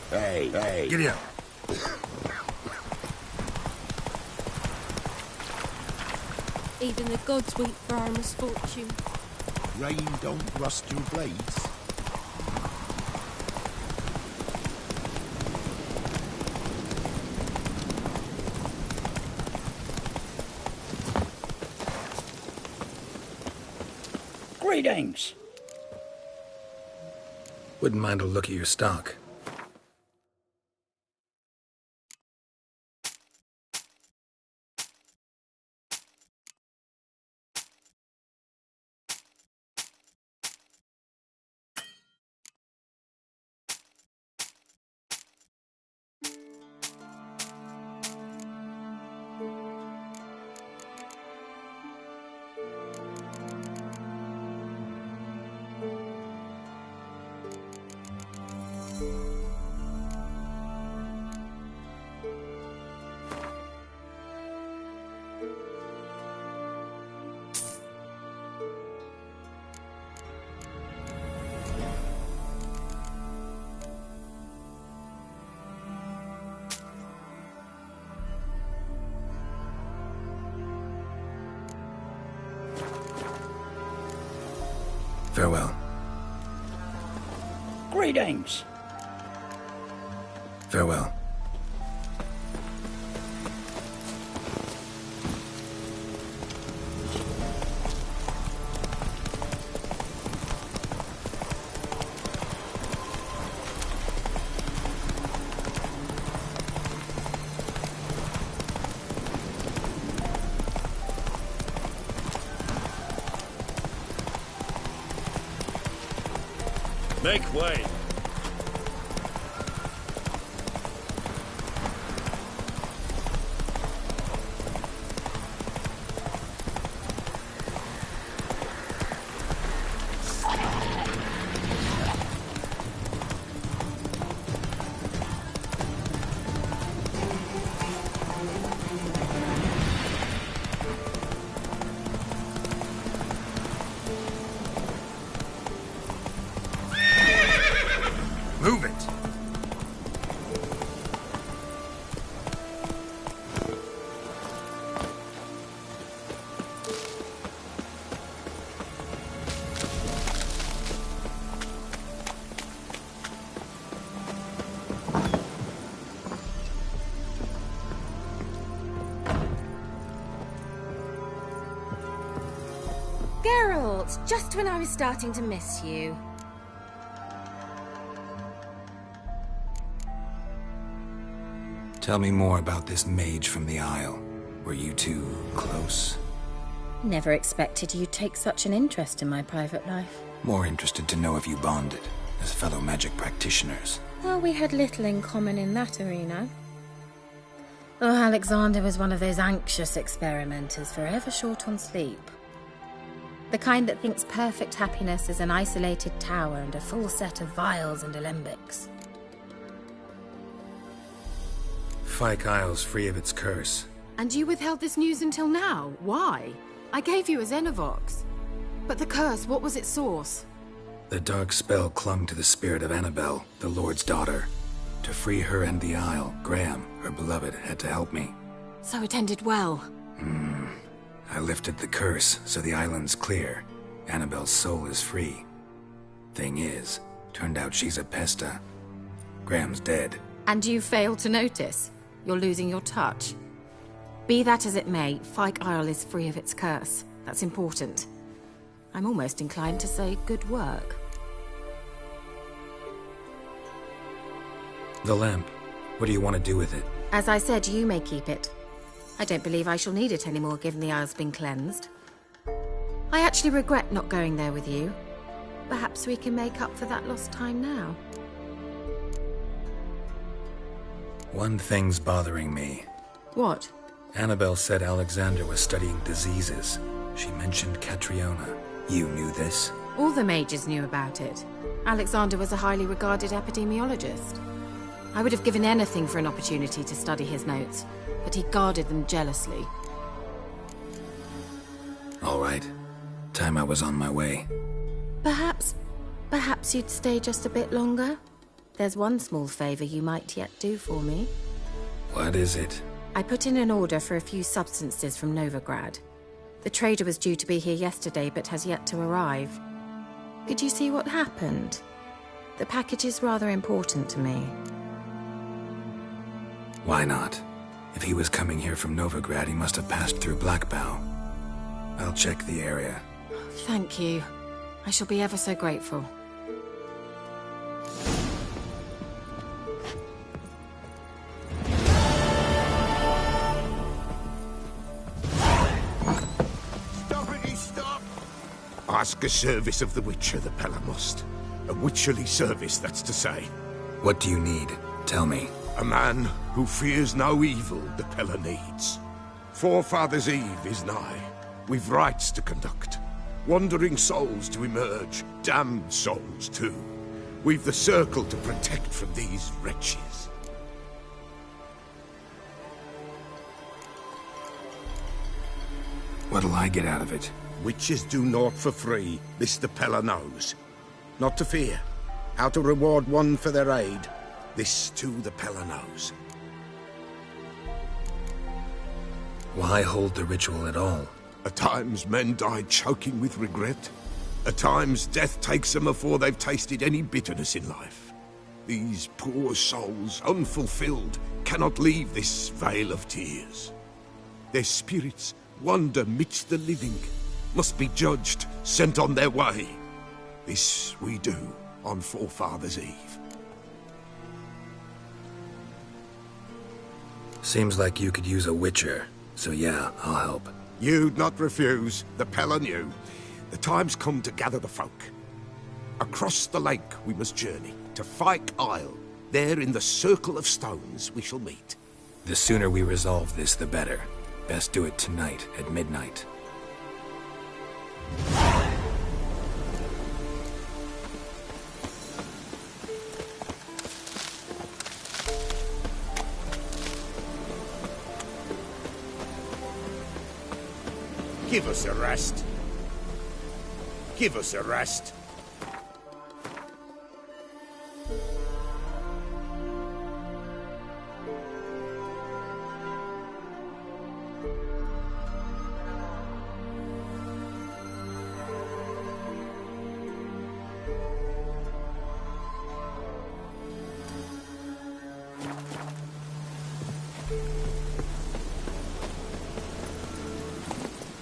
E: Hey.
D: Giddy up.
A: Even the gods weep for our misfortune.
Q: Rain don't rust your blades.
R: Greetings.
D: Wouldn't mind a look at your stock. Farewell.
R: Greetings.
D: Farewell.
K: Make way.
V: Geralt, just when I was starting to miss you.
H: Tell me more about this mage from the Isle. Were you two close?
V: Never expected you'd take such an interest in my private life.
H: More interested to know if you bonded, as fellow magic practitioners.
V: Well, we had little in common in that arena. Oh, Alexander was one of those anxious experimenters, forever short on sleep. The kind that thinks perfect happiness is an isolated tower and a full set of vials and alembics.
H: Fyke Isle's free of its curse.
S: And you withheld this news until now? Why? I gave you a Xenovox. But the curse, what was its source?
H: The dark spell clung to the spirit of Annabelle, the Lord's daughter. To free her and the Isle, Graham, her beloved, had to help me.
S: So it ended well.
H: I lifted the curse, so the island's clear. Annabelle's soul is free. Thing is, turned out she's a Pesta. Graham's dead.
V: And you failed to notice? You're losing your touch. Be that as it may, Fyke Isle is free of its curse. That's important. I'm almost inclined to say good work.
H: The lamp. What do you want to do with it?
V: As I said, you may keep it. I don't believe I shall need it anymore, given the Isle's been cleansed. I actually regret not going there with you. Perhaps we can make up for that lost time now.
H: One thing's bothering me.
V: What?
H: Annabelle said Alexander was studying diseases. She mentioned Catriona. You knew this?
V: All the mages knew about it. Alexander was a highly regarded epidemiologist. I would have given anything for an opportunity to study his notes, but he guarded them jealously.
H: All right. Time I was on my way.
V: Perhaps you'd stay just a bit longer? There's one small favor you might yet do for me.
H: What is it?
V: I put in an order for a few substances from Novigrad. The trader was due to be here yesterday, but has yet to arrive. Could you see what happened? The package is rather important to me.
H: Why not? If he was coming here from Novigrad, he must have passed through Blackbough. I'll check the area.
V: Thank you. I shall be ever so grateful.
F: Ask a service of the Witcher, the Pella must. A witcherly service, that's to say.
H: What do you need? Tell me.
F: A man who fears no evil the Pella needs. Forefathers' Eve is nigh. We've rites to conduct. Wandering souls to emerge. Damned souls, too. We've the circle to protect from these wretches.
H: What'll I get out of it?
F: Witches do naught for free, this the Pella knows. Not to fear. How to reward one for their aid, this too the Pella knows.
H: Why hold the ritual at all?
F: At times men die choking with regret. At times death takes them before they've tasted any bitterness in life. These poor souls, unfulfilled, cannot leave this vale of tears. Their spirits wander midst the living, must be judged, sent on their way. This we do on Forefathers' Eve.
H: Seems like you could use a witcher, so yeah, I'll help.
F: You'd not refuse, the Pella knew. The time's come to gather the folk. Across the lake we must journey, to Fyke Isle. There in the circle of stones we shall meet.
H: The sooner we resolve this, the better. Best do it tonight, at midnight.
F: Give us a rest. Give us a rest.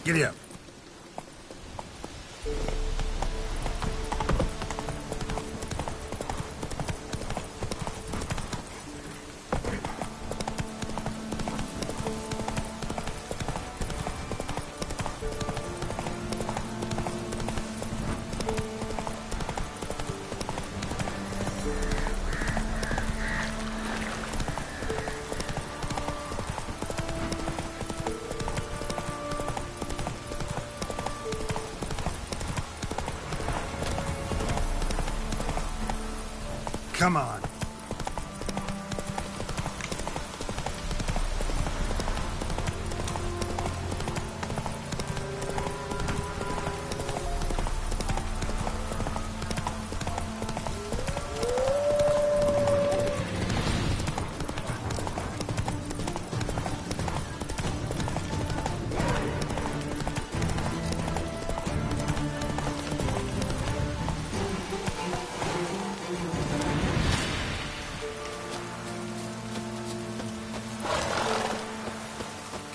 H: Giddy up.
M: Come on.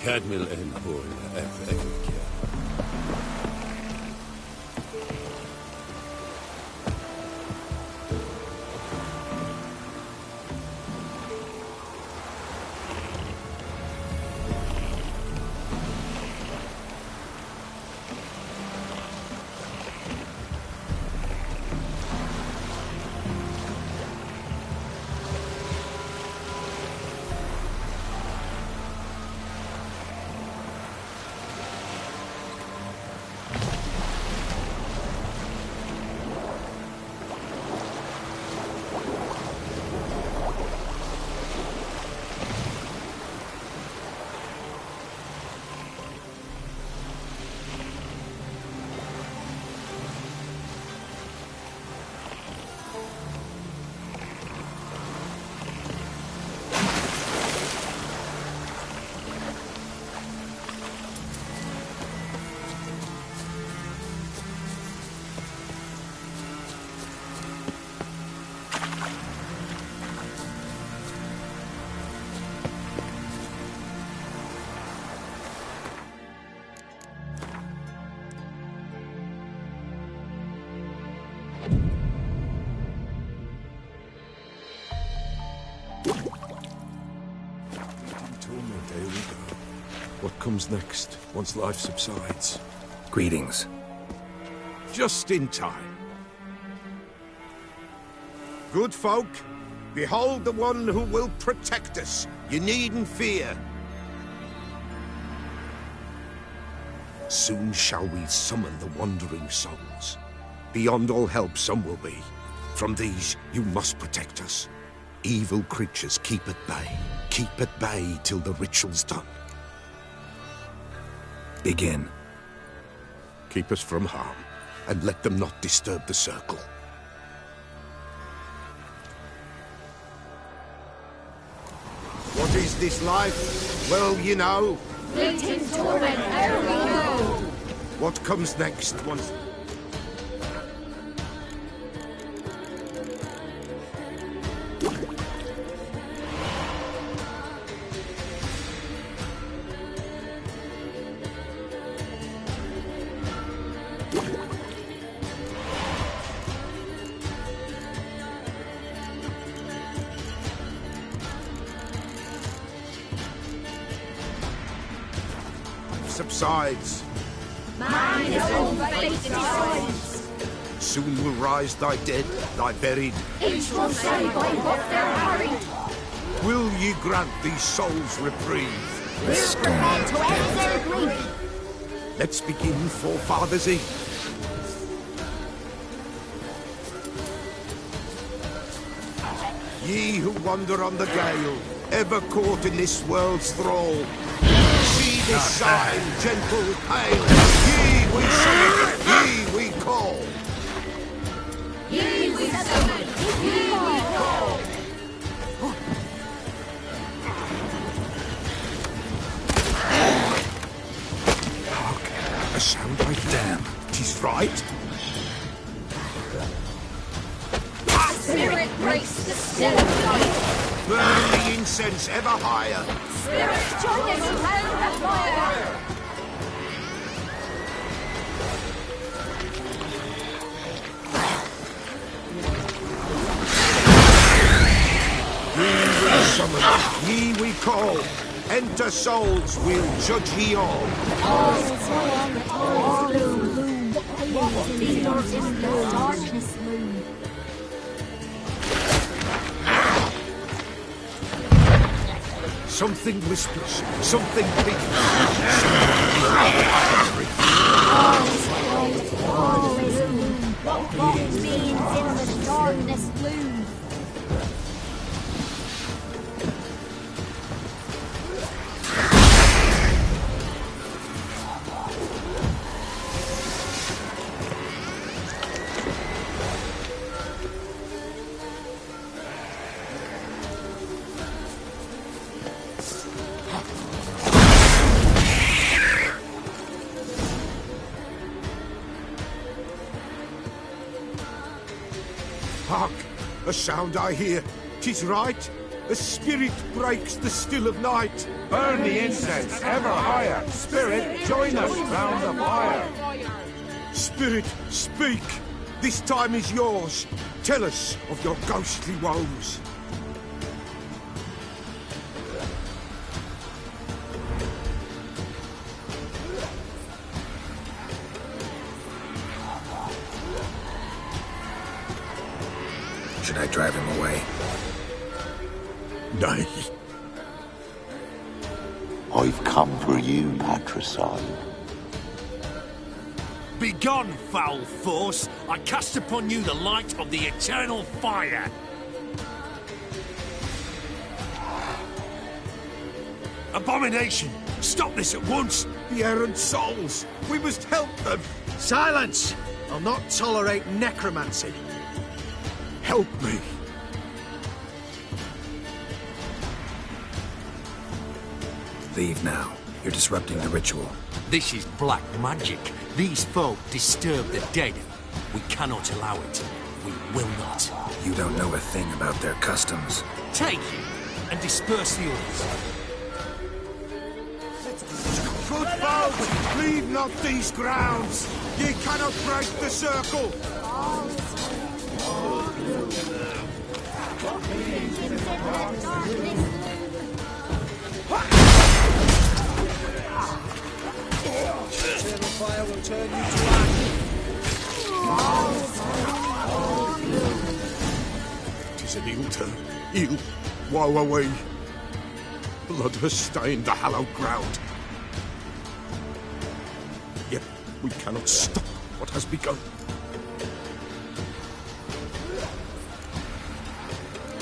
E: Cadmil en hwyl efeilio.
W: What comes next, once life subsides?
H: Greetings.
W: Just in time.
F: Good folk, behold the one who will protect us. You needn't fear. Soon shall we summon the wandering souls. Beyond all help some will be. From these you must protect us. Evil creatures keep at bay. Keep at bay till the ritual's done.
H: Begin.
F: Keep us from harm, and let them not disturb the circle. What is this life? Well, you know.
A: Fleeting torment, ere we go.
F: What comes next once... subsides.
A: Man is all fate decides.
F: Soon will rise thy dead, thy buried.
A: Each will say by what they're harried.
F: Will ye grant these souls reprieve?
A: We're prepared to end their grief.
F: Let's begin, forefathers' eve. Ye who wander on the gale, ever caught in this world's thrall, see this sign, gentle, pale. Ye we summon, ye we call.
A: Ye we summon, ye we call.
F: Hark, a sound like damn. 'Tis right.
A: Spirit breaks the still of life.
F: Burn the incense ever higher.
A: Spirit join us round the fire.
F: Ye we summon, ye we call. Enter souls, we'll judge ye all.
A: All gloom. Darkness loom.
F: Something whispers, something big.
A: All is gloom. What beings in the darkness gloom?
F: Hark! A sound I hear. 'Tis right. A spirit breaks the still of night.
W: Burn the incense ever higher. Spirit, join us round the fire.
F: Spirit, speak. This time is yours. Tell us of your ghostly woes.
H: Should I drive him away?
F: Nay.
B: I've come for you, patricide.
Q: Begone, foul force! I cast upon you the light of the eternal fire! Abomination! Stop this at once!
F: The errant souls! We must help them!
M: Silence! I'll not tolerate necromancy.
F: Help me!
H: Leave now. You're disrupting the ritual.
Q: This is black magic. These folk disturb the dead. We cannot allow it. We will not.
H: You don't know a thing about their customs.
Q: Take him and disperse the others.
F: Good folk, leave not these grounds. Ye cannot break the circle.
M: Fire will turn you to ash.
F: 'Tis an ill turn. Ill. Woe away. Blood has stained the hallowed ground. Yet we cannot stop what has begun.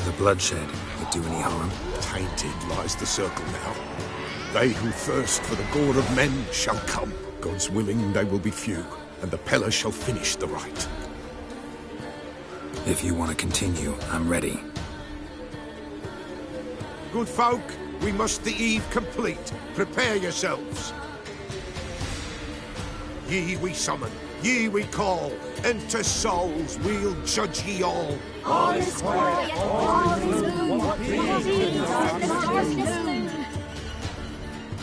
H: The bloodshed would do any harm?
F: Tainted lies the circle now. They who thirst for the gore of men shall come. God's willing, they will be few, and the Peller shall finish the rite.
H: If you want to continue, I'm ready.
F: Good folk, we must the eve complete. Prepare yourselves. Ye we summon, ye we call. Enter souls, we'll judge ye all.
C: All is quiet, all is gloom. What is in the darkness loom?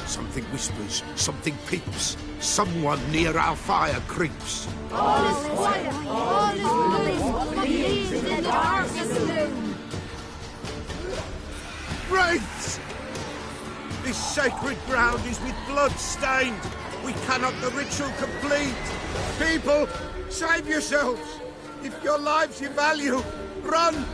F: Something whispers, something peeps. Someone near our fire creeps.
C: All is quiet, all is gloom. What is in the darkness loom?
F: Wraiths! This sacred ground is with blood stained. We cannot the ritual complete. People, save yourselves. If your lives you value, run!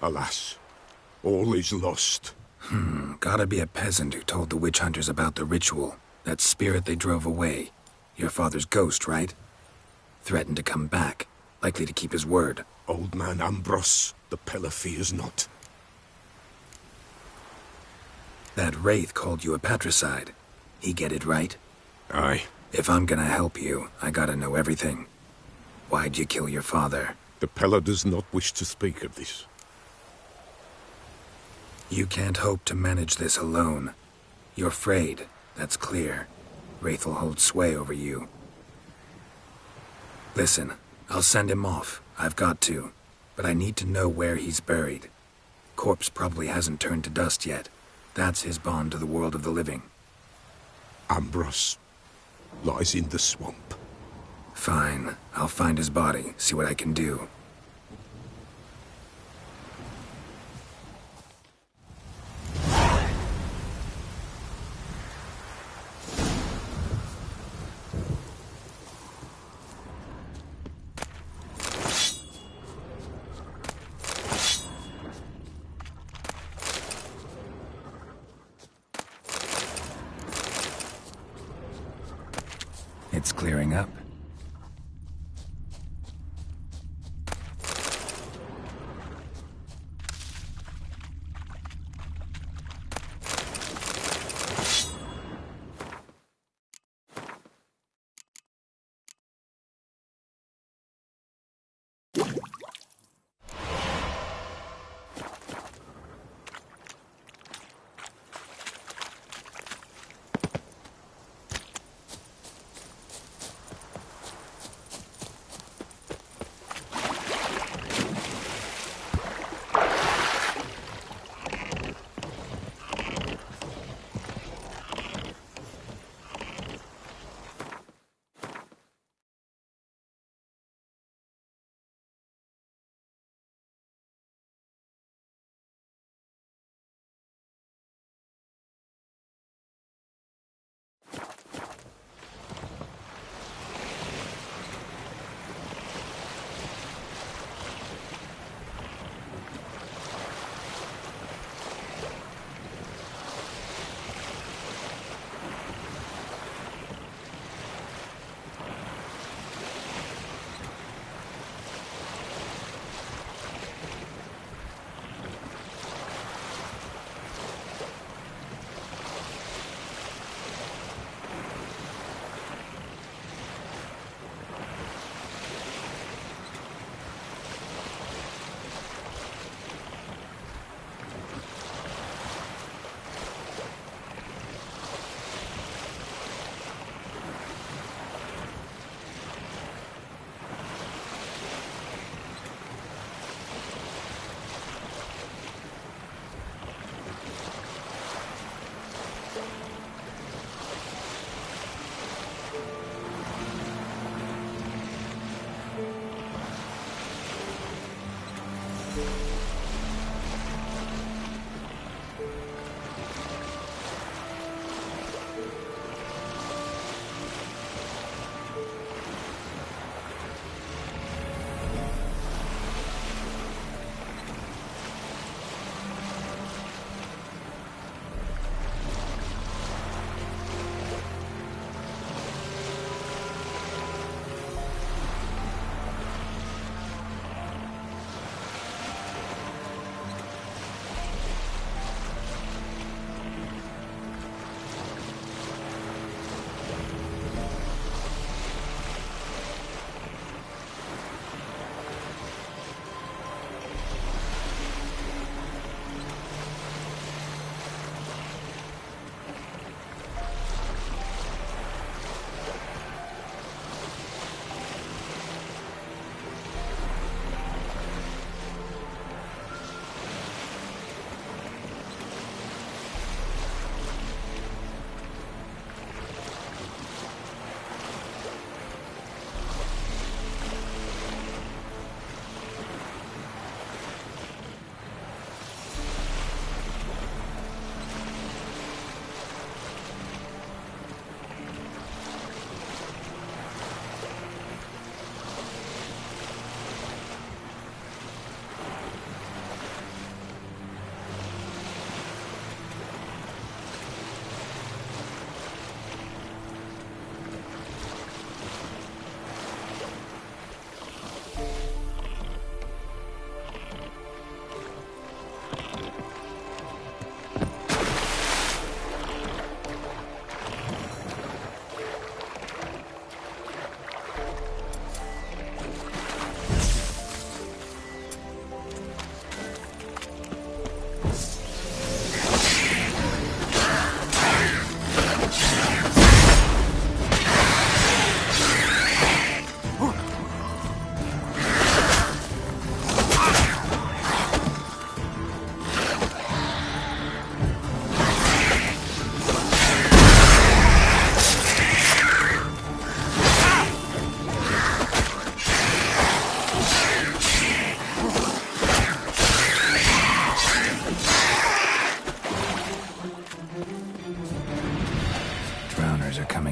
F: Alas, all is lost.
H: Gotta be a peasant who told the witch hunters about the ritual. That spirit they drove away. Your father's ghost, right? Threatened to come back. Likely to keep his word.
F: Old man Ambros, the Peller fears not.
H: That wraith called you a patricide. He get it right?
F: Aye.
H: If I'm gonna help you, I gotta know everything. Why'd you kill your father?
F: The Peller does not wish to speak of this.
H: You can't hope to manage this alone. You're afraid, that's clear. Wraith will hold sway over you. Listen, I'll send him off. I've got to. But I need to know where he's buried. Corpse probably hasn't turned to dust yet. That's his bond to the world of the living.
F: Ambros lies in the swamp.
H: Fine. I'll find his body, see what I can do. It's clearing up.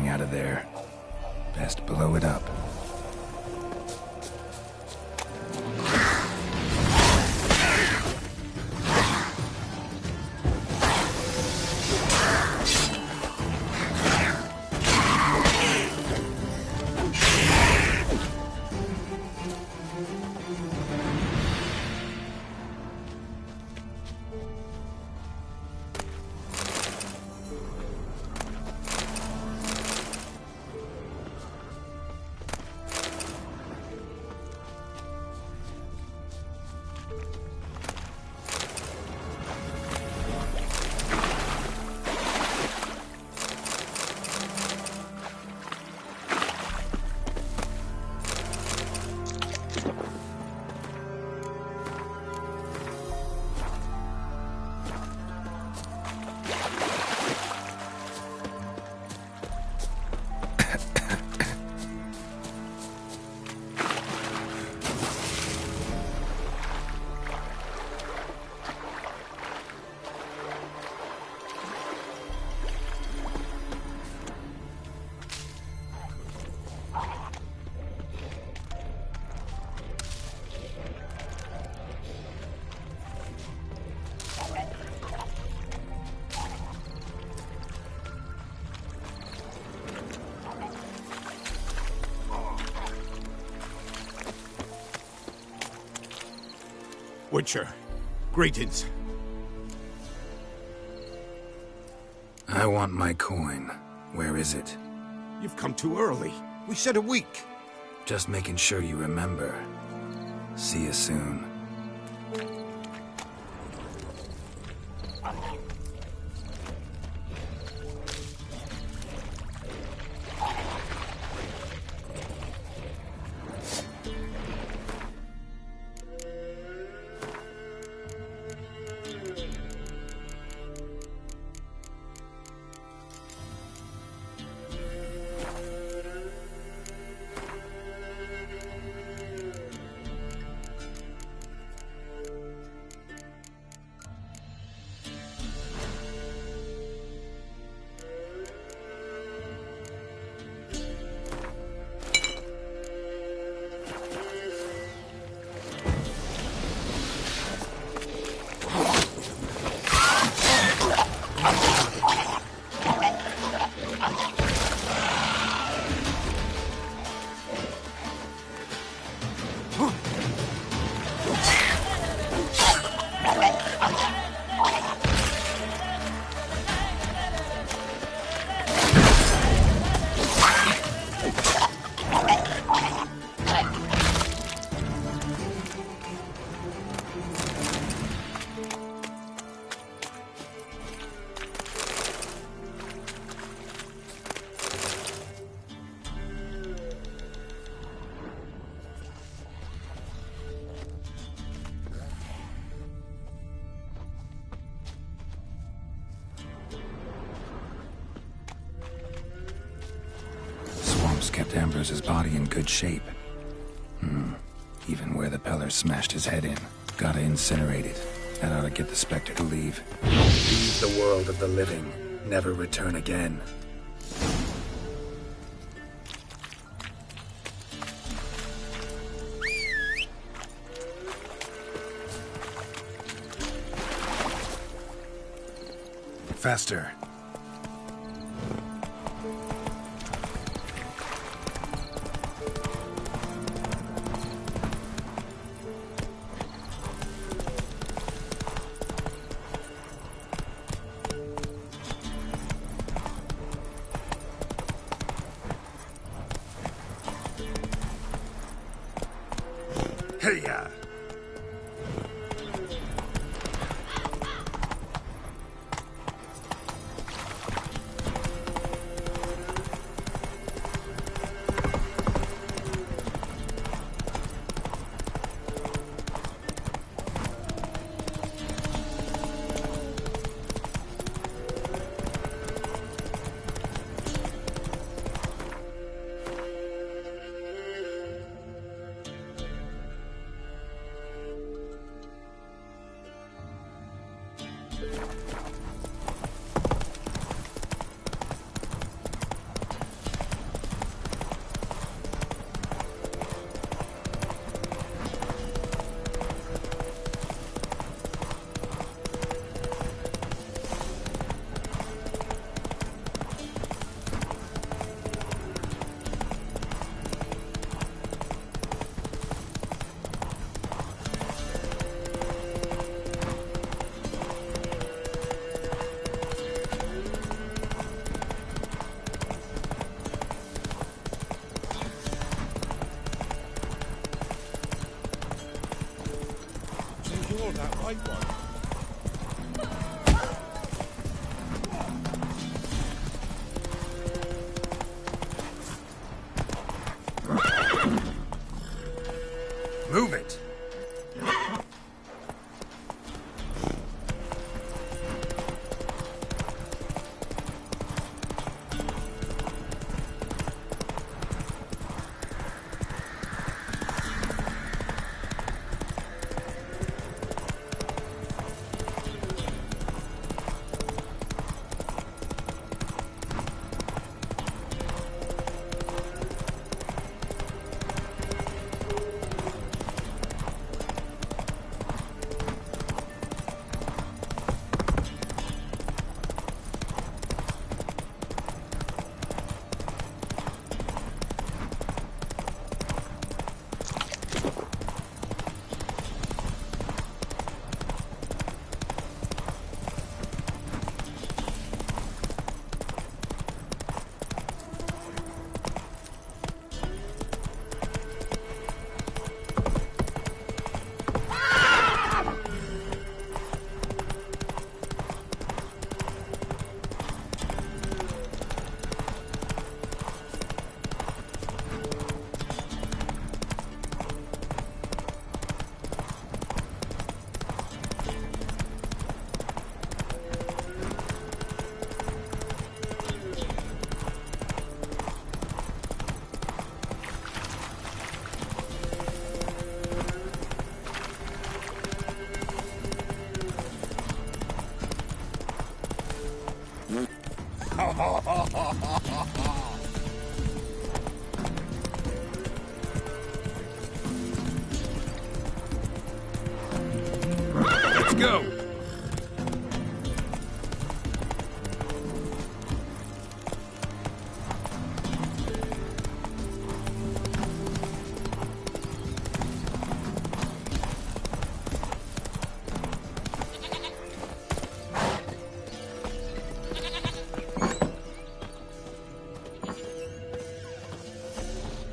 D: coming out of there. Best blow it up.
F: Witcher, greetings.
H: I want my coin. Where is it?
F: You've come too early. We said a week.
H: Just making sure you remember. See you soon.
D: Kept Ambrose's body in good shape. Even where the Peller smashed his head in. Gotta incinerate it. That ought to get the Spectre to leave.
H: Leave the world of the living. Never return again.
D: Faster.
F: Hey-ya!
E: You're that right one.
H: Move it!
E: Let's go!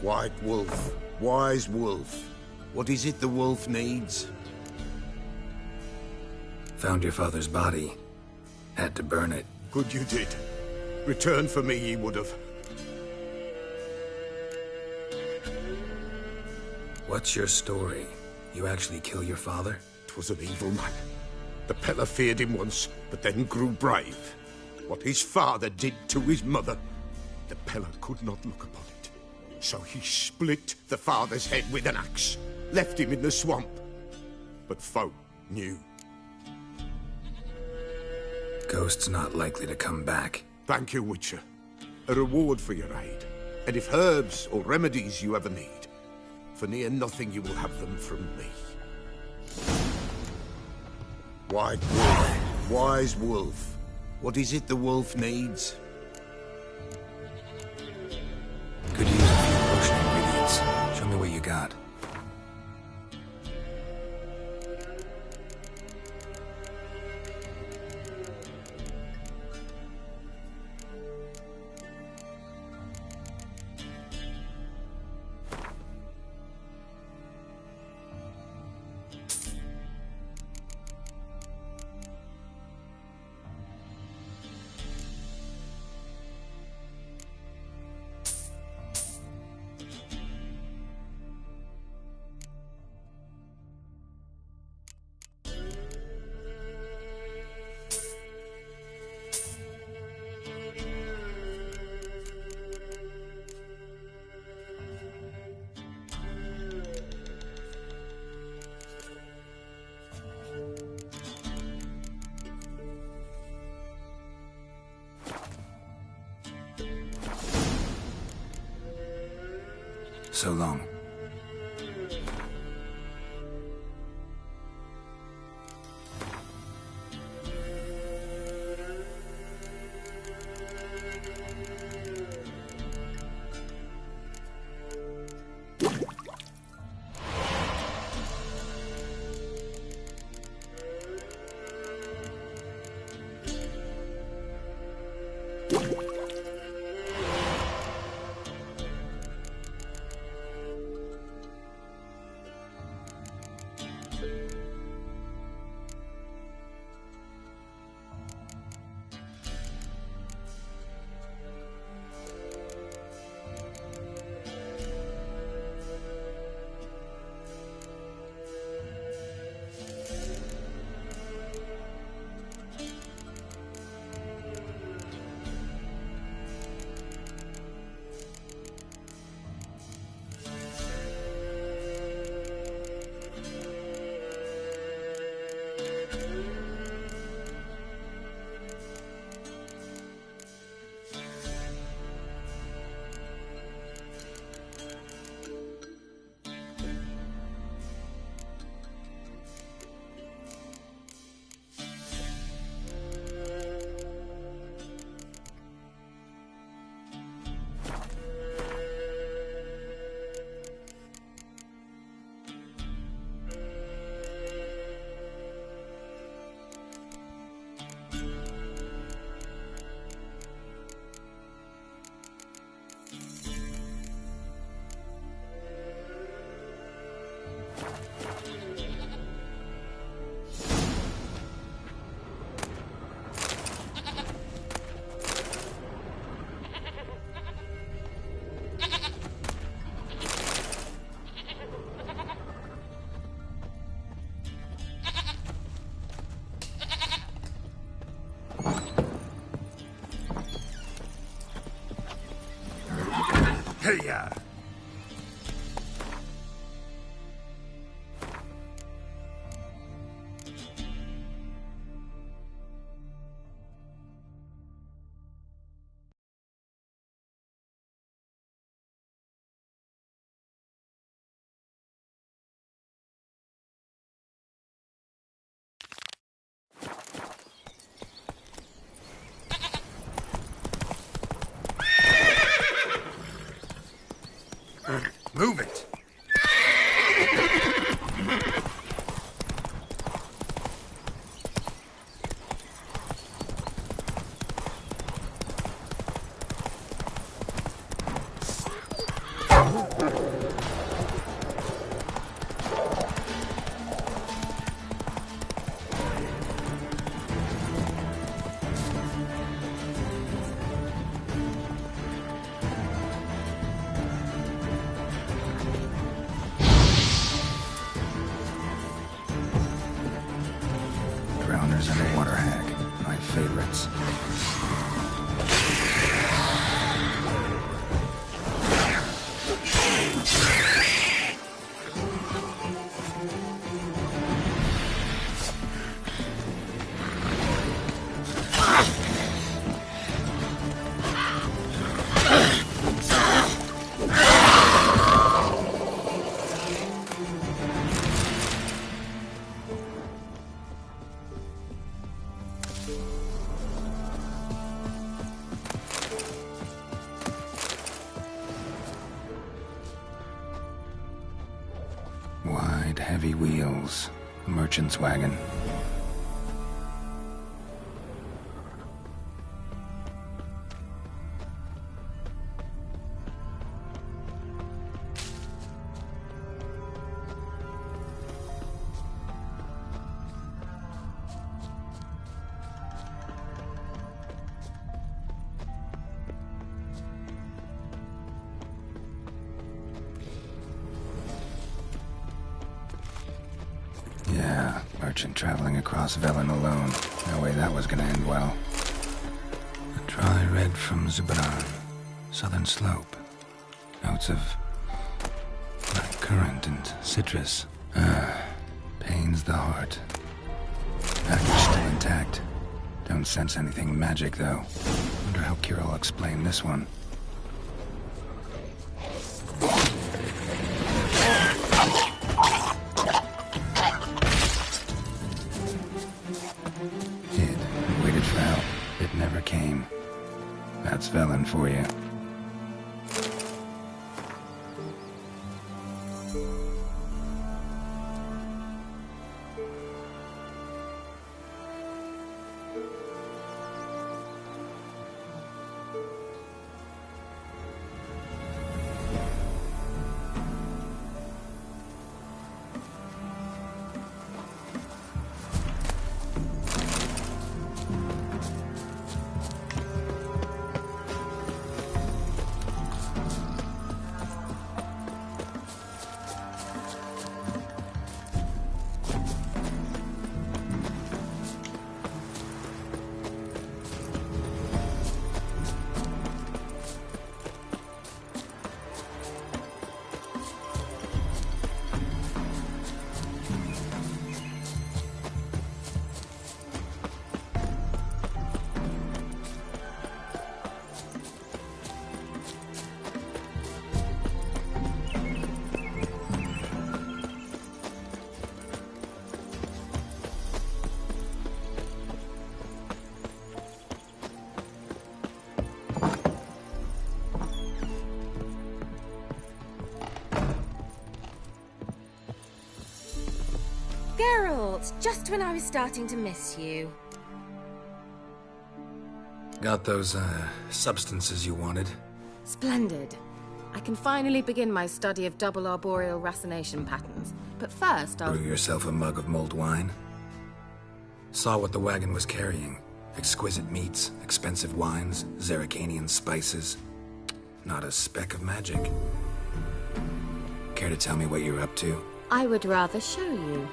F: White Wolf, wise wolf. What is it the wolf needs?
H: Found your father's body. Had to burn it.
F: Good you did. Return for me ye would have.
H: What's your story? You actually kill your father?
F: 'Twas an evil man. The Peller feared him once, but then grew brave. What his father did to his mother, the Peller could not look upon it. So he split the father's head with an axe, left him in the swamp. But folk knew.
H: Ghost's not likely to come back.
F: Thank you, Witcher. A reward for your aid. And if herbs or remedies you ever need, for near nothing you will have them from me. White Wolf, wise wolf. What is it the wolf needs?
H: Could use a few potion ingredients. Show me what you got. So long.
W: ya! Move it!
D: Drowners and a water hag, my favorites. Wide, heavy wheels. Merchant's wagon. Yeah, merchant traveling across Velen alone. No way that was gonna end well. A dry red from Zubran. Southern slope. Notes of black currant and citrus. Pains the heart. Package still intact. Don't sense anything magic, though. Wonder how Kira will explain this one. Waited for help. It never came. That's Velen for you.
V: Geralt, just when I was starting to miss you.
H: Got those, substances you wanted?
V: Splendid. I can finally begin my study of double arboreal racination patterns. But first, I'll...
H: Brew yourself a mug of mulled wine? Saw what the wagon was carrying. Exquisite meats, expensive wines, Zerrikanian spices. Not a speck of magic. Care to tell me what you're up to?
V: I would rather show you.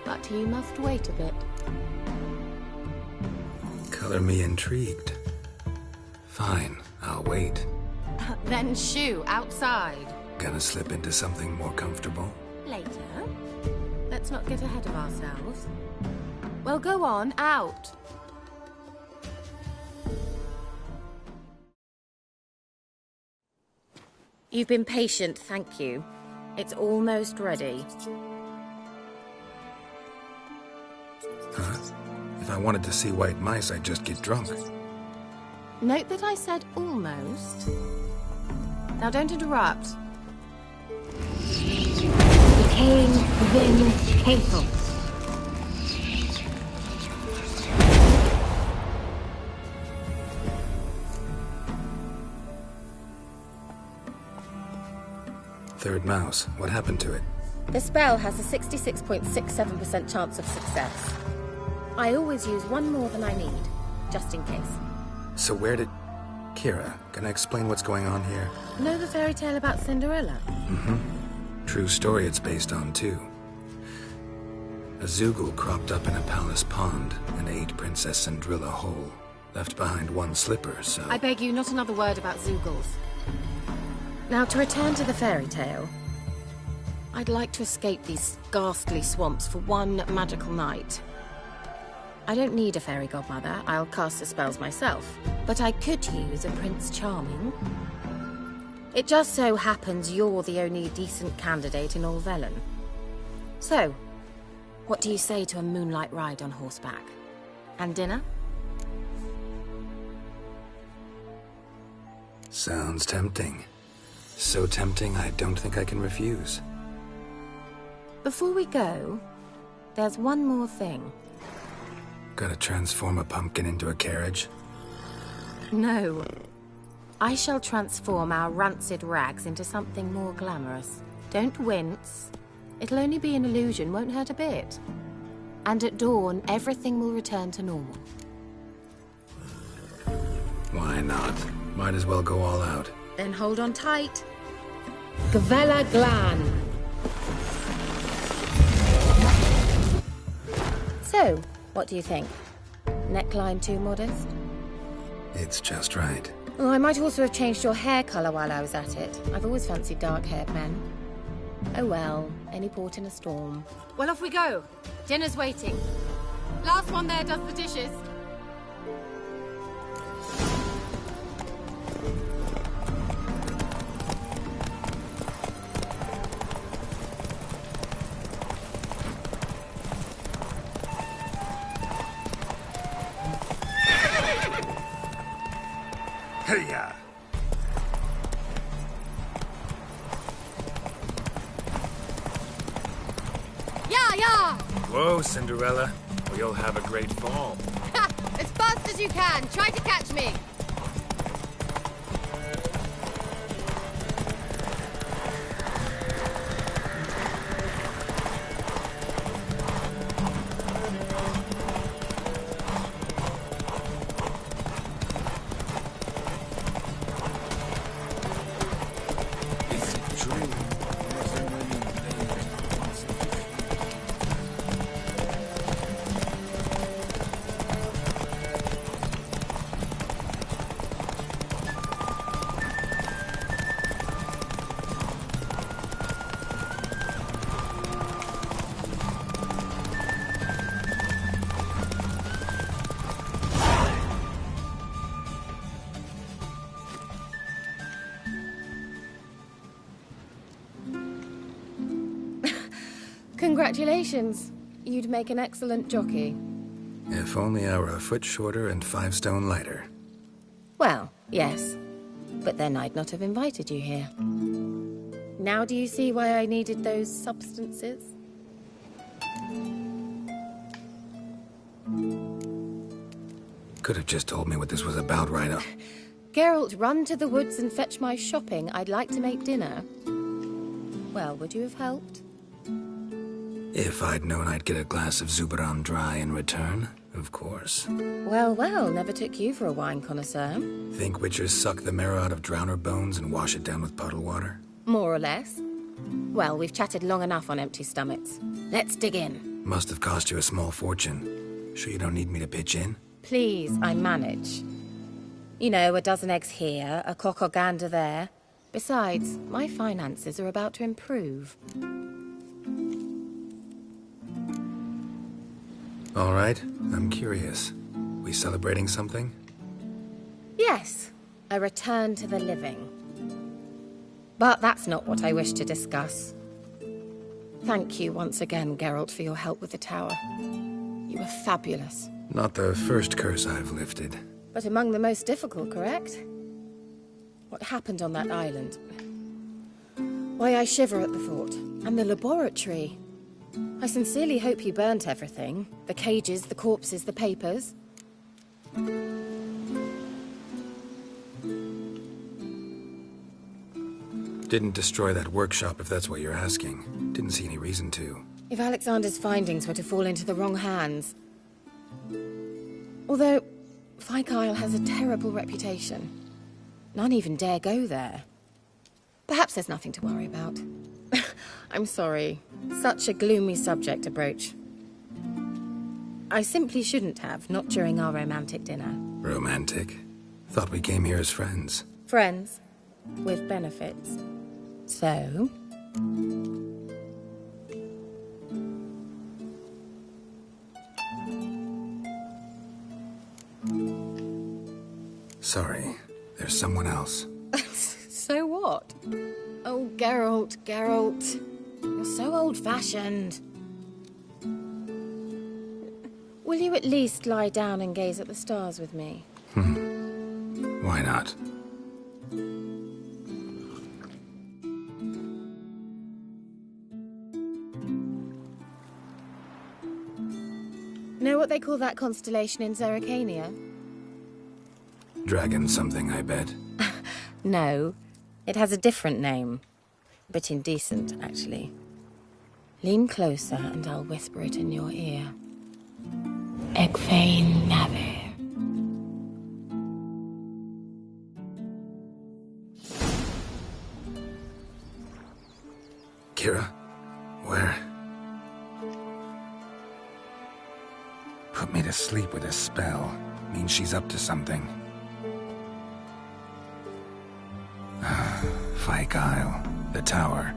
V: But you must wait a bit.
H: Color me intrigued. Fine, I'll wait.
S: Then shoo, outside.
H: Gonna slip into something more comfortable?
S: Later. Let's not get ahead of ourselves. Well, go on, out. You've been patient, thank you. It's almost ready.
H: Huh? If I wanted to see white mice, I'd just get drunk.
S: Note that I said almost. Now don't interrupt.
C: Decaying within hateful.
H: Third mouse. What happened to it?
S: The spell has a 66.67% chance of success. I always use one more than I need, just in case.
H: So where did... Kira, can I explain what's going on here?
S: Know the fairy tale about Cinderella?
H: Mm-hmm. True story it's based on, too. A Zoogle cropped up in a palace pond and ate Princess Cinderella whole. Left behind one slipper, so...
S: I beg you, not another word about Zoogles. Now, to return to the fairy tale. I'd like to escape these ghastly swamps for one magical night. I don't need a fairy godmother, I'll cast the spells myself. But I could use a Prince Charming. It just so happens you're the only decent candidate in all Velen. So, what do you say to a moonlight ride on horseback? And dinner?
H: Sounds tempting. So tempting, I don't think I can refuse.
S: Before we go, there's one more thing.
H: Gotta transform a pumpkin into a carriage?
S: No. I shall transform our rancid rags into something more glamorous. Don't wince. It'll only be an illusion, won't hurt a bit. And at dawn, everything will return to normal.
H: Why not? Might as well go all out.
S: Then hold on tight. Gavella Glan. So, what do you think? Neckline too modest?
H: It's just right.
S: Oh, I might also have changed your hair colour while I was at it. I've always fancied dark-haired men. Oh well, any port in a storm. Well, off we go. Dinner's waiting. Last one there does the dishes.
H: Hey-ya!
S: Yeah!
D: Whoa, Cinderella. Or you'll have a great fall.
S: As fast as you can. Try to catch me. Congratulations. You'd make an excellent jockey.
H: If only I were a foot shorter and 5 stone lighter.
S: Well, yes. But then I'd not have invited you here. Now do you see why I needed those substances?
H: Could have just told me what this was about right up.
S: Geralt, run to the woods and fetch my shopping. I'd like to make dinner. Well, would you have helped?
H: If I'd known I'd get a glass of Zubaram dry in return, of course.
S: Well, never took you for a wine connoisseur.
H: Think witchers suck the marrow out of drowner bones and wash it down with puddle water?
S: More or less. Well, we've chatted long enough on empty stomachs. Let's dig in.
H: Must have cost you a small fortune. Sure you don't need me to pitch in?
S: Please, I manage. You know, a dozen eggs here, a cock or gander there. Besides, my finances are about to improve.
H: All right, I'm curious. We celebrating something?
S: Yes, a return to the living. But that's not what I wish to discuss. Thank you once again, Geralt, for your help with the tower. You were fabulous.
H: Not the first curse I've lifted.
S: But among the most difficult, correct? What happened on that island? Why, I shiver at the thought. And the laboratory. I sincerely hope you burnt everything. The cages, the corpses, the papers.
H: Didn't destroy that workshop, if that's what you're asking. Didn't see any reason to.
S: If Alexander's findings were to fall into the wrong hands... Although, Fyke Isle has a terrible reputation. None even dare go there. Perhaps there's nothing to worry about. I'm sorry. Such a gloomy subject to broach. I simply shouldn't have, not during our romantic dinner.
H: Romantic? Thought we came here as friends.
S: Friends. With benefits. So...
H: Sorry. There's someone else.
S: So what? Oh, Geralt, Geralt. You're so old-fashioned. Will you at least lie down and gaze at the stars with me?
H: Why not?
S: Know what they call that constellation in Zerrikania?
H: Dragon something, I bet.
S: No. It has a different name. A bit indecent, actually. Lean closer and I'll whisper it in your ear. Egfain Navir.
H: Kira? Where?
D: Put me to sleep with a spell.
H: Means she's up to something.
D: Fyke Isle, the tower.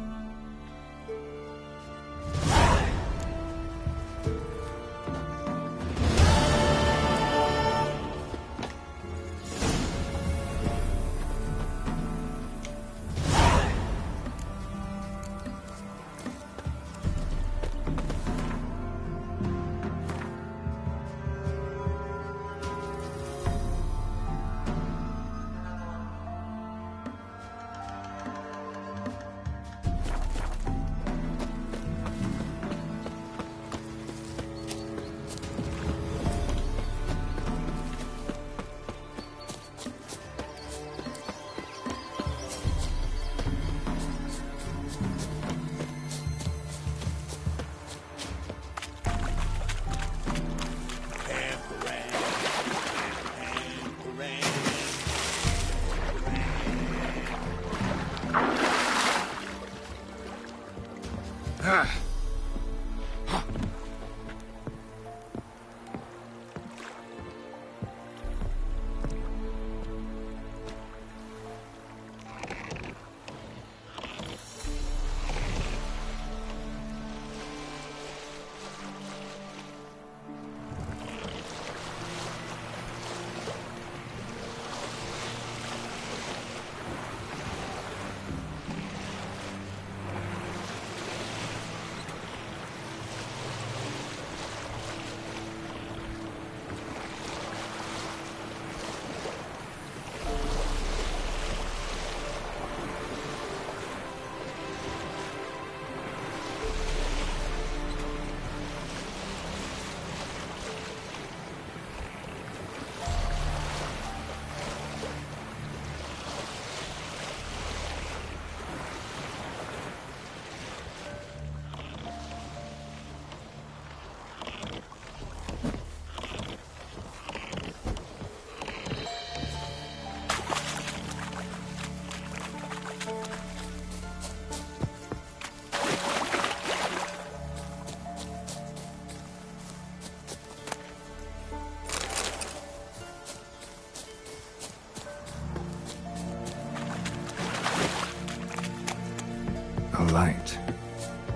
D: A light.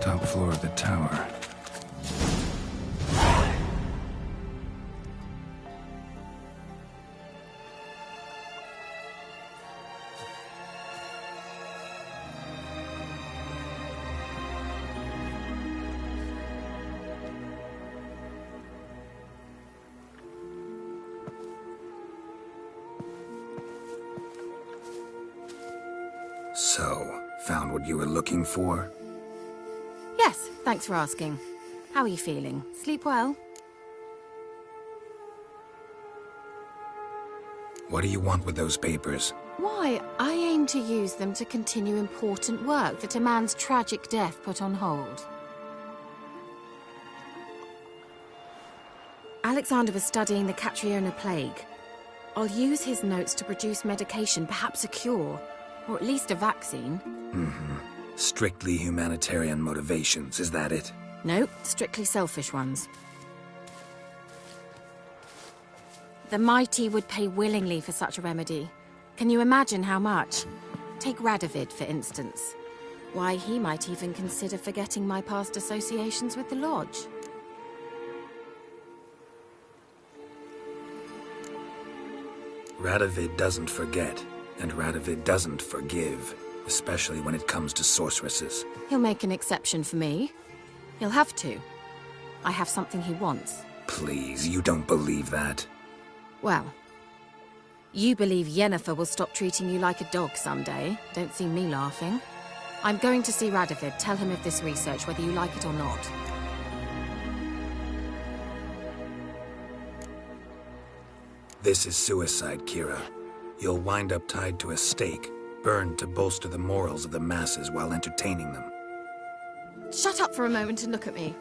D: Top floor of the tower. So, found what you were looking for?
V: Yes, thanks for asking. How are you feeling? Sleep well?
H: What do you want with those papers?
V: Why, I aim to use them to continue important work that a man's tragic death put on hold. Alexander was studying the Catriona plague. I'll use his notes to produce medication, perhaps a cure, or at least a vaccine.
H: Strictly humanitarian motivations, is that it?
V: Nope, strictly selfish ones. The mighty would pay willingly for such a remedy. Can you imagine how much? Take Radovid, for instance. Why, he might even consider forgetting my past associations with the Lodge.
H: Radovid doesn't forget, and Radovid doesn't forgive, especially when it comes to sorceresses.
V: He'll make an exception for me. He'll have to. I have something he wants.
H: Please, you don't believe that.
V: Well, you believe Yennefer will stop treating you like a dog someday. Don't see me laughing. I'm going to see Radovid. Tell him of this research, whether you like it or not.
H: This is suicide, Kira. You'll wind up tied to a stake, burned to bolster the morals of the masses while entertaining them.
V: Shut up for a moment and look at me.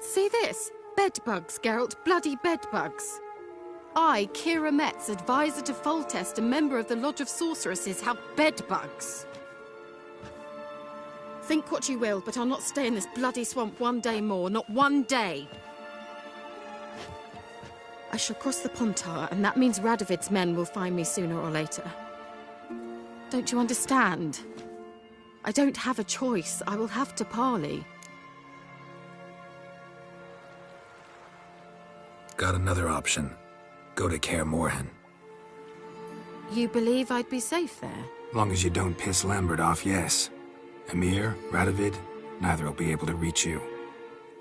V: See this? Bedbugs, Geralt. Bloody bedbugs. I, Kira Metz, advisor to Foltest, a member of the Lodge of Sorceresses, have bedbugs. Think what you will, but I'll not stay in this bloody swamp one day more. Not one day. I shall cross the Pontar, and that means Radovid's men will find me sooner or later. Don't you understand? I don't have a choice. I will have to parley.
H: Got another option. Go to Kaer Morhen.
V: You believe I'd be safe there?
H: Long as you don't piss Lambert off, yes. Emir, Radovid, neither will be able to reach you.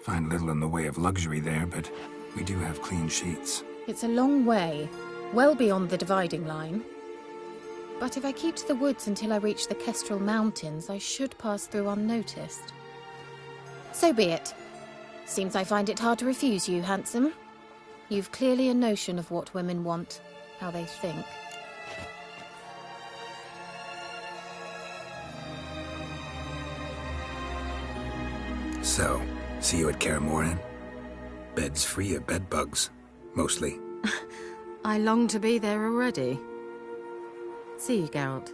H: Find little in the way of luxury there, but we do have clean sheets.
V: It's a long way, well beyond the dividing line. But if I keep to the woods until I reach the Kestrel Mountains, I should pass through unnoticed. So be it. Seems I find it hard to refuse you, handsome. You've clearly a notion of what women want, how they think.
H: So, see you at Kaer Morhen? Beds free of bedbugs, mostly.
V: I long to be there already. See you, Geralt.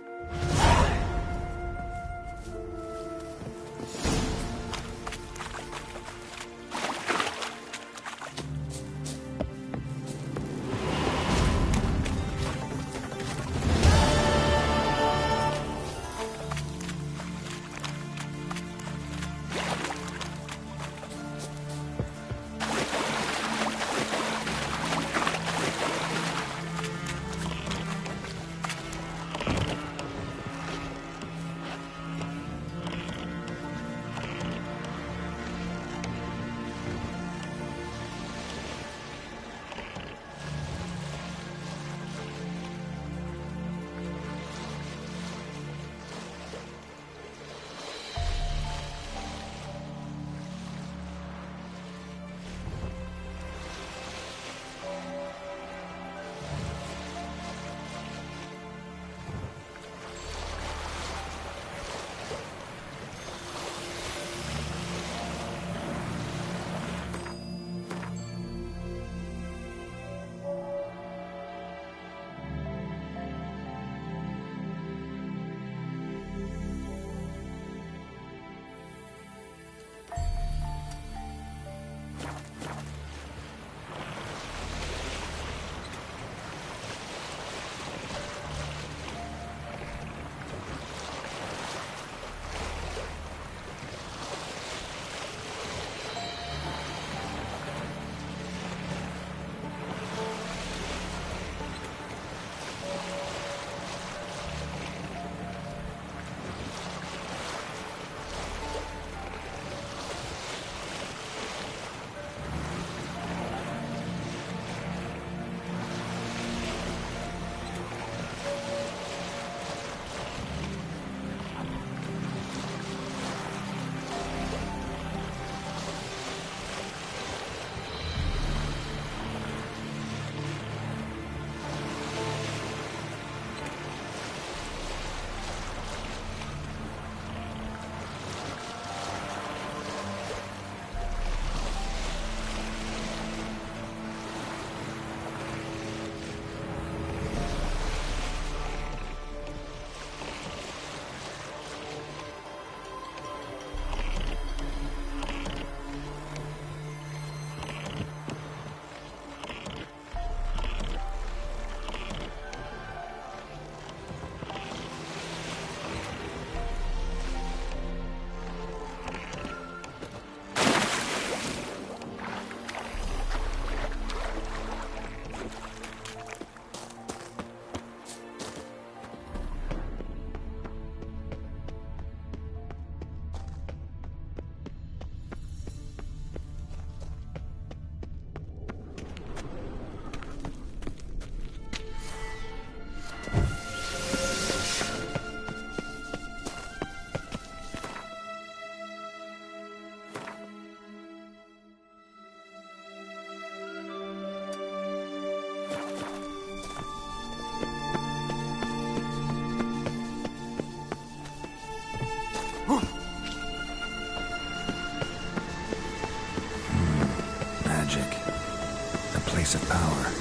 D: source of power.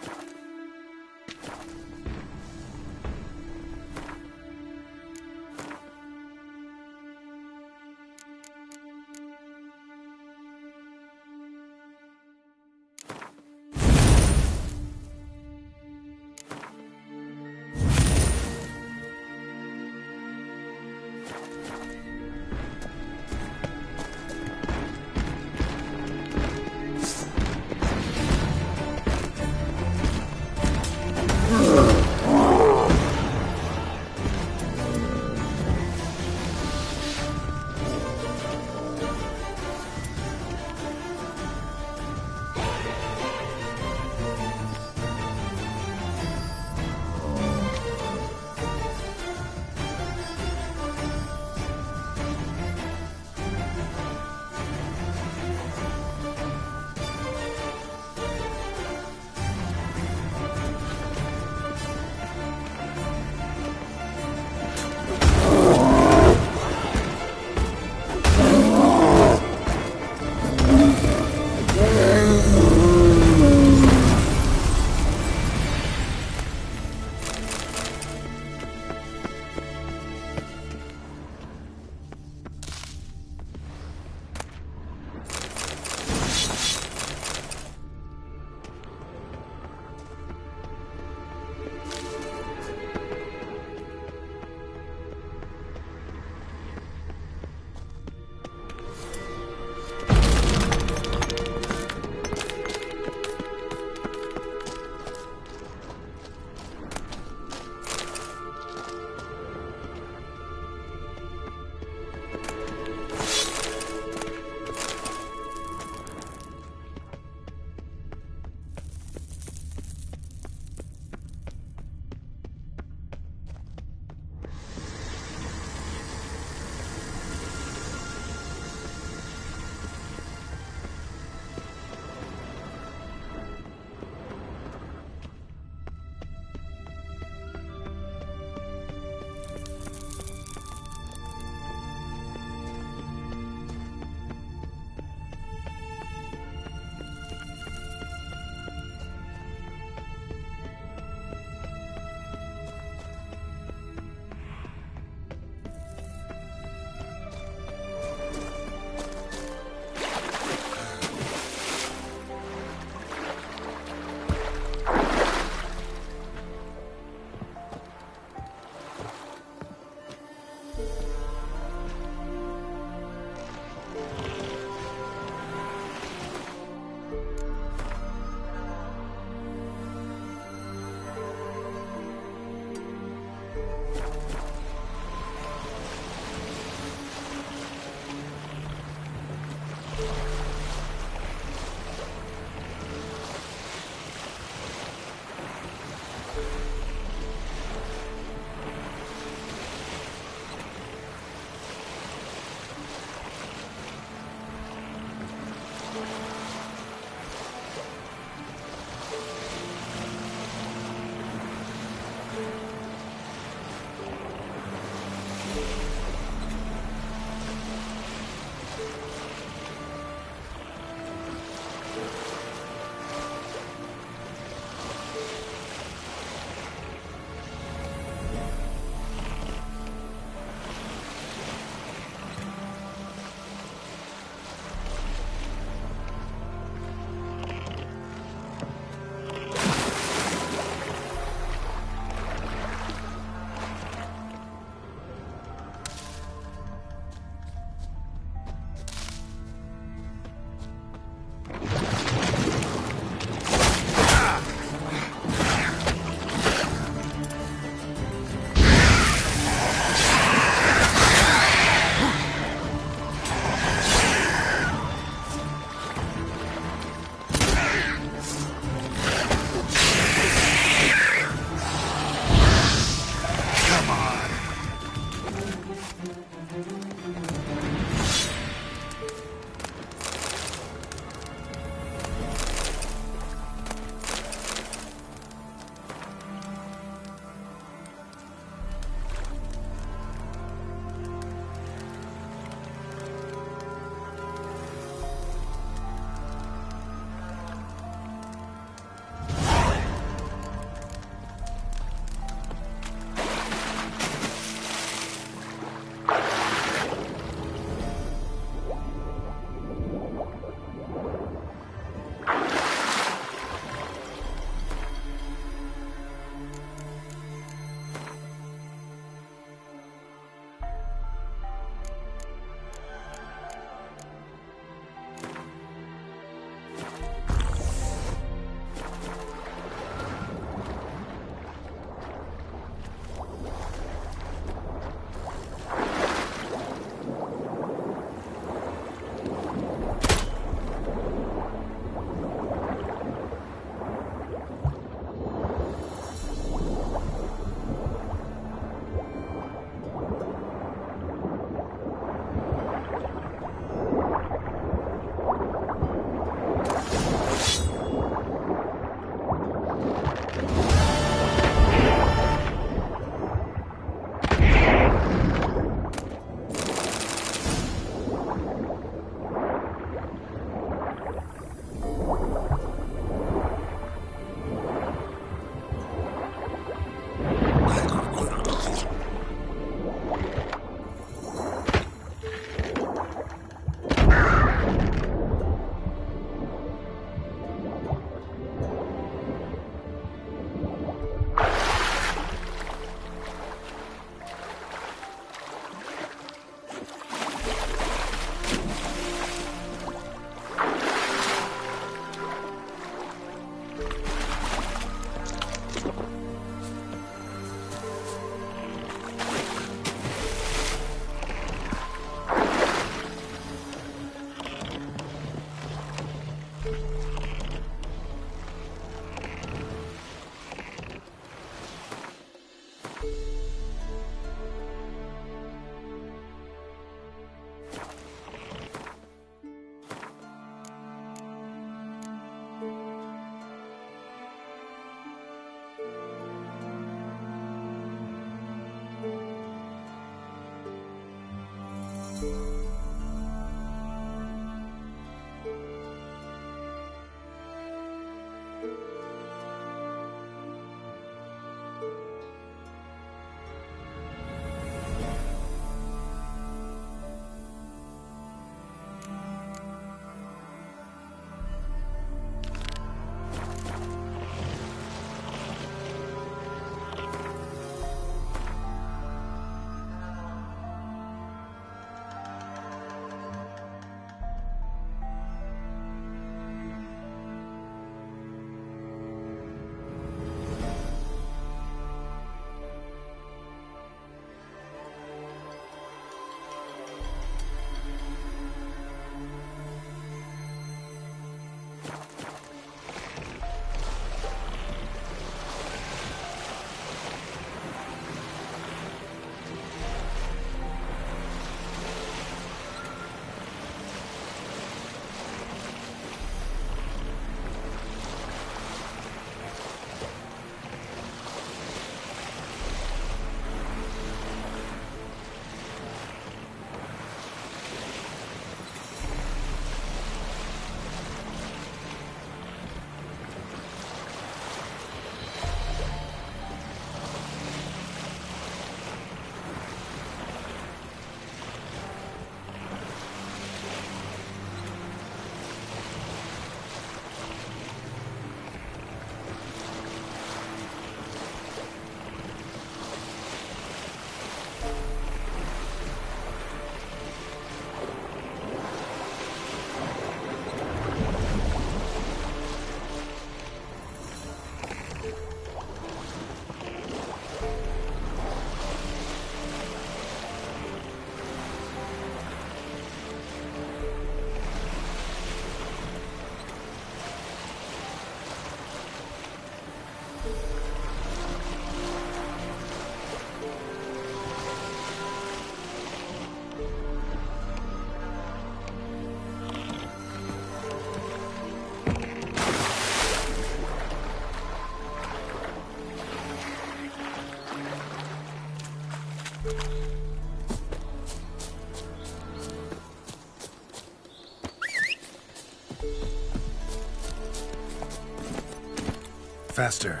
D: faster.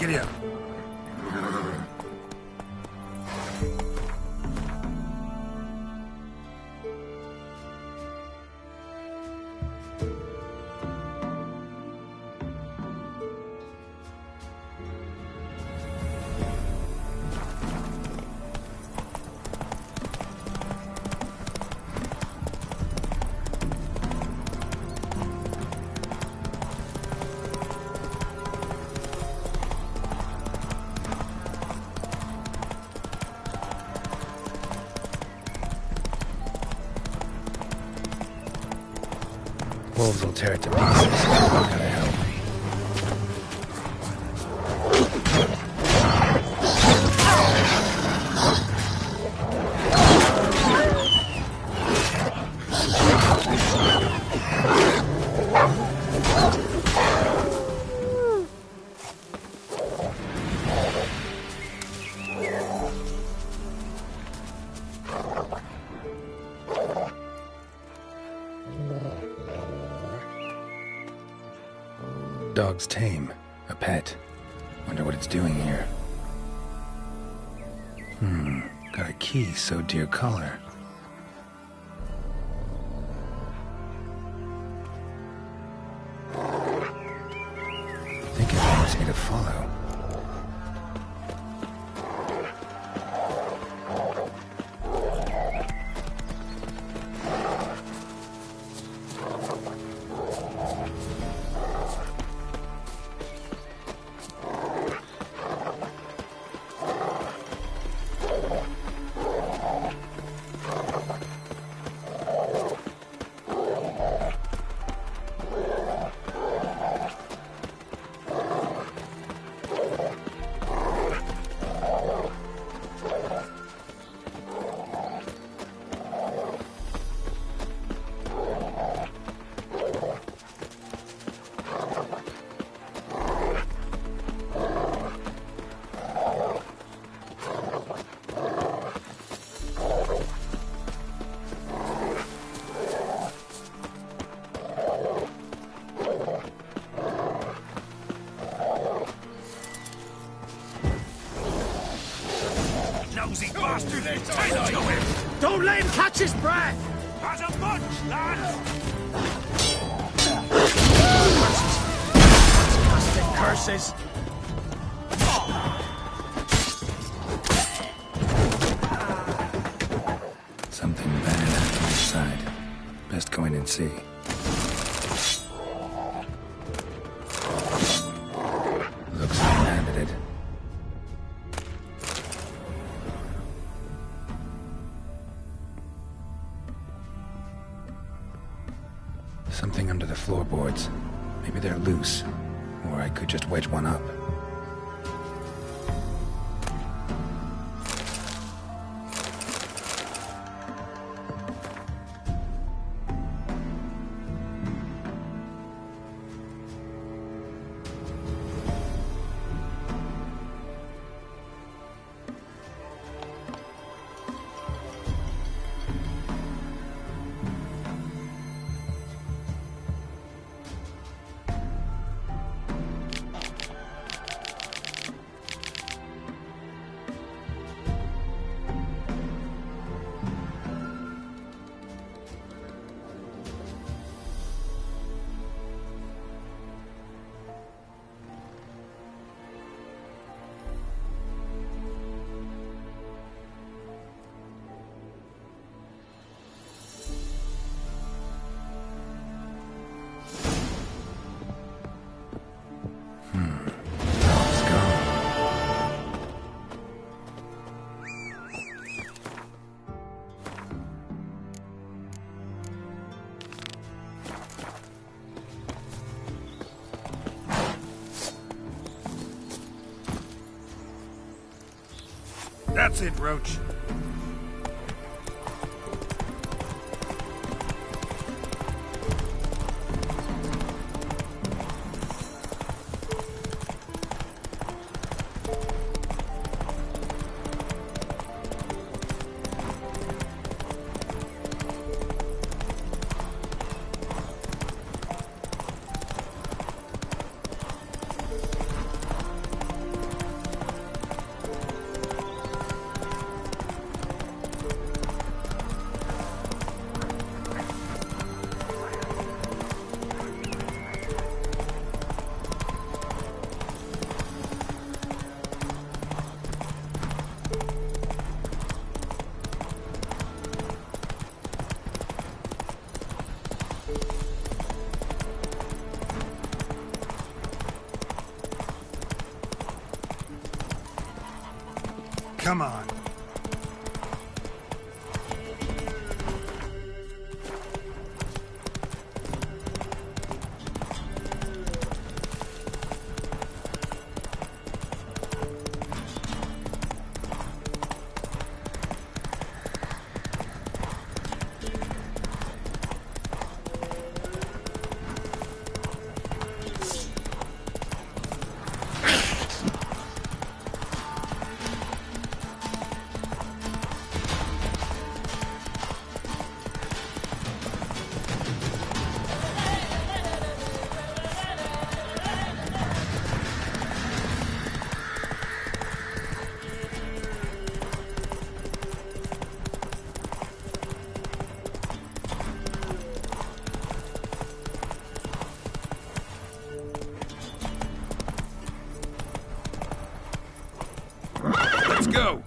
D: Giddy up. Wolves will tear it to pieces. Not gonna help. Dog's tame. A pet. Wonder what it's doing here. Got a key sewed to your collar. I think it wants me to follow.
K: Nosy bastard! Take to him! Don't let him catch his breath! As a bunch, lads! Bastard curses!
D: Something bad happened inside. Best go in and see. Looks inhabited. Something under the floorboards. Maybe they're loose. Or I could just wedge one up.
K: That's it, Roach.
L: Come on.
E: Let's go!